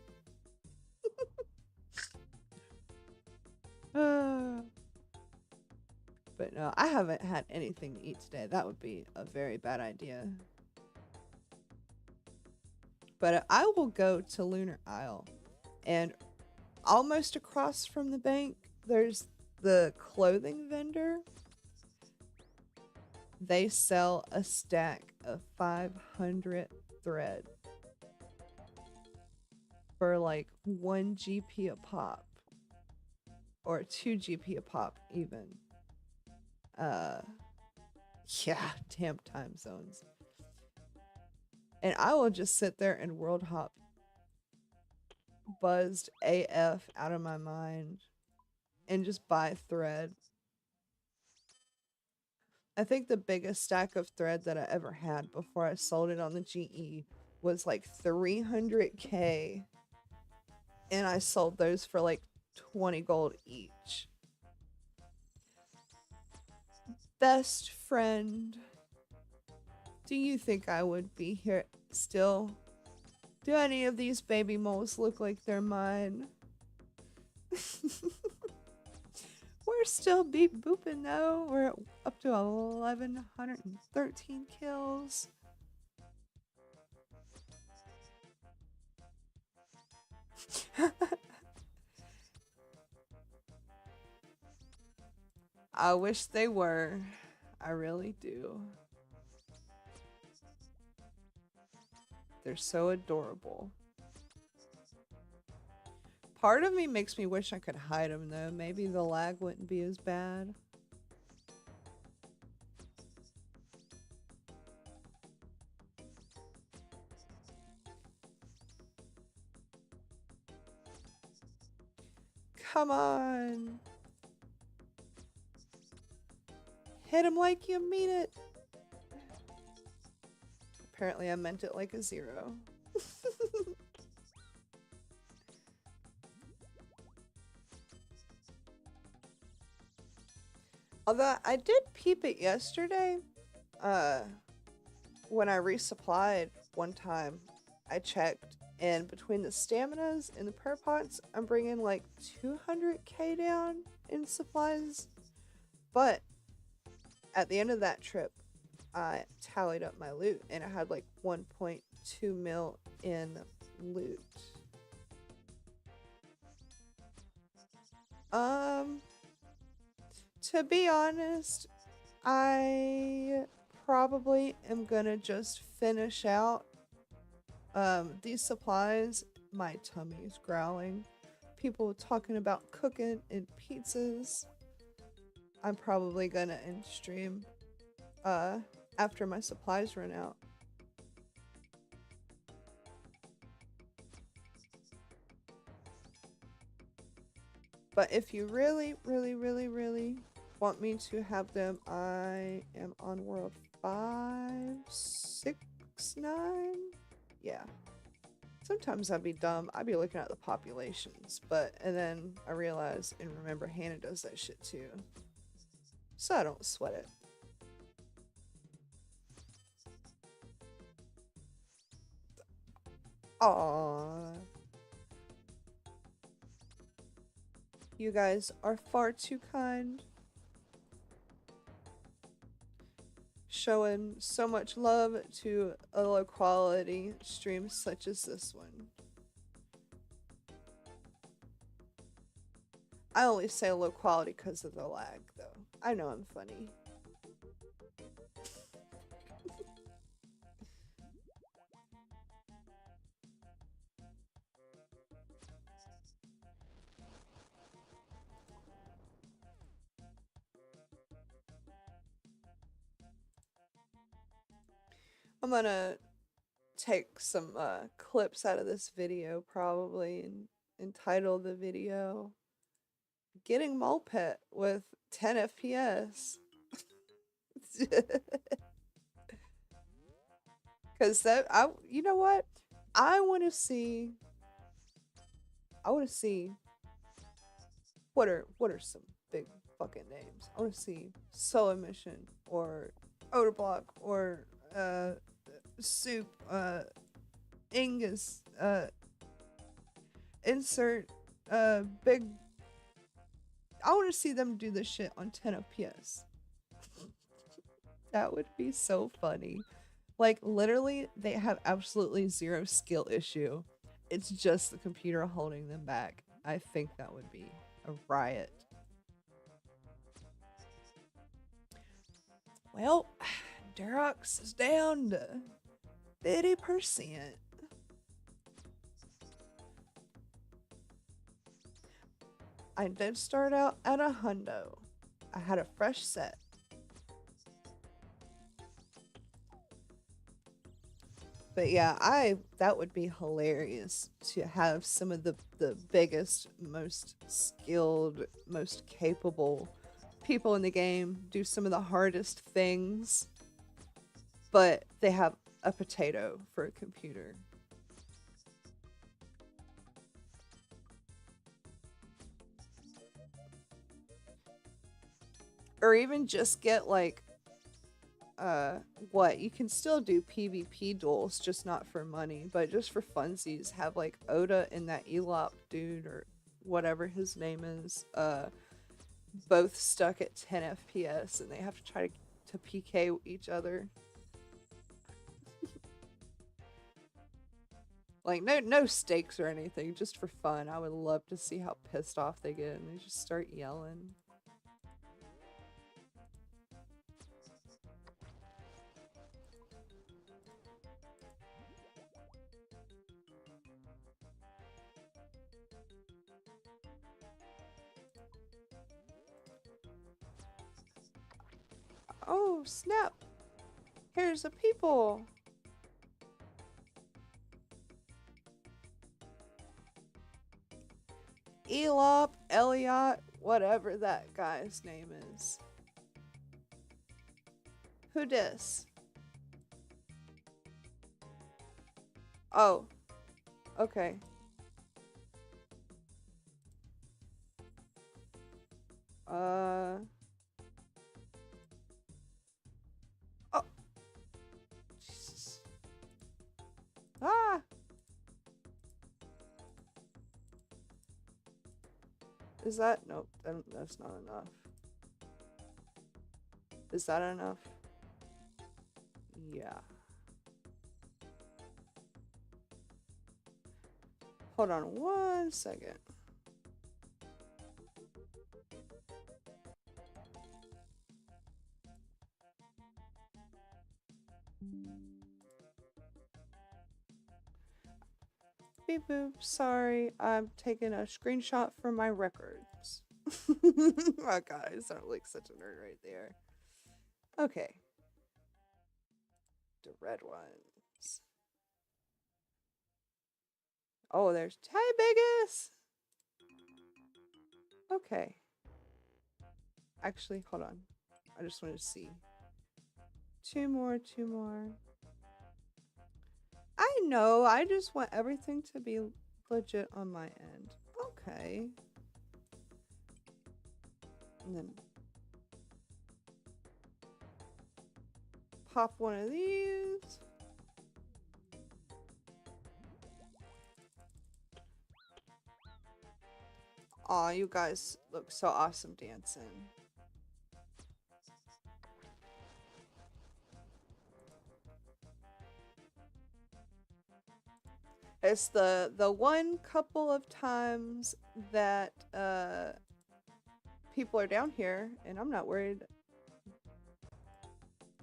But no, I haven't had anything to eat today. That would be a very bad idea. But I will go to Lunar Isle, and almost across from the bank, there's the clothing vendor. They sell a stack of 500 thread for like 1 GP a pop, or 2 GP a pop even. Yeah, damn time zones. And I will just sit there and world hop, buzzed AF out of my mind, and just buy thread. I think the biggest stack of thread that I ever had before I sold it on the GE was like 300k, and I sold those for like 20 gold each. Best friend, do you think I would be here still? Do any of these baby moles look like they're mine? We're still beep booping though. We're up to 1113 kills. I wish they were. I really do. They're so adorable. Part of me makes me wish I could hide them though. Maybe the lag wouldn't be as bad. Come on. Hit him like you mean it. apparently I meant it like a 0. Although I did peep it yesterday, when I resupplied one time, I checked, and between the staminas and the prayer pots, I'm bringing like 200k down in supplies. But at the end of that trip, I tallied up my loot, and I had like 1.2 mil in loot. To be honest, I probably am gonna just finish out these supplies. My tummy is growling. People talking about cooking and pizzas. I'm probably gonna end stream after my supplies run out. But if you really want me to have them, I am on world 5, 6, 9. Yeah. Sometimes I'd be dumb. I'd be looking at the populations, and then I realize and remember Hannah does that shit too. So I don't sweat it. Aww. You guys are far too kind. Showing so much love to a low quality stream such as this one. I only say low quality because of the lag, though. I know I'm funny. I'm gonna take some clips out of this video probably and entitle the video Getting Mole Pet with 10 FPS. Cause you know what? I wanna see what are some big fucking names. I wanna see Solo Mission or Odablock or Soup, Angus, insert big. I want to see them do this shit on 10 FPS. That would be so funny. Like, literally, they have absolutely zero skill issue. It's just the computer holding them back. I think that would be a riot. Well, Durox is down to 50%. I did start out at a hundo. I had a fresh set. But yeah, that would be hilarious to have some of the biggest, most skilled, most capable people in the game do some of the hardest things, but they have a potato for a computer. Or even just get like what you can still do PvP duels, just not for money, but just for funsies. Have like Oda and that Elop dude or whatever his name is, both stuck at 10 FPS, and they have to try to PK each other. Like no stakes or anything, just for fun. I would love to see how pissed off they get and they just start yelling. Oh, snap! Here's a people! Elop, Elliot, whatever that guy's name is. Who dis? Oh. Okay. Oh. Jesus. Ah! Is that? Nope. That's not enough. Is that enough? Yeah. Hold on 1 second. Beep boop. Sorry, I'm taking a screenshot from my records. Oh god, I sound like such a nerd right there. Okay. The red ones. Oh, there's Ty Biggest. Okay. Actually, hold on. I just want to see. Two more. I know, I just want everything to be legit on my end. Okay. And then pop one of these. Aw, you guys look so awesome dancing. It's the one couple of times that people are down here, and I'm not worried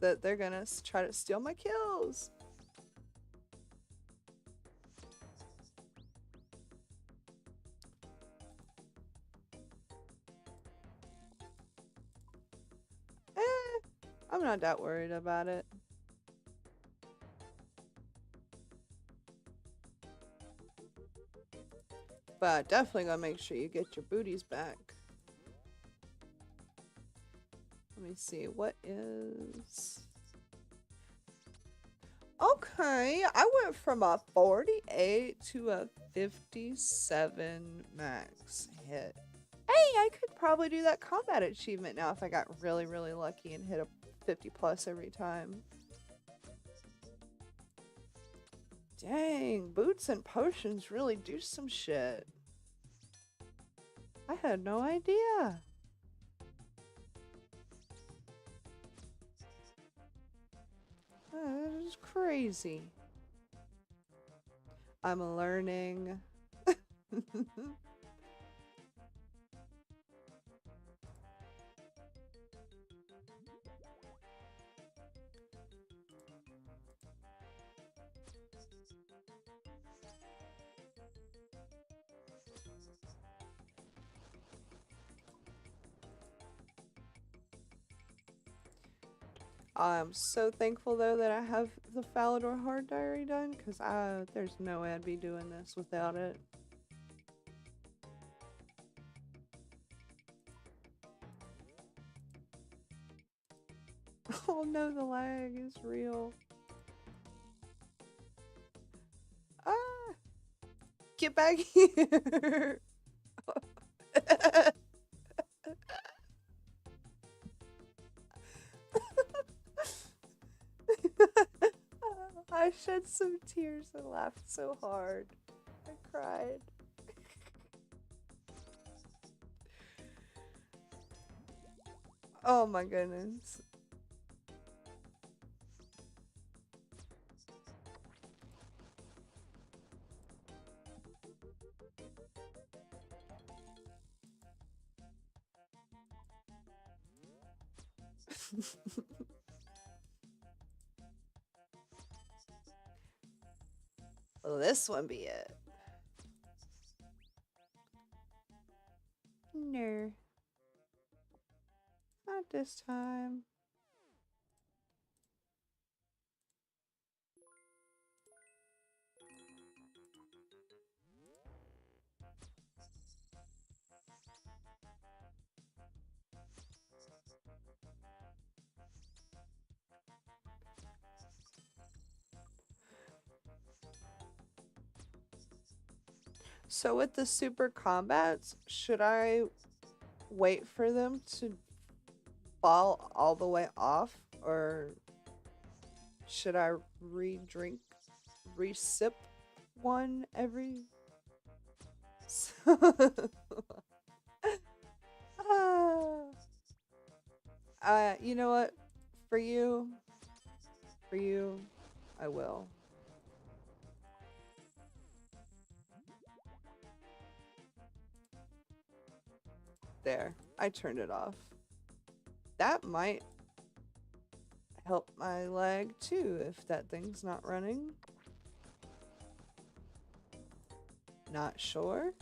that they're gonna try to steal my kills. I'm not that worried about it. But definitely gotta make sure you get your booties back. Let me see, what is... Okay, I went from a 48 to a 57 max hit. Hey, I could probably do that combat achievement now if I got really, really lucky and hit a 50 plus every time. Dang, boots and potions really do some shit. I had no idea. That is crazy. I'm learning. I'm so thankful though that I have the Falador Hard Diary done, because there's no way I'd be doing this without it. Oh no, the lag is real. Ah! Get back here! I shed some tears and laughed so hard. I cried. Oh my goodness. Will this one be it? No. Not this time. So with the super combats, should I wait for them to fall all the way off, or should I re-sip one every? You know what? For you, I will. There, I turned it off. That might help my lag too if that thing's not running. Not sure.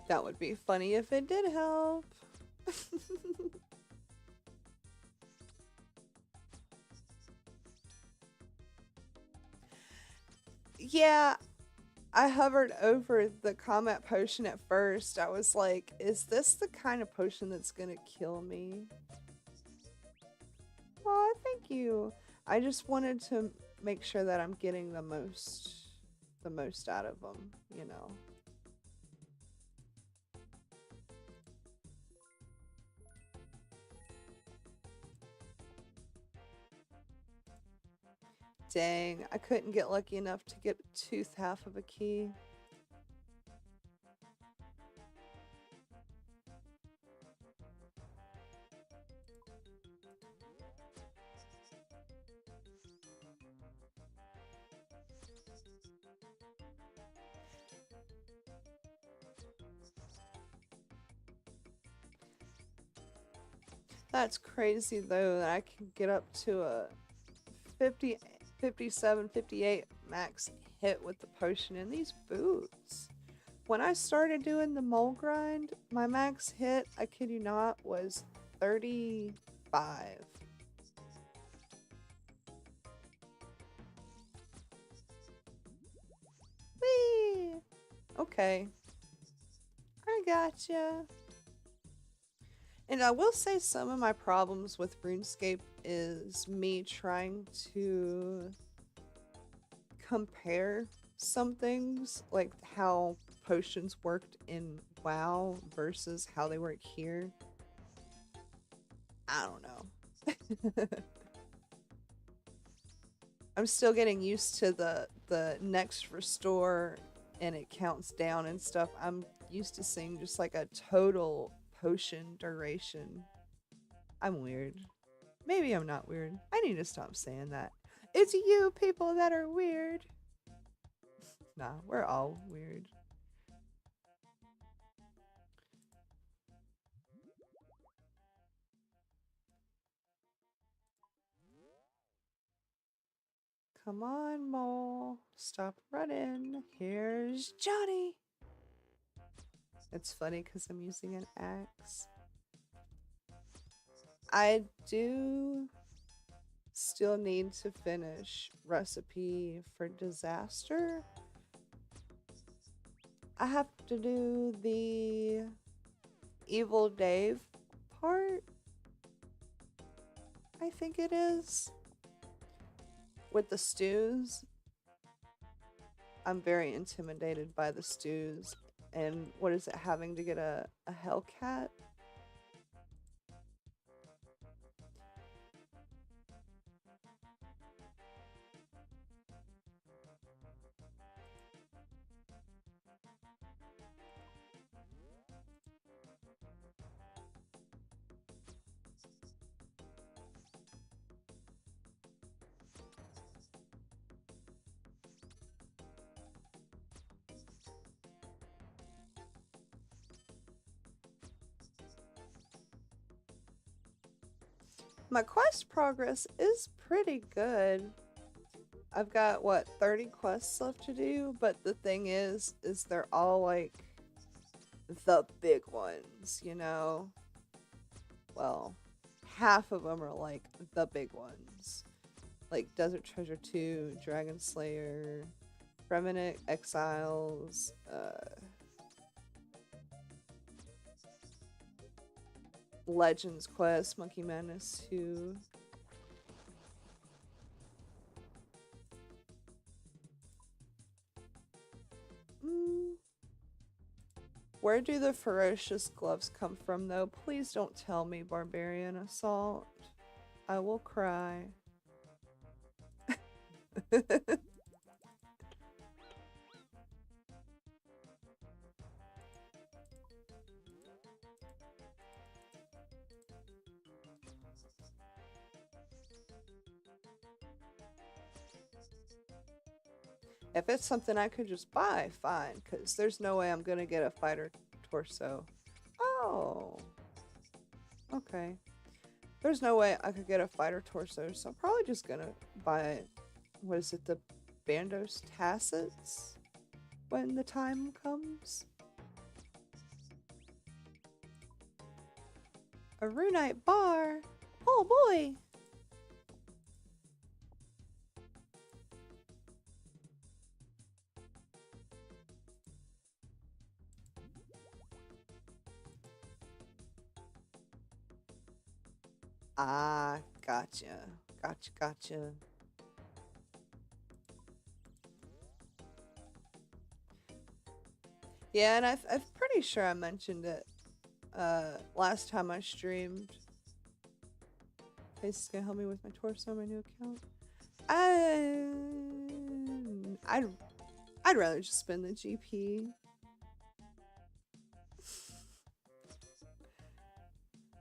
That would be funny if it did help. Yeah, I hovered over the combat potion at first. I was like, is this the kind of potion that's gonna kill me? Oh, thank you. I just wanted to make sure that I'm getting the most out of them, you know. Dang, I couldn't get lucky enough to get a tooth half of a key. That's crazy though that I can get up to a 50, 57, 58 max hit with the potion in these boots. When I started doing the mole grind, my max hit, I kid you not, was 35. Whee! Okay. I gotcha. And I will say some of my problems with RuneScape is me trying to compare some things, like how potions worked in WoW versus how they work here. I don't know. I'm still getting used to the next restore and it counts down and stuff. I'm used to seeing just like a total potion duration. I'm weird. Maybe I'm not weird. I need to stop saying that. It's you people that are weird. Nah, we're all weird. Come on, Mole. Stop running. Here's Johnny. It's funny because I'm using an axe. I do still need to finish recipe for disaster. I have to do the Evil Dave part. I think it is. With the stews. I'm very intimidated by the stews. And what is it, having to get a Hellcat? My quest progress is pretty good. I've got, what, 30 quests left to do? But the thing is they're all, like, the big ones, you know? Well, half of them are, like, the big ones. Like, Desert Treasure 2, Dragon Slayer, Remnant Exiles, Legends quest, Monkey Madness 2. Where do the ferocious gloves come from, though? Please don't tell me Barbarian Assault. I will cry. If it's something I could just buy, fine, because there's no way I'm gonna get a fighter torso. Oh. Okay. There's no way I could get a fighter torso, so I'm probably just gonna buy, what is it, the Bandos Tacits when the time comes? A Runite bar? Oh boy! Ah, gotcha. Gotcha. Yeah, and I'm pretty sure I mentioned it last time I streamed. Face is gonna help me with my torso on my new account. I'd rather just spend the GP.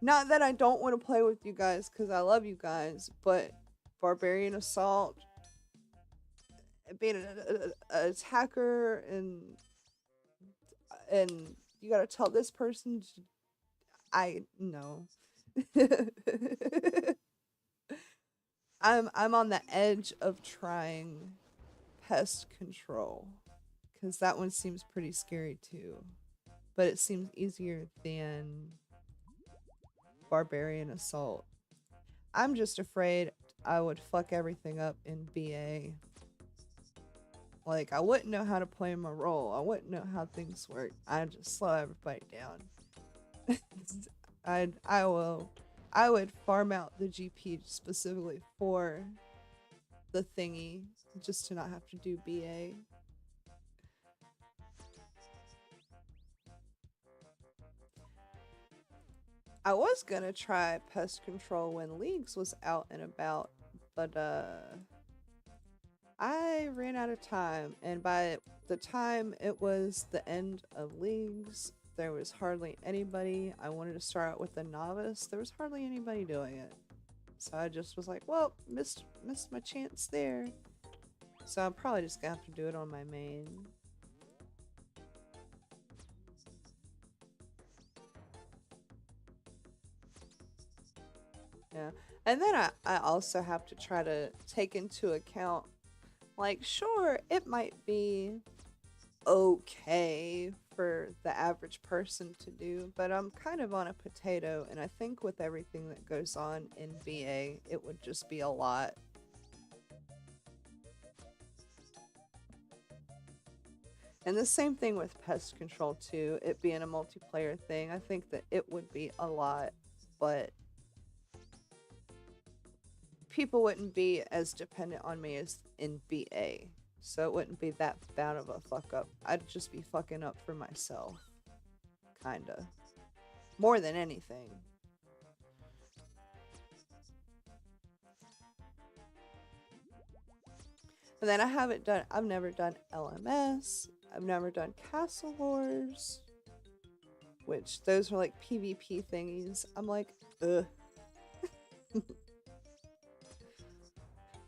Not that I don't want to play with you guys, because I love you guys, but Barbarian Assault, being an attacker, and you gotta tell this person, no. I'm on the edge of trying pest control, because that one seems pretty scary too, but it seems easier than Barbarian Assault. I'm just afraid I would fuck everything up in BA. Like, I wouldn't know how to play my role. I wouldn't know how things work. I'd just slow everybody down. I would farm out the GP specifically for the thingy, just to not have to do BA. I was gonna try pest control when Leagues was out and about, but I ran out of time, and by the time it was the end of Leagues, there was hardly anybody. I wanted to start out with the novice. There was hardly anybody doing it. So I just was like, well, missed my chance there. So I'm probably just gonna have to do it on my main. Yeah. And then I also have to try to take into account, like, sure, it might be okay for the average person to do, but I'm kind of on a potato, and I think with everything that goes on in BA, it would just be a lot. And the same thing with pest control too, it being a multiplayer thing. I think that it would be a lot, but people wouldn't be as dependent on me as in BA. So it wouldn't be that bad of a fuck up. I'd just be fucking up for myself. Kinda. More than anything. And then I've never done LMS. I've never done Castle Wars. Which, those are like PvP thingies. I'm like, ugh.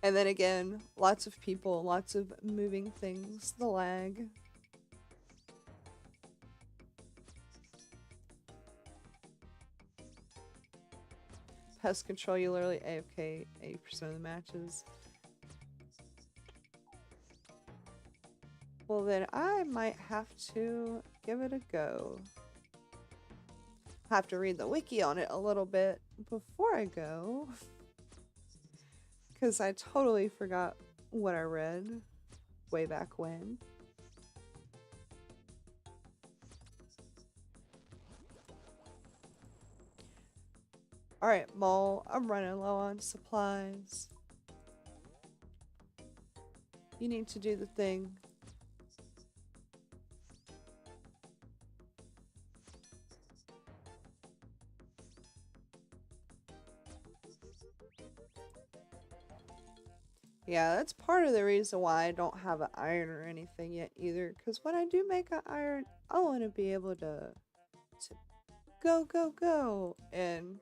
And then again, lots of people, lots of moving things, the lag. Pest control, you literally AFK 80% of the matches. Well then, I might have to give it a go. I have to read the wiki on it a little bit before I go. Because I totally forgot what I read way back when. Alright, Mole, I'm running low on supplies. You need to do the thing. Yeah, that's part of the reason why I don't have an iron or anything yet either. Because when I do make an iron, I want to be able to go. And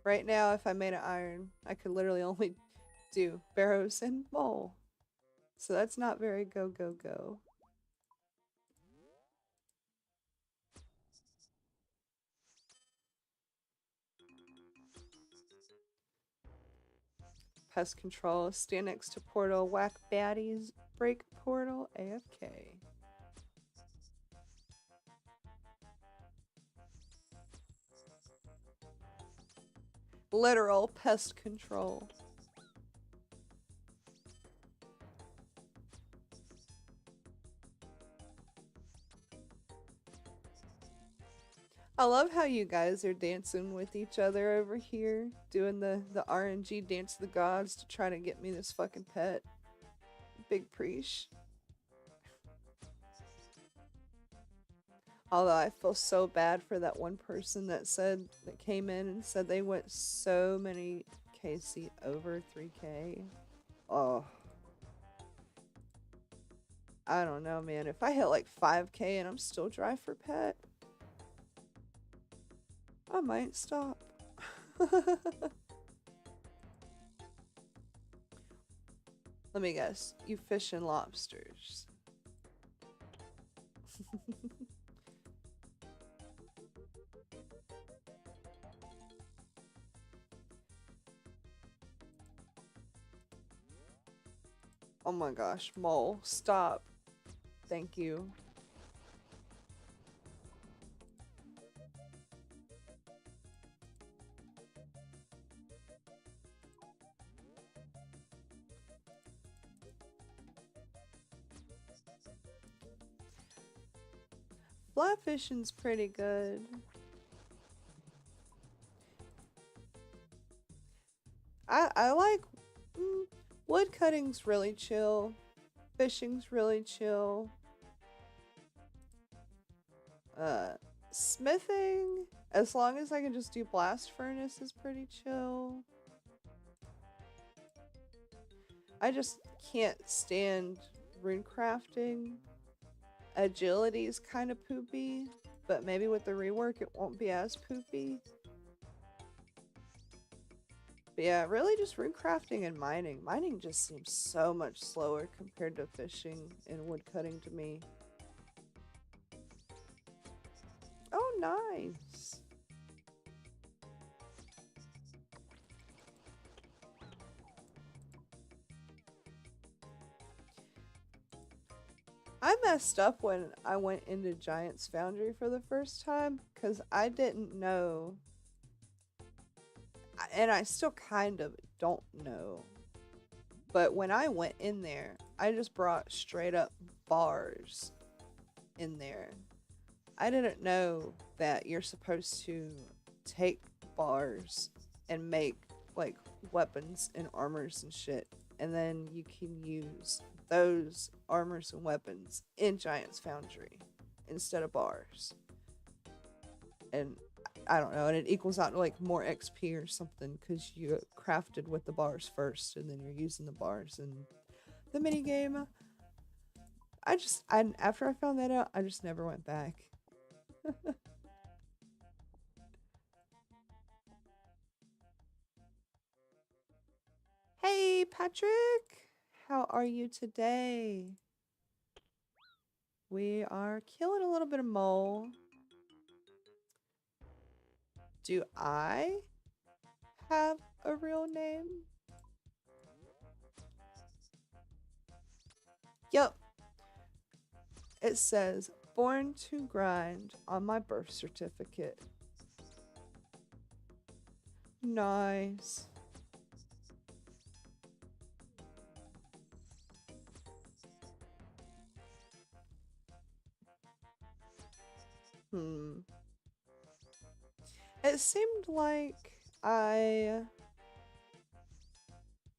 right now, if I made an iron, I could literally only do Barrows and Mole. So that's not very go. Pest control, stand next to portal, whack baddies, break portal, AFK. Literal pest control. I love how you guys are dancing with each other over here, doing the RNG dance of the gods to try to get me this fucking pet. Big preach. Although I feel so bad for that one person that came in and said they went so many KC over 3K. Oh. I don't know, man. If I hit like 5K and I'm still dry for pet, I might stop. Let me guess. You fishing lobsters. Oh my gosh, Mole, stop. Thank you. Fly fishing's pretty good. I like wood cutting's really chill. Fishing's really chill. Smithing, as long as I can just do blast furnace, is pretty chill. I just can't stand rune crafting. Agility's kind of poopy, but maybe with the rework it won't be as poopy. But yeah, really just rune crafting and mining. Mining just seems so much slower compared to fishing and wood cutting to me. Oh, nice. I messed up when I went into Giant's Foundry for the first time because I didn't know, and I still kind of don't know, but when I went in there, I just brought straight up bars in there. I didn't know that you're supposed to take bars and make like weapons and armors and shit, and then you can use those armors and weapons in Giant's Foundry instead of bars. And I don't know, and it equals out to like more XP or something because you crafted with the bars first and then you're using the bars in the minigame. After I found that out, I just never went back. Hey, Patrick! How are you today? We are killing a little bit of mole. Do I have a real name? Yep. It says, born to grind on my birth certificate. Nice. It seemed like I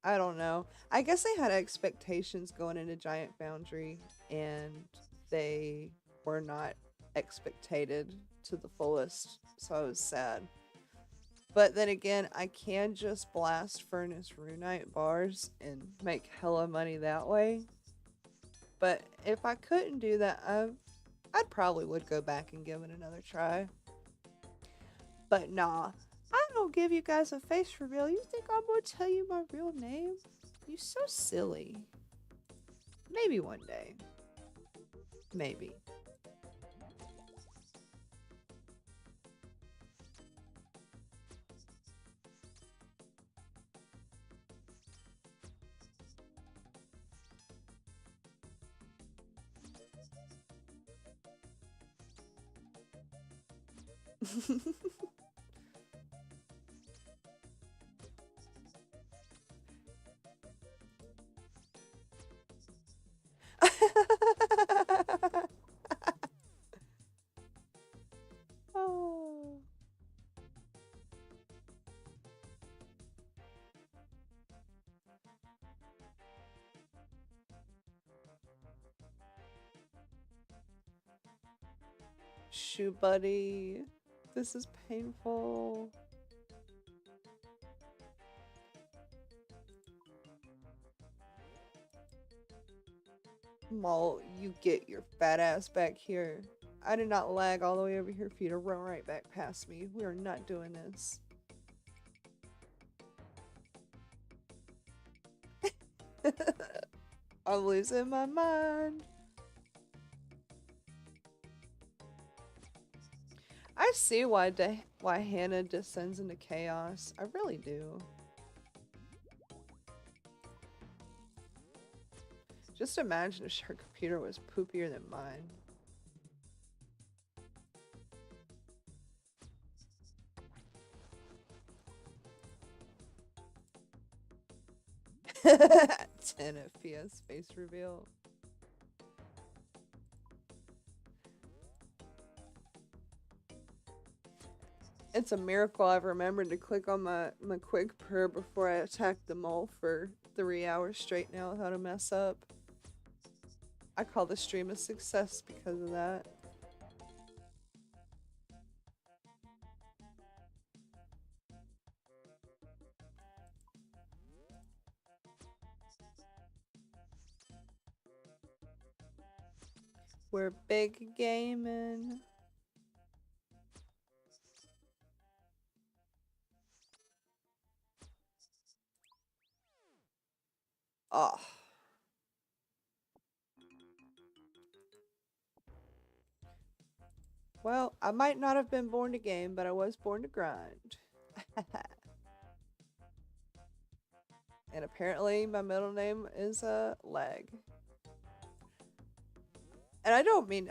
don't know. I guess I had expectations going into Giant Foundry, and they were not expectated to the fullest, so I was sad. But then again, I can just blast Furnace Runite bars and make hella money that way. But if I couldn't do that, I'd probably would go back and give it another try. But nah, I don't give you guys a face reveal. You think I'm gonna tell you my real name? You so silly. Maybe one day. Maybe. Oh. Shoe buddy. This is painful. Mole, you get your fat ass back here. I did not lag all the way over here for you to run right back past me. We are not doing this. I'm losing my mind. I see why Hannah descends into chaos. I really do. Just imagine if her computer was poopier than mine. Ten FPS face reveal. It's a miracle I've remembered to click on my quick purr before I attacked the mole for 3 hours straight now without a mess up. I call the stream a success because of that. We're big gaming. Oh. Well, I might not have been born to game, but I was born to grind. And apparently my middle name is Leg. And I don't mean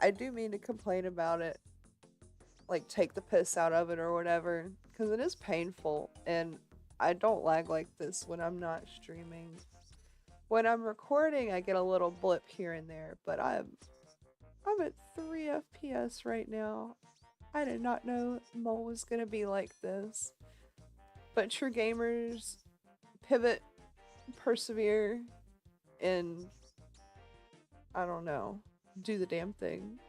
I do mean to complain about it. Like take the piss out of it or whatever, because it is painful and I don't lag like this when I'm not streaming. When I'm recording, I get a little blip here and there, but I'm at 3 FPS right now. I did not know Mole was gonna be like this. But true gamers pivot, persevere, and I don't know, do the damn thing.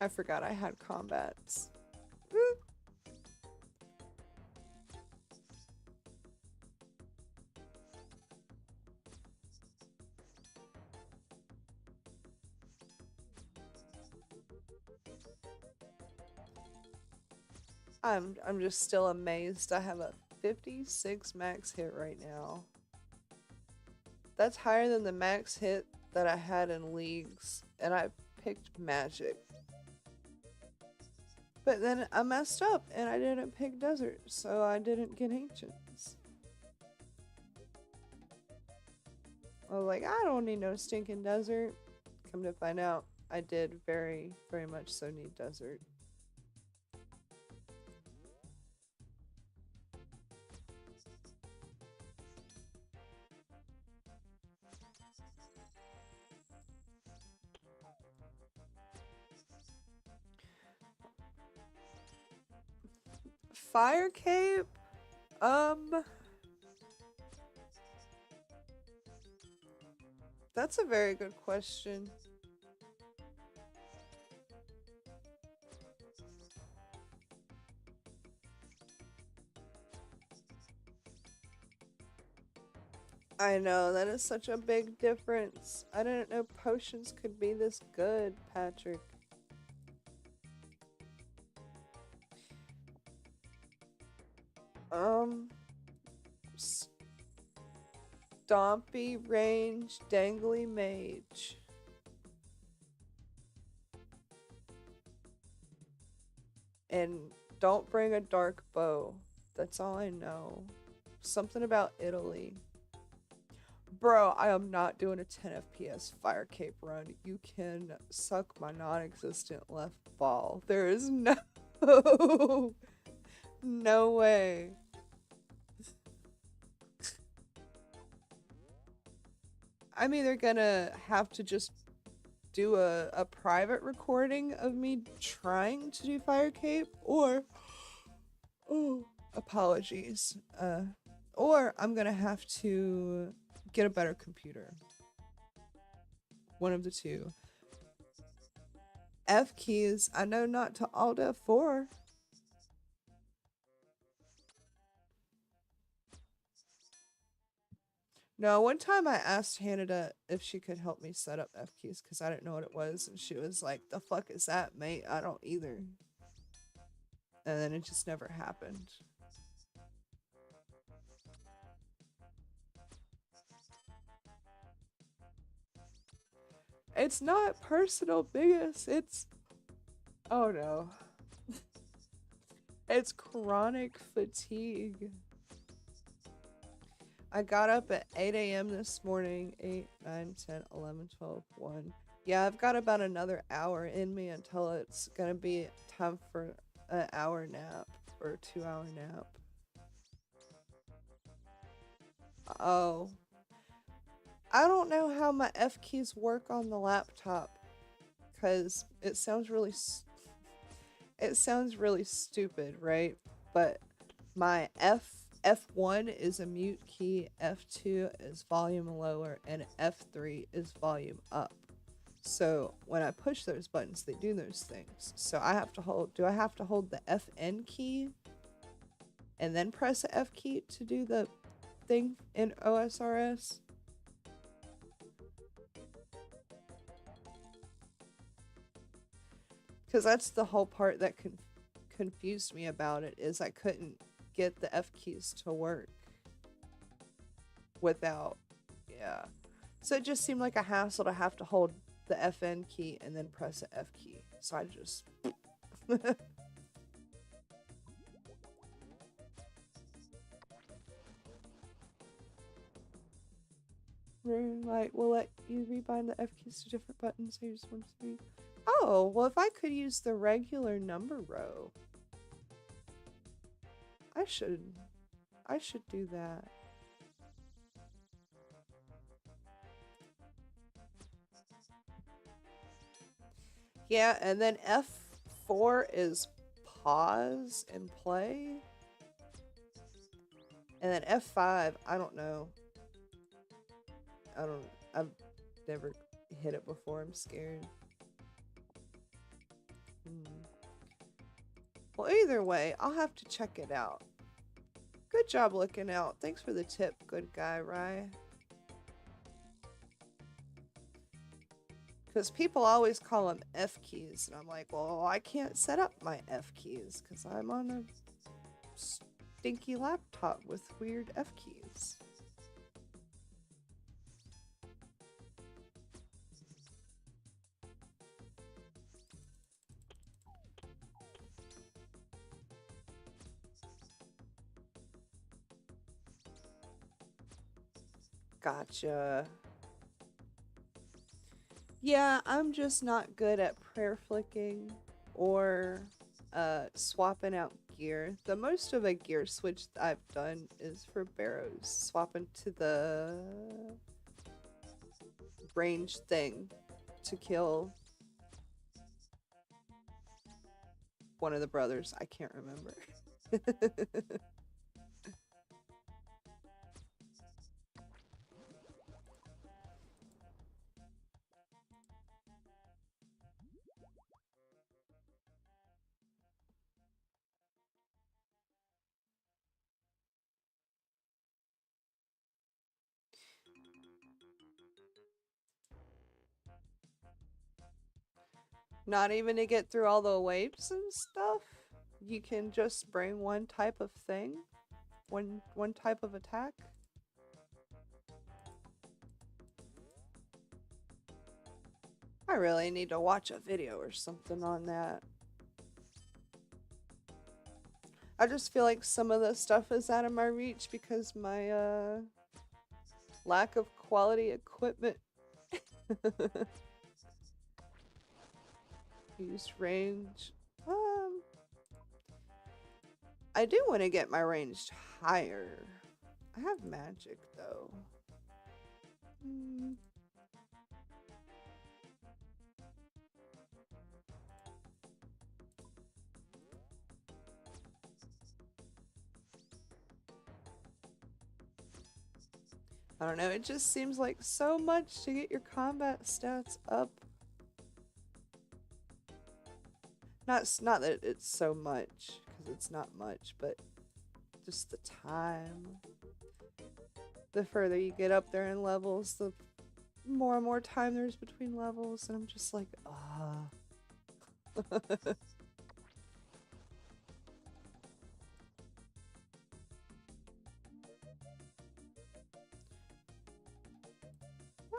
I forgot I had combats. Woo. I'm just still amazed. I have a 56 max hit right now. That's higher than the max hit that I had in leagues, and I picked magic. But then I messed up and I didn't pick desert, so I didn't get ancients. I was like, I don't need no stinking desert. Come to find out, I did very, very much so need desert. Fire cape? That's a very good question. I know, that is such a big difference. I didn't know potions could be this good, Patrick. Stompy range dangly mage. And don't bring a dark bow. That's all I know. Something about Italy. Bro, I am not doing a 10 FPS fire cape run. You can suck my non-existent left ball. There is no no way. I'm either gonna have to just do a private recording of me trying to do fire cape, or apologies. Or I'm gonna have to get a better computer. One of the two. F keys, I know not to Alt F4. No, one time I asked Hannah if she could help me set up F keys because I didn't know what it was, and she was like, "The fuck is that, mate? I don't either." And then it just never happened. It's not personal biggest, it's... Oh no. It's chronic fatigue. I got up at 8 a.m. this morning. 8, 9, 10, 11, 12, 1. Yeah, I've got about another hour in me until it's gonna be time for an hour nap or a 2-hour nap. Oh. I don't know how my F keys work on the laptop because it sounds really stupid, right? But my F1 is a mute key, F2 is volume lower, and F3 is volume up. So when I push those buttons, they do those things. So I have to hold, do I have to hold the FN key and then press the F key to do the thing in OSRS? Because that's the whole part that confused me about it, is I couldn't get the F keys to work without, yeah. So it just seemed like a hassle to have to hold the FN key and then press the F key. So I just... RuneLite will let you rebind the F keys to different buttons. I just want to see. Oh, well, if I could use the regular number row, I should do that. Yeah, and then F4 is pause and play. And then F5, I don't know. I've never hit it before, I'm scared. Well, either way, I'll have to check it out. Good job looking out. Thanks for the tip, good guy, Rye. Because people always call them F keys, and I'm like, well, I can't set up my F keys because I'm on a stinky laptop with weird F keys. Gotcha. Yeah, I'm just not good at prayer flicking or swapping out gear. The most of a gear switch I've done is for Barrows, swapping to the range thing to kill one of the brothers. I can't remember. Not even to get through all the waves and stuff? You can just bring one type of thing? One type of attack? I really need to watch a video or something on that. I just feel like some of the stuff is out of my reach because my lack of quality equipment. Use range. I do want to get my range higher. I have magic though. I don't know, it just seems like so much to get your combat stats up. Not that it's so much, because it's not much, but just the time. The further you get up there in levels, the more and more time there's between levels, and I'm just like, ah.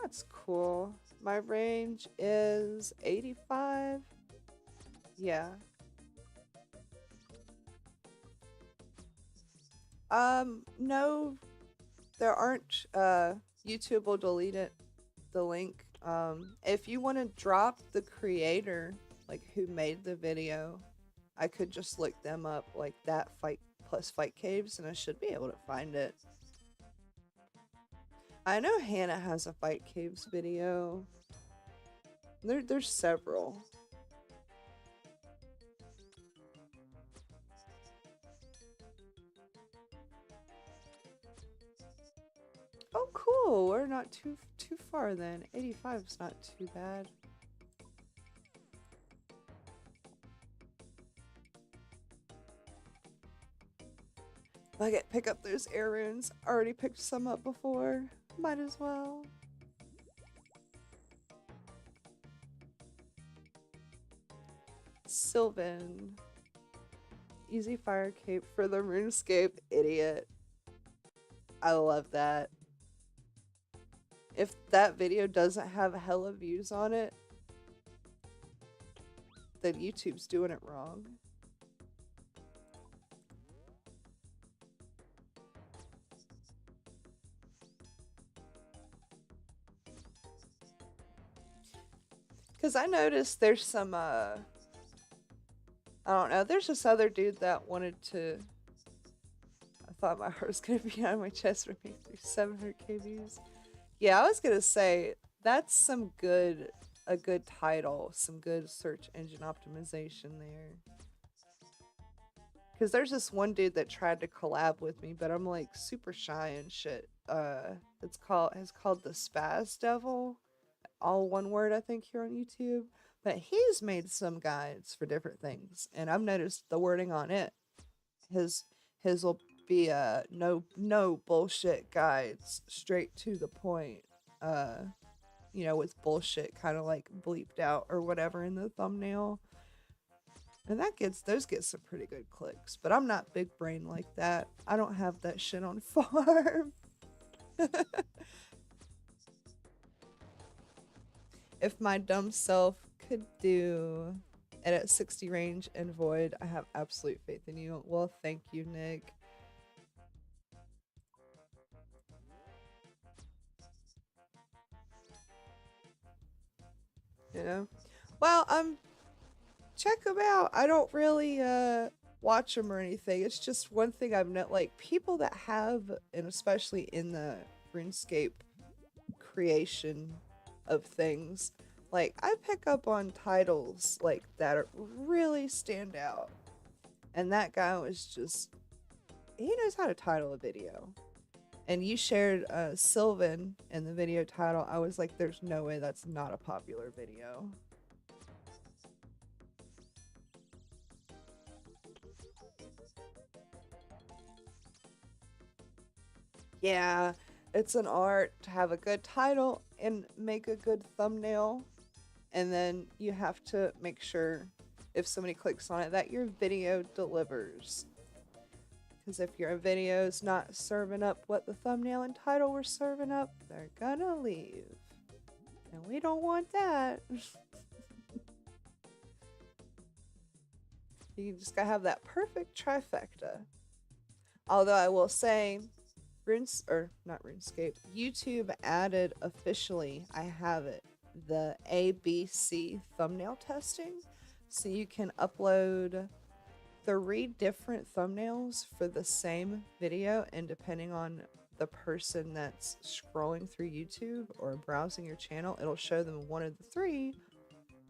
That's cool. My range is 85. Yeah. No, there aren't. YouTube will delete it, the link. If you want to drop the creator, like who made the video, I could just look them up, like that fight plus fight caves, and I should be able to find it. I know Hannah has a fight caves video. There's several. Oh, cool. We're not too far then. 85 is not too bad. If I get pick up those air runes. Already picked some up before. Might as well. Sylvan. Easy fire cape for the RuneScape. Idiot. I love that. If that video doesn't have hella views on it, then YouTube's doing it wrong. Because I noticed there's some, I don't know, there's this other dude that wanted to, I thought my heart was going to be out of my chest for me through 700k views. Yeah, I was going to say, that's some good, a good title, some good search engine optimization there. Because there's this one dude that tried to collab with me, but I'm like super shy and shit. It's called the Spaz Devil. All one word, I think, here on YouTube. But he's made some guides for different things, and I've noticed the wording on it. His will be no bullshit guides, straight to the point. You know, with bullshit kind of like bleeped out or whatever in the thumbnail. And those get some pretty good clicks. But I'm not big brain like that. I don't have that shit on farm. If my dumb self could do it at 60 range and void, I have absolute faith in you. Well, thank you, Nick. Yeah. Well, check them out. I don't really watch them or anything. It's just one thing I've known, like people that have, and especially in the RuneScape creation of things, like I pick up on titles like that really stand out. And that guy was just, he knows how to title a video. And you shared Sylvan in the video title. I was like, there's no way that's not a popular video. Yeah, it's an art to have a good title and make a good thumbnail. And then you have to make sure if somebody clicks on it that your video delivers. Because if your video is not serving up what the thumbnail and title were serving up, they're gonna leave. And we don't want that. You just gotta have that perfect trifecta. Although I will say, not RuneScape, YouTube added officially, I have it, the ABC thumbnail testing. So you can upload 3 different thumbnails for the same video, and depending on the person that's scrolling through YouTube or browsing your channel, it'll show them one of the 3,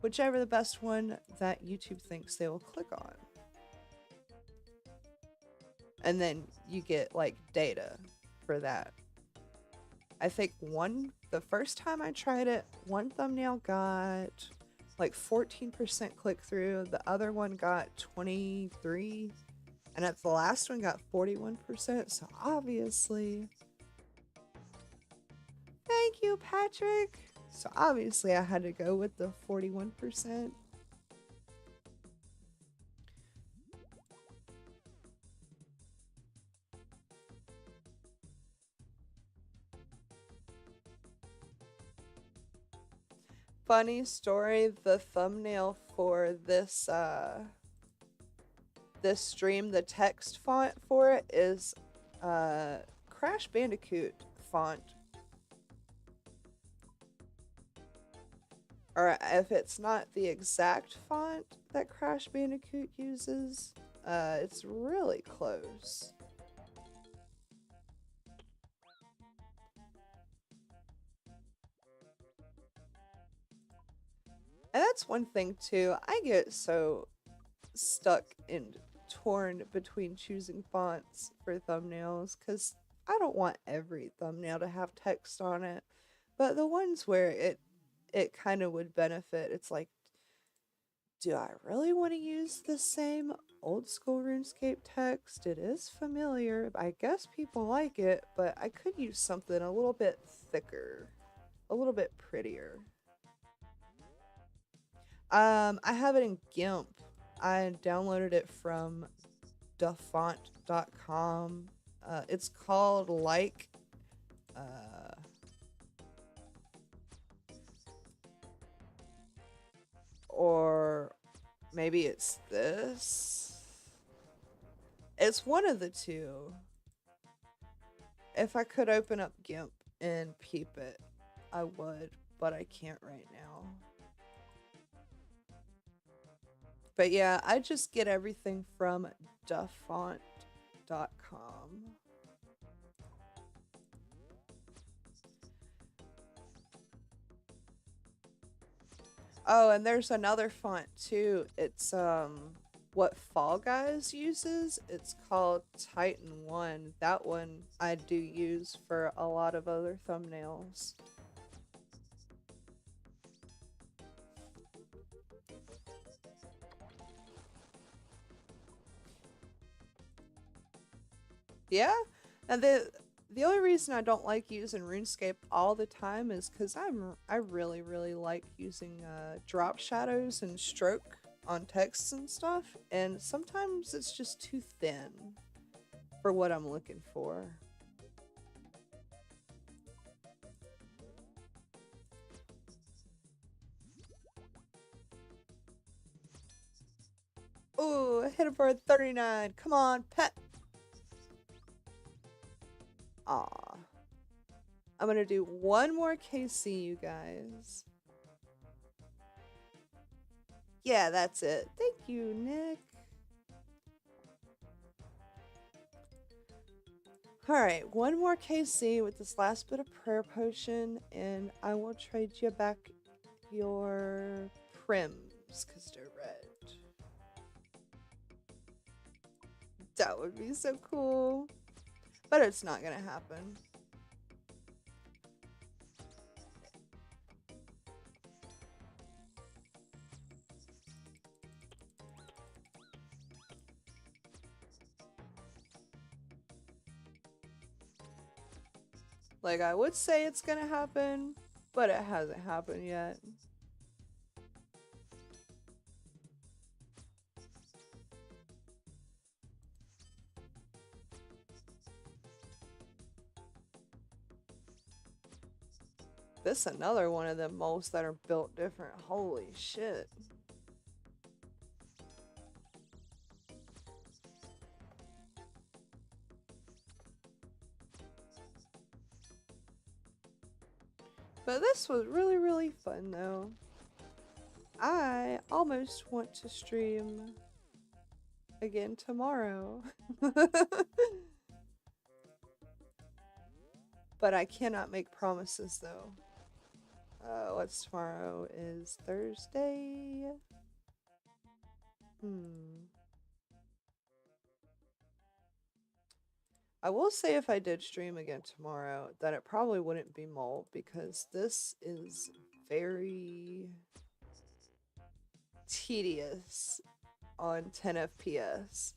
whichever the best one that YouTube thinks they will click on. And then you get like data for that. I think the first time I tried it, one thumbnail got like 14% click through, the other one got 23, and at the last one got 41%. So obviously, thank you, Patrick. So obviously I had to go with the 41%. Funny story, the thumbnail for this this stream, the text font for it is Crash Bandicoot font. Or if it's not the exact font that Crash Bandicoot uses, it's really close. And that's one thing too, I get so stuck and torn between choosing fonts for thumbnails because I don't want every thumbnail to have text on it, but the ones where it kind of would benefit, it's like, do I really want to use the same old school RuneScape text? It is familiar, I guess people like it, but I could use something a little bit thicker, a little bit prettier. I have it in GIMP. I downloaded it from dafont.com. It's called or maybe it's this. It's one of the two. If I could open up GIMP and peep it, I would, but I can't right now. But yeah, I just get everything from dafont.com. Oh, and there's another font too. It's what Fall Guys uses. It's called Titan 1. That one I do use for a lot of other thumbnails. Yeah, and the only reason I don't like using RuneScape all the time is because I really like using drop shadows and stroke on texts and stuff, and sometimes it's just too thin for what I'm looking for. Ooh, I hit it for a 39. Come on, pet. Aw. I'm gonna do one more KC, you guys. Yeah, that's it. Thank you, Nick. Alright, one more KC with this last bit of prayer potion, and I will trade you back your prims, because they're red. That would be so cool. But it's not gonna happen. Like, I would say it's gonna happen, but it hasn't happened yet. This is another one of them moles that are built different. Holy shit. But this was really, really fun though. I almost want to stream again tomorrow. But I cannot make promises though. What's tomorrow? Is Thursday? I will say if I did stream again tomorrow, that it probably wouldn't be Mole because this is very tedious on 10 FPS.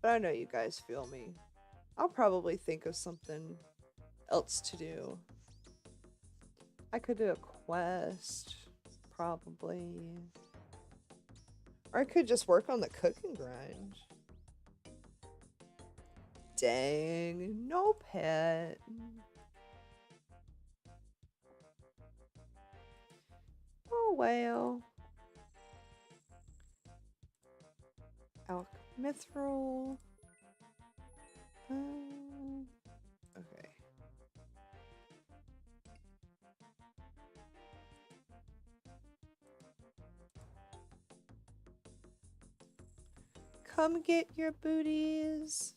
But I know you guys feel me. I'll probably think of something else to do. I could do a quest, probably. Or I could just work on the cooking grind. Dang, no pet. Oh well. Mithril. Okay. Come get your booties.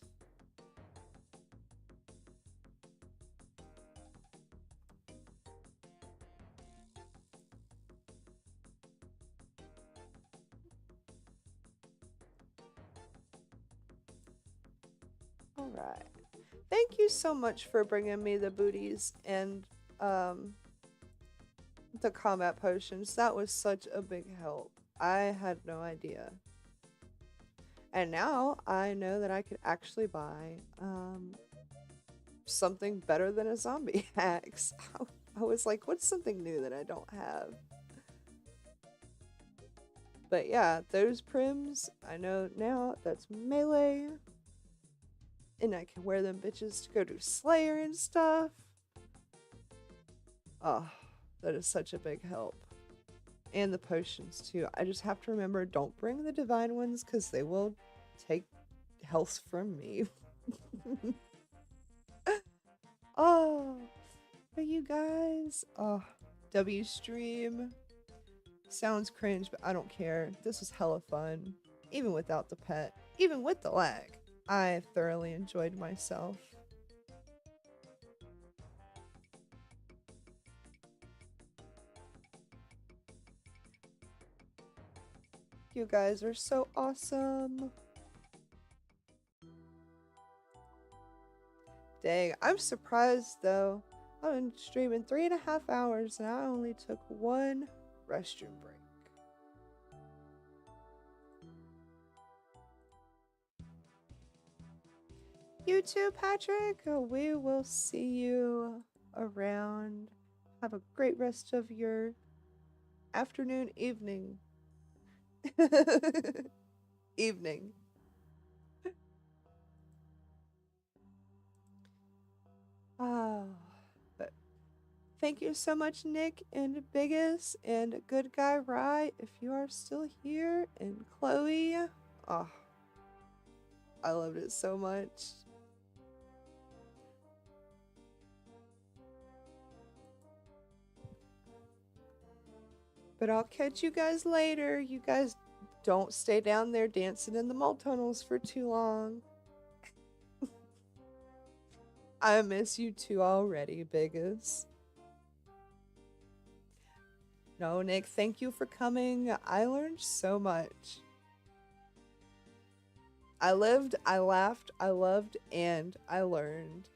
Alright. Thank you so much for bringing me the booties and the combat potions. That was such a big help. I had no idea. And now I know that I could actually buy something better than a zombie axe. I was like, what's something new that I don't have? But yeah, those prims, I know now that's melee. And I can wear them bitches to go do Slayer and stuff. Oh, that is such a big help. And the potions too. I just have to remember, don't bring the divine ones because they will take health from me. Oh, but you guys, oh, W stream. Sounds cringe, but I don't care. This was hella fun. Even without the pet. Even with the lag. I thoroughly enjoyed myself. You guys are so awesome. Dang, I'm surprised though. I've been streaming 3.5 hours and I only took one restroom break. You too, Patrick. We will see you around. Have a great rest of your afternoon, evening. Evening. But thank you so much, Nick and Biggest and Good Guy Rye, if you are still here, and Chloe. Oh, I loved it so much. But I'll catch you guys later. You guys don't stay down there dancing in the mole tunnels for too long. I miss you too already, Biggest. No, Nick, thank you for coming. I learned so much. I lived, I laughed, I loved, and I learned.